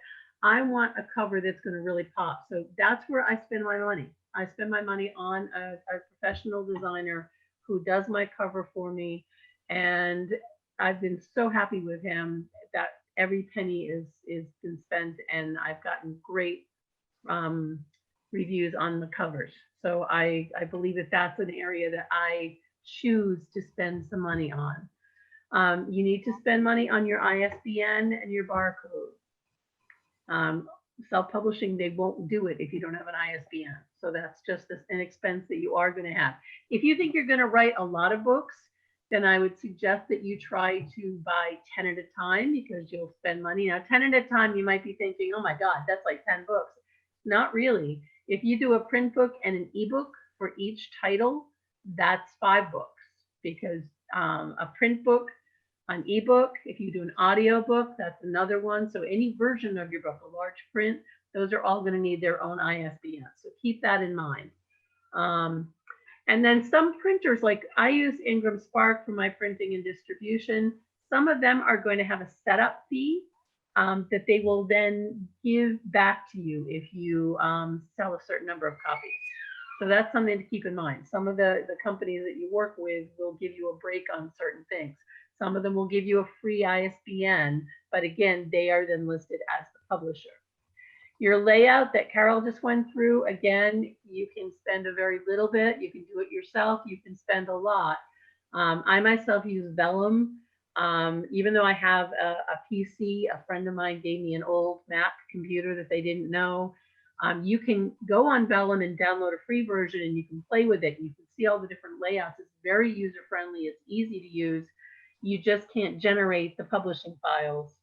I want a cover that's going to really pop. So that's where I spend my money. I spend my money on a professional designer who does my cover for me. And I've been so happy with him that every penny is been spent, and I've gotten great reviews on the covers. So I believe that that's an area that I choose to spend some money on. You need to spend money on your ISBN and your barcode. Self-publishing, they won't do it if you don't have an ISBN. So that's just an expense that you are going to have. If you think you're going to write a lot of books, then I would suggest that you try to buy 10 at a time, because you'll spend money. Now, 10 at a time, you might be thinking, oh my God, that's like 10 books. Not really. If you do a print book and an ebook for each title, that's 5 books, because a print book, an ebook, if you do an audio book, that's another one. So any version of your book, a large print, those are all going to need their own ISBN. So keep that in mind. And then some printers, like I use Ingram Spark for my printing and distribution. Some of them are going to have a setup fee that they will then give back to you if you sell a certain number of copies. So that's something to keep in mind. Some of the companies that you work with will give you a break on certain things. Some of them will give you a free ISBN, but again, they are then listed as the publisher. Your layout that Carol just went through, again, you can spend a very little bit. You can do it yourself. You can spend a lot. I myself use Vellum. Even though I have a PC, a friend of mine gave me an old Mac computer that they didn't know. You can go on Vellum and download a free version, and you can play with it. You can see all the different layouts. It's very user-friendly. It's easy to use. You just can't generate the publishing files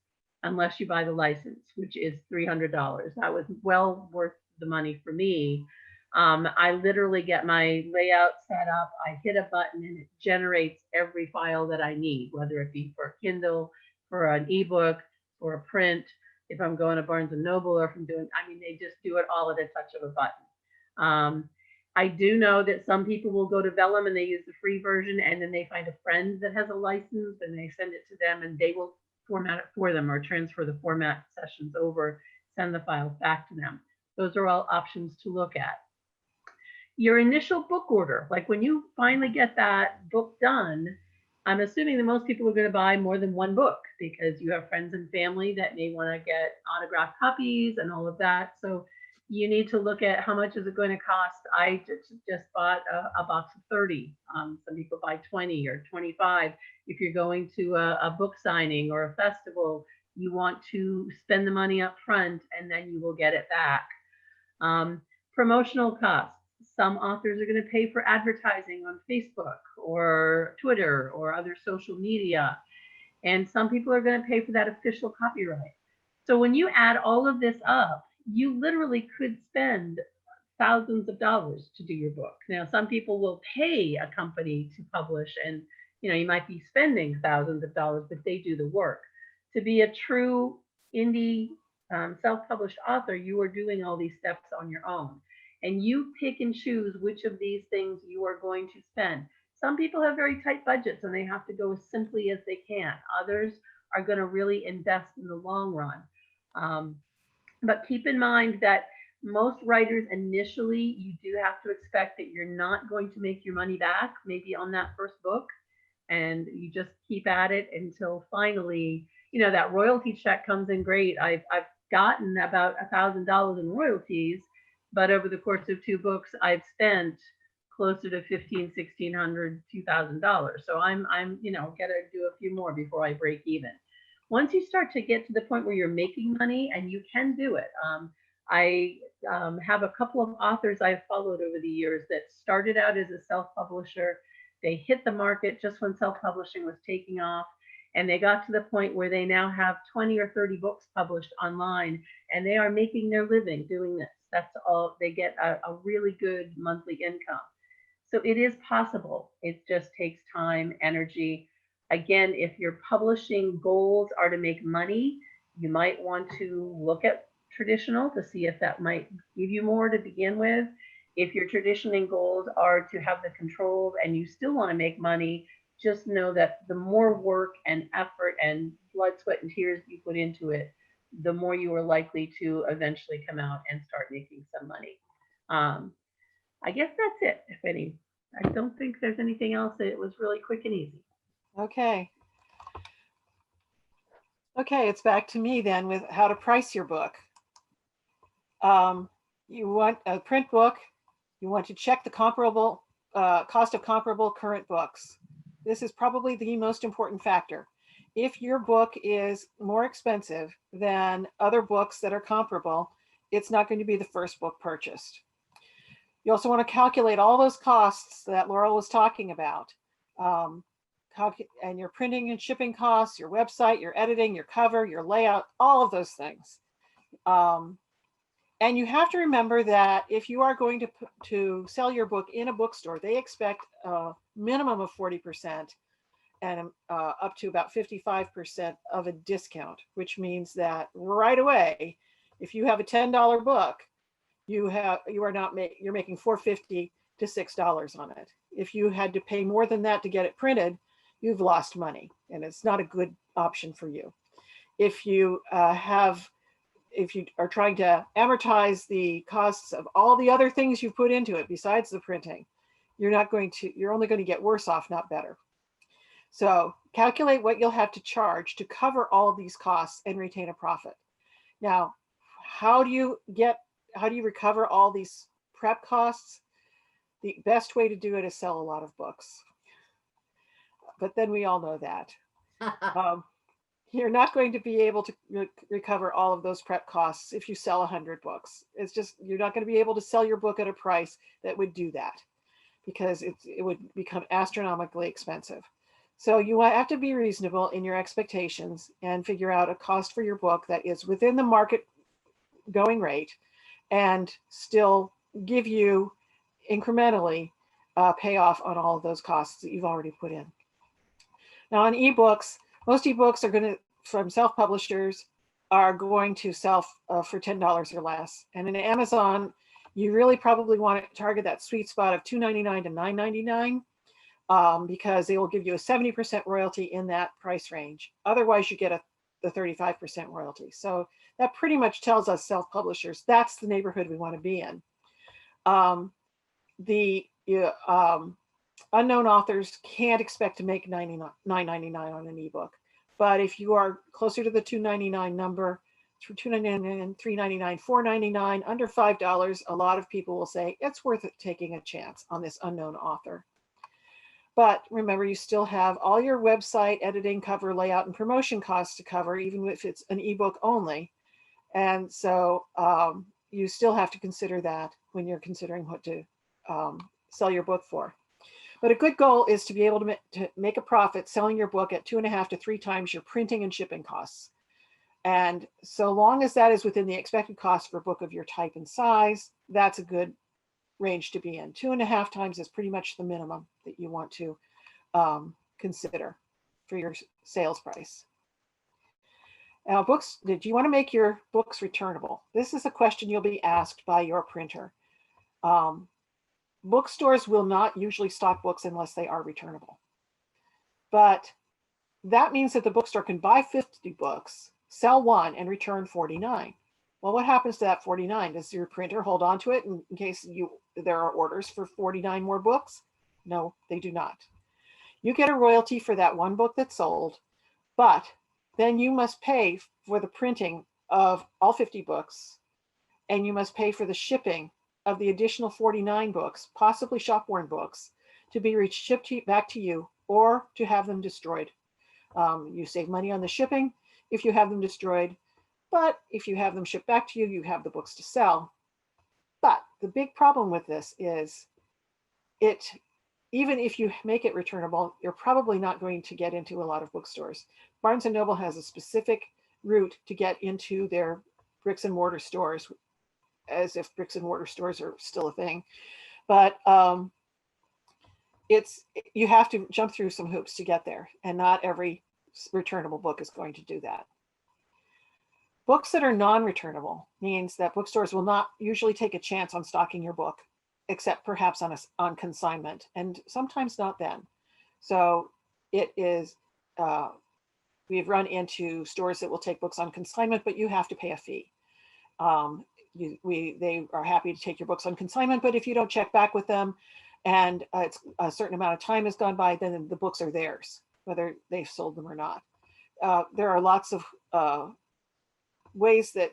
unless you buy the license, which is $300. That was well worth the money for me. I literally get my layout set up. I hit a button and it generates every file that I need, whether it be for a Kindle, for an ebook, for a print. If I'm going to Barnes and Noble, or if I'm doing, I mean, they just do it all at a touch of a button. I do know that some people will go to Vellum and they use the free version, and then they find a friend that has a license and they send it to them, and they will format it for them or transfer the format sessions over, send the files back to them. Those are all options to look at. Your initial book order, like when you finally get that book done, I'm assuming that most people are going to buy more than one book, because you have friends and family that may want to get autographed copies and all of that. So you need to look at how much is it going to cost. I just bought a box of 30. Some people buy 20 or 25. If you're going to a book signing or a festival, you want to spend the money up front and then you will get it back. Promotional costs. Some authors are going to pay for advertising on Facebook or Twitter or other social media. And some people are going to pay for that official copyright. So when you add all of this up, you literally could spend thousands of dollars to do your book. Now, some people will pay a company to publish, and you might be spending thousands of dollars, but they do the work. To be a true indie self-published author, you are doing all these steps on your own, and you pick and choose which of these things you are going to spend. Some people have very tight budgets and they have to go as simply as they can. Others are going to really invest in the long run. But keep in mind that most writers initially, you do have to expect that you're not going to make your money back, maybe on that first book, and you just keep at it until finally, that royalty check comes in great. I've gotten about $1,000 in royalties, but over the course of 2 books, I've spent closer to $1,500, $1,600, $2,000. So I'm gotta do a few more before I break even. Once you start to get to the point where you're making money, and you can do it. I have a couple of authors I've followed over the years that started out as a self-publisher. They hit the market just when self-publishing was taking off, and they got to the point where they now have 20 or 30 books published online, and they are making their living doing this. That's all. They get a really good monthly income. So it is possible. It just takes time, energy. Again, if your publishing goals are to make money, you might want to look at traditional to see if that might give you more to begin with. If your traditional goals are to have the controls and you still want to make money, just know that the more work and effort and blood, sweat, and tears you put into it, the more you are likely to eventually come out and start making some money. I guess that's it, if any. I don't think there's anything else. It was really quick and easy. Okay. Okay, it's back to me then with how to price your book. You want a print book, you want to check the comparable cost of comparable current books. This is probably the most important factor. If your book is more expensive than other books that are comparable, it's not going to be the first book purchased. You also want to calculate all those costs that Laurel was talking about. And your printing and shipping costs, your website, your editing, your cover, your layout, all of those things. And you have to remember that if you are going to sell your book in a bookstore, they expect a minimum of 40% and up to about 55% of a discount, which means that right away, if you have a $10 book, you're making $4.50 to $6 on it. If you had to pay more than that to get it printed, you've lost money, and it's not a good option for you. If you are trying to amortize the costs of all the other things you put into it besides the printing, you're only going to get worse off, not better. So calculate what you'll have to charge to cover all of these costs and retain a profit. Now, how do you recover all these prep costs? The best way to do it is sell a lot of books. But then we all know that. You're not going to be able to recover all of those prep costs if you sell 100 books. It's just, you're not going to be able to sell your book at a price that would do that, because it would become astronomically expensive. So you have to be reasonable in your expectations and figure out a cost for your book that is within the market going rate and still give you incrementally payoff on all of those costs that you've already put in. Now on ebooks, most ebooks from self-publishers are going to sell for $10 or less. And in Amazon, you really probably want to target that sweet spot of $2.99 to $9.99 because they will give you a 70% royalty in that price range. Otherwise, you get the 35% royalty. So that pretty much tells us self-publishers that's the neighborhood we want to be in. Unknown authors can't expect to make $9.99 on an ebook. But if you are closer to the $2.99 number, $2.99, $3.99, $4.99, under $5, a lot of people will say it's worth it taking a chance on this unknown author. But remember, you still have all your website, editing, cover, layout, and promotion costs to cover, even if it's an ebook only. And so you still have to consider that when you're considering what to sell your book for. But a good goal is to be able to make a profit selling your book at 2.5 to 3 times your printing and shipping costs. And so long as that is within the expected cost for a book of your type and size, that's a good range to be in. 2.5 times is pretty much the minimum that you want to consider for your sales price. Now, books, did you want to make your books returnable? This is a question you'll be asked by your printer. Bookstores will not usually stock books unless they are returnable. But that means that the bookstore can buy 50 books, sell 1, and return 49. Well, what happens to that 49? Does your printer hold on to it in case there are orders for 49 more books? No, they do not. You get a royalty for that 1 book that's sold, but then you must pay for the printing of all 50 books, and you must pay for the shipping of the additional 49 books, possibly shop-worn books, to be shipped back to you or to have them destroyed. You save money on the shipping if you have them destroyed, but if you have them shipped back to you, you have the books to sell. But the big problem with this is even if you make it returnable, you're probably not going to get into a lot of bookstores. Barnes & Noble has a specific route to get into their bricks and mortar stores, as if bricks and mortar stores are still a thing. But you have to jump through some hoops to get there, and not every returnable book is going to do that. Books that are non-returnable means that bookstores will not usually take a chance on stocking your book, except perhaps on consignment, and sometimes not then. So it is, we've run into stores that will take books on consignment, but you have to pay a fee. They are happy to take your books on consignment, but if you don't check back with them and it's a certain amount of time has gone by, then the books are theirs, whether they've sold them or not. There are lots of ways that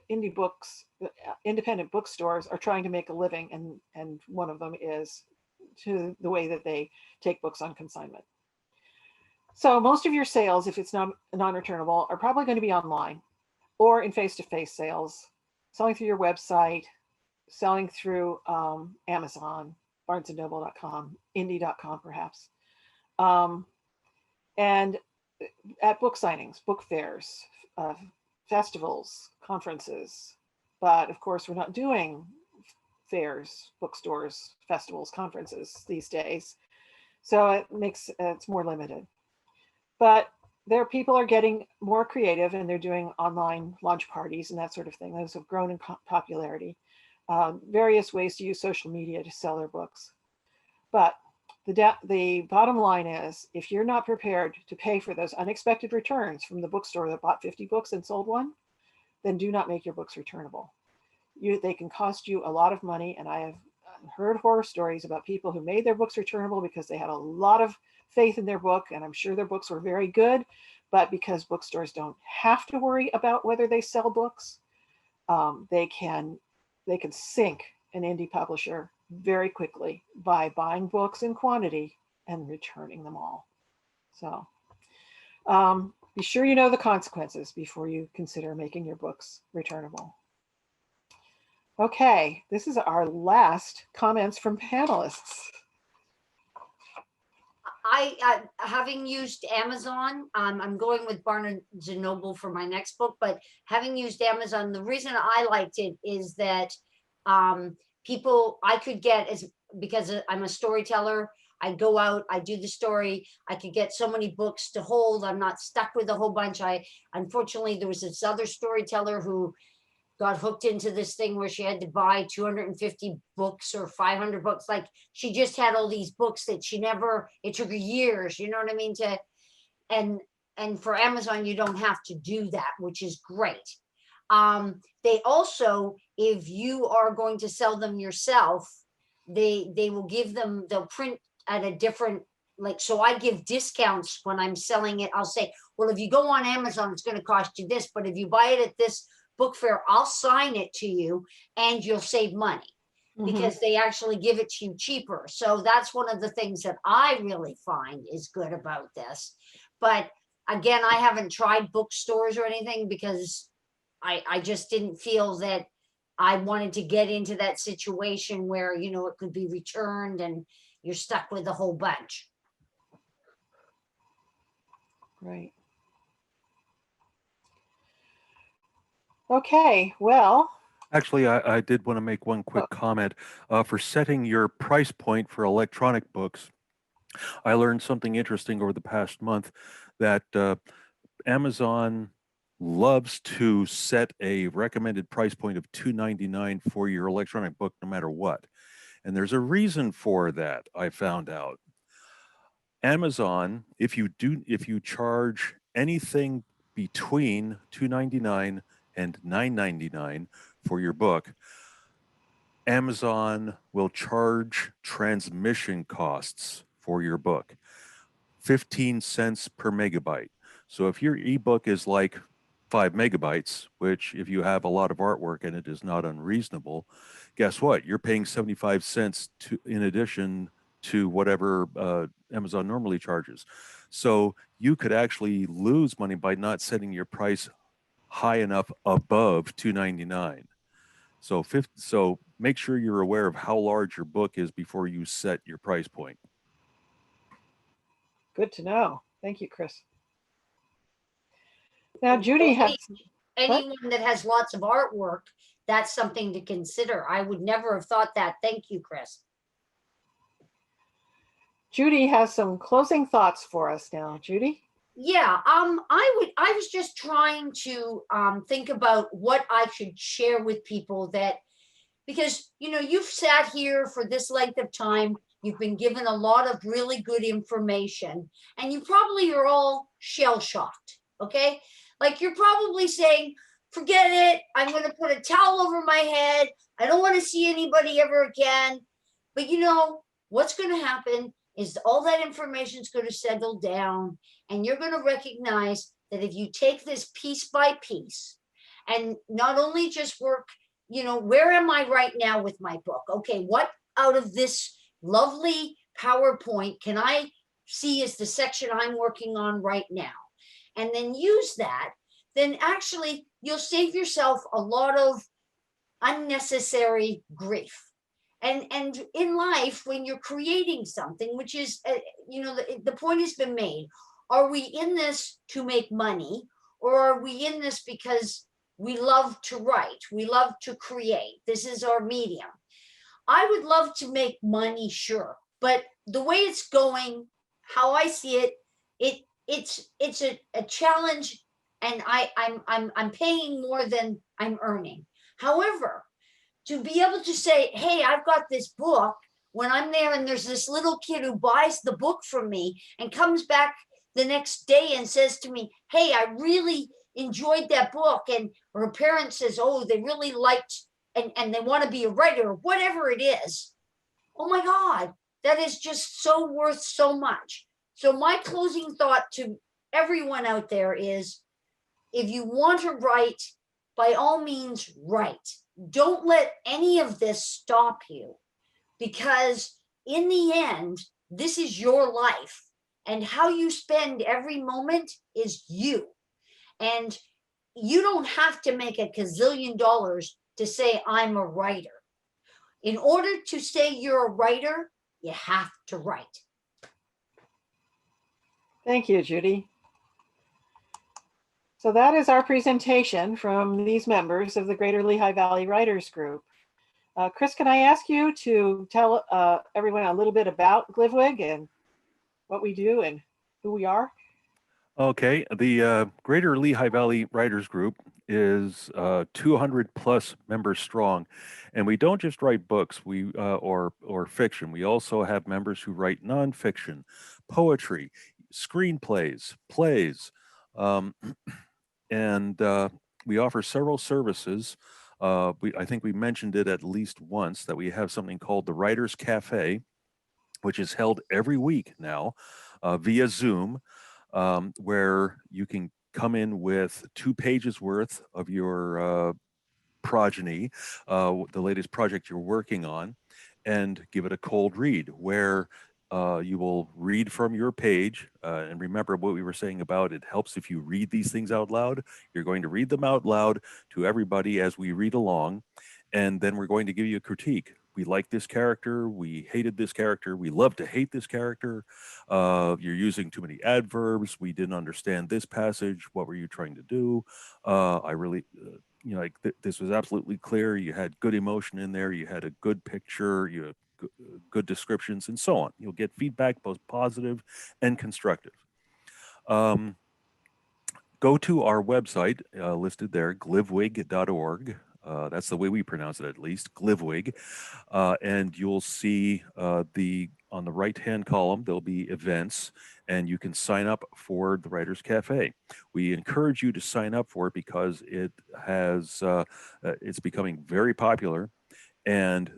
independent bookstores are trying to make a living, and one of them is to the way that they take books on consignment. So most of your sales, if it's non-returnable, are probably going to be online or in face-to-face sales, selling through your website, selling through Amazon, barnesandnoble.com, indie.com perhaps, and at book signings, book fairs, festivals, conferences. But of course, we're not doing fairs, bookstores, festivals, conferences these days. So it makes it's more limited. But people are getting more creative, and they're doing online launch parties and that sort of thing. Those have grown in popularity. Various ways to use social media to sell their books. But the bottom line is, if you're not prepared to pay for those unexpected returns from the bookstore that bought 50 books and sold one, then do not make your books returnable. They can cost you a lot of money, and I have heard horror stories about people who made their books returnable because they had a lot of faith in their book, and I'm sure their books were very good, but because bookstores don't have to worry about whether they sell books, they can sink an indie publisher very quickly by buying books in quantity and returning them all. So be sure you know the consequences before you consider making your books returnable. Okay, this is our last comments from panelists. Having used Amazon, I'm going with Barnes & Noble for my next book, but having used Amazon, the reason I liked it is that I could get, because I'm a storyteller, I go out, I do the story, I could get so many books to hold, I'm not stuck with a whole bunch. Unfortunately, there was this other storyteller who got hooked into this thing where she had to buy 250 books or 500 books. Like, she just had all these books that it took her years, you know what I mean? And for Amazon, you don't have to do that, which is great. They also, if you are going to sell them yourself, they will give them, they'll print at a different, so I give discounts when I'm selling it. I'll say, well, if you go on Amazon, it's going to cost you this, but if you buy it at this book fair, I'll sign it to you and you'll save money, because they actually give it to you cheaper. So that's one of the things that I really find is good about this. But again, I haven't tried bookstores or anything because I just didn't feel that I wanted to get into that situation where, it could be returned and you're stuck with a whole bunch. Right. Okay, well. Actually, I did want to make one quick comment. For setting your price point for electronic books, I learned something interesting over the past month, that Amazon loves to set a recommended price point of $2.99 for your electronic book, no matter what. And there's a reason for that, I found out. Amazon, if you charge anything between $2.99 and $9.99 for your book, Amazon will charge transmission costs for your book, 15 cents per megabyte. So if your ebook is like 5 megabytes, which if you have a lot of artwork and it is not unreasonable, guess what? You're paying 75 cents in addition to whatever Amazon normally charges. So you could actually lose money by not setting your price high enough above $2.99. So make sure you're aware of how large your book is before you set your price point. Good to know. Thank you, Chris. Now, Judy has anyone that has lots of artwork, that's something to consider. I would never have thought that. Thank you, Chris. Judy has some closing thoughts for us now. Judy? Yeah, I was just trying to think about what I should share with people, that because you've sat here for this length of time, you've been given a lot of really good information, and you probably are all shell-shocked, okay? Like you're probably saying, forget it, I'm going to put a towel over my head, I don't want to see anybody ever again. But what's going to happen is all that information is going to settle down, and you're going to recognize that if you take this piece by piece and not only just work, where am I right now with my book? Okay, what out of this lovely PowerPoint can I see as the section I'm working on right now? And then use that, then actually you'll save yourself a lot of unnecessary grief. And in life, when you're creating something, which is, the point has been made, are we in this to make money, or are we in this because we love to write, we love to create, this is our medium? I would love to make money, sure, but the way it's going, how I see it, it's a challenge, and I'm paying more than I'm earning. However, to be able to say, hey, I've got this book, when I'm there and there's this little kid who buys the book from me and comes back the next day and says to me, hey, I really enjoyed that book, and her parent says, oh, they really liked and they want to be a writer, or whatever it is. Oh my God, that is just so worth so much. So my closing thought to everyone out there is, if you want to write, by all means, write. Don't let any of this stop you, because in the end, this is your life, and how you spend every moment is you. And you don't have to make a gazillion dollars to say I'm a writer. In order to say you're a writer, you have to write. Thank you, Judy. So that is our presentation from these members of the Greater Lehigh Valley Writers Group. Chris, can I ask you to tell everyone a little bit about GLVWG and what we do and who we are? Okay, the Greater Lehigh Valley Writers Group is 200 plus members strong, and we don't just write books or fiction. We also have members who write nonfiction, poetry, screenplays, plays, and we offer several services. I think we mentioned it at least once, that we have something called the Writers Cafe, which is held every week now via Zoom, where you can come in with 2 pages worth of your progeny, the latest project you're working on, and give it a cold read, where you will read from your page. And remember what we were saying about it helps if you read these things out loud. You're going to read them out loud to everybody as we read along, and then we're going to give you a critique. We like this character, we hated this character, we love to hate this character, you're using too many adverbs, we didn't understand this passage, what were you trying to do? I really, this was absolutely clear, you had good emotion in there, you had a good picture, you had good descriptions, and so on. You'll get feedback, both positive and constructive. Go to our website, listed there, glvwg.org. That's the way we pronounce it, at least, GLVWG. And you'll see on the right-hand column, there'll be events, and you can sign up for the Writers Cafe. We encourage you to sign up for it because it has, it's becoming very popular, and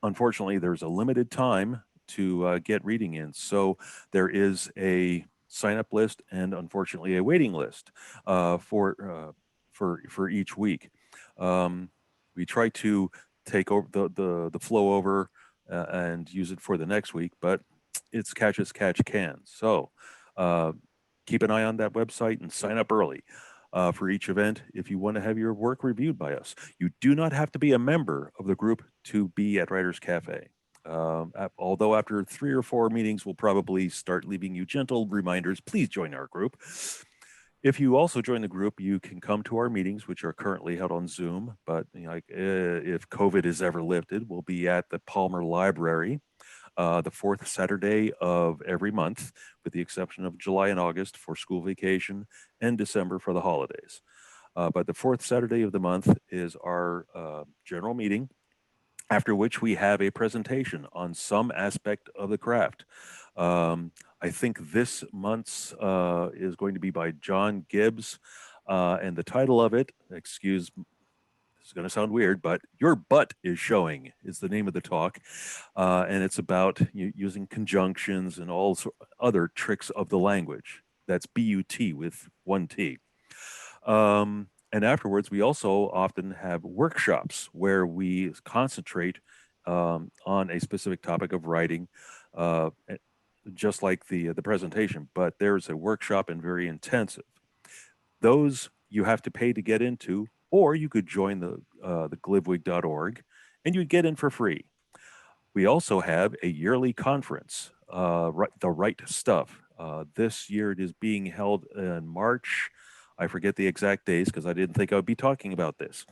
unfortunately, there's a limited time to get reading in. So there is a sign-up list and unfortunately a waiting list for for each week. We try to take over the flow over and use it for the next week, but it's catch as catch can. So keep an eye on that website and sign up early for each event if you want to have your work reviewed by us. You do not have to be a member of the group to be at Writers Cafe. Although after 3 or 4 meetings, we'll probably start leaving you gentle reminders, please join our group. If you also join the group, you can come to our meetings, which are currently held on Zoom, but if COVID is ever lifted, we'll be at the Palmer Library the 4th Saturday of every month, with the exception of July and August for school vacation and December for the holidays. But the 4th Saturday of the month is our general meeting, after which we have a presentation on some aspect of the craft. I think this month's is going to be by John Gibbs, and the title of it, excuse, it's going to sound weird, but Your Butt is Showing is the name of the talk, and it's about using conjunctions and all other tricks of the language. That's B-U-T with 1 T. And afterwards, we also often have workshops where we concentrate on a specific topic of writing, just like the presentation, but there's a workshop and very intensive. Those you have to pay to get into, or you could join the GLVWG.org and you'd get in for free. We also have a yearly conference, the Wright Stuff. This year it is being held in March. I forget the exact days because I didn't think I would be talking about this.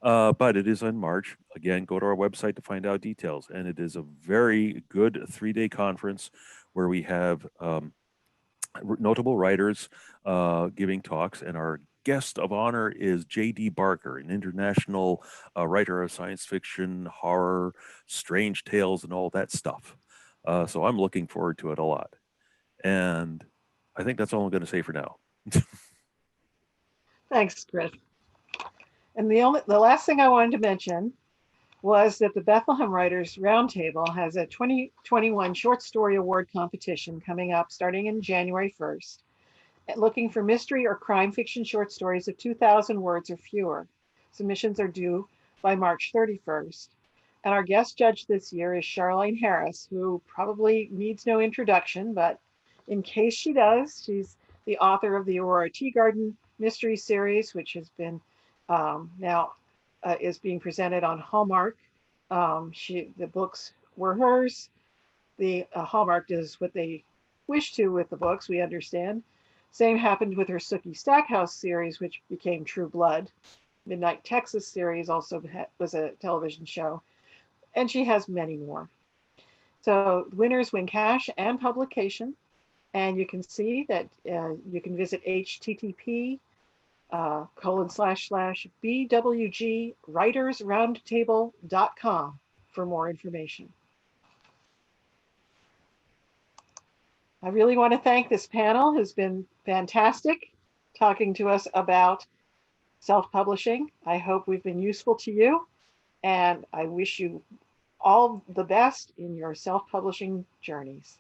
But it is in March. Again, go to our website to find out details. And it is a very good 3-day conference where we have notable writers giving talks. And our guest of honor is J.D. Barker, an international writer of science fiction, horror, strange tales, and all that stuff. So I'm looking forward to it a lot. And I think that's all I'm going to say for now. Thanks, Chris. And the last thing I wanted to mention was that the Bethlehem Writers Roundtable has a 2021 Short Story Award competition coming up starting in January 1st, looking for mystery or crime fiction short stories of 2,000 words or fewer. Submissions are due by March 31st. And our guest judge this year is Charlene Harris, who probably needs no introduction, but in case she does, she's the author of the Aurora Tea Garden mystery series, which has been now is being presented on Hallmark. The books were hers. The Hallmark does what they wish to with the books, we understand. Same happened with her Sookie Stackhouse series, which became True Blood. Midnight Texas series also was a television show. And she has many more. So winners win cash and publication. And you can see that you can visit http://bwgwritersroundtable.com for more information. I really want to thank this panel, who's been fantastic, talking to us about self-publishing. I hope we've been useful to you, and I wish you all the best in your self-publishing journeys.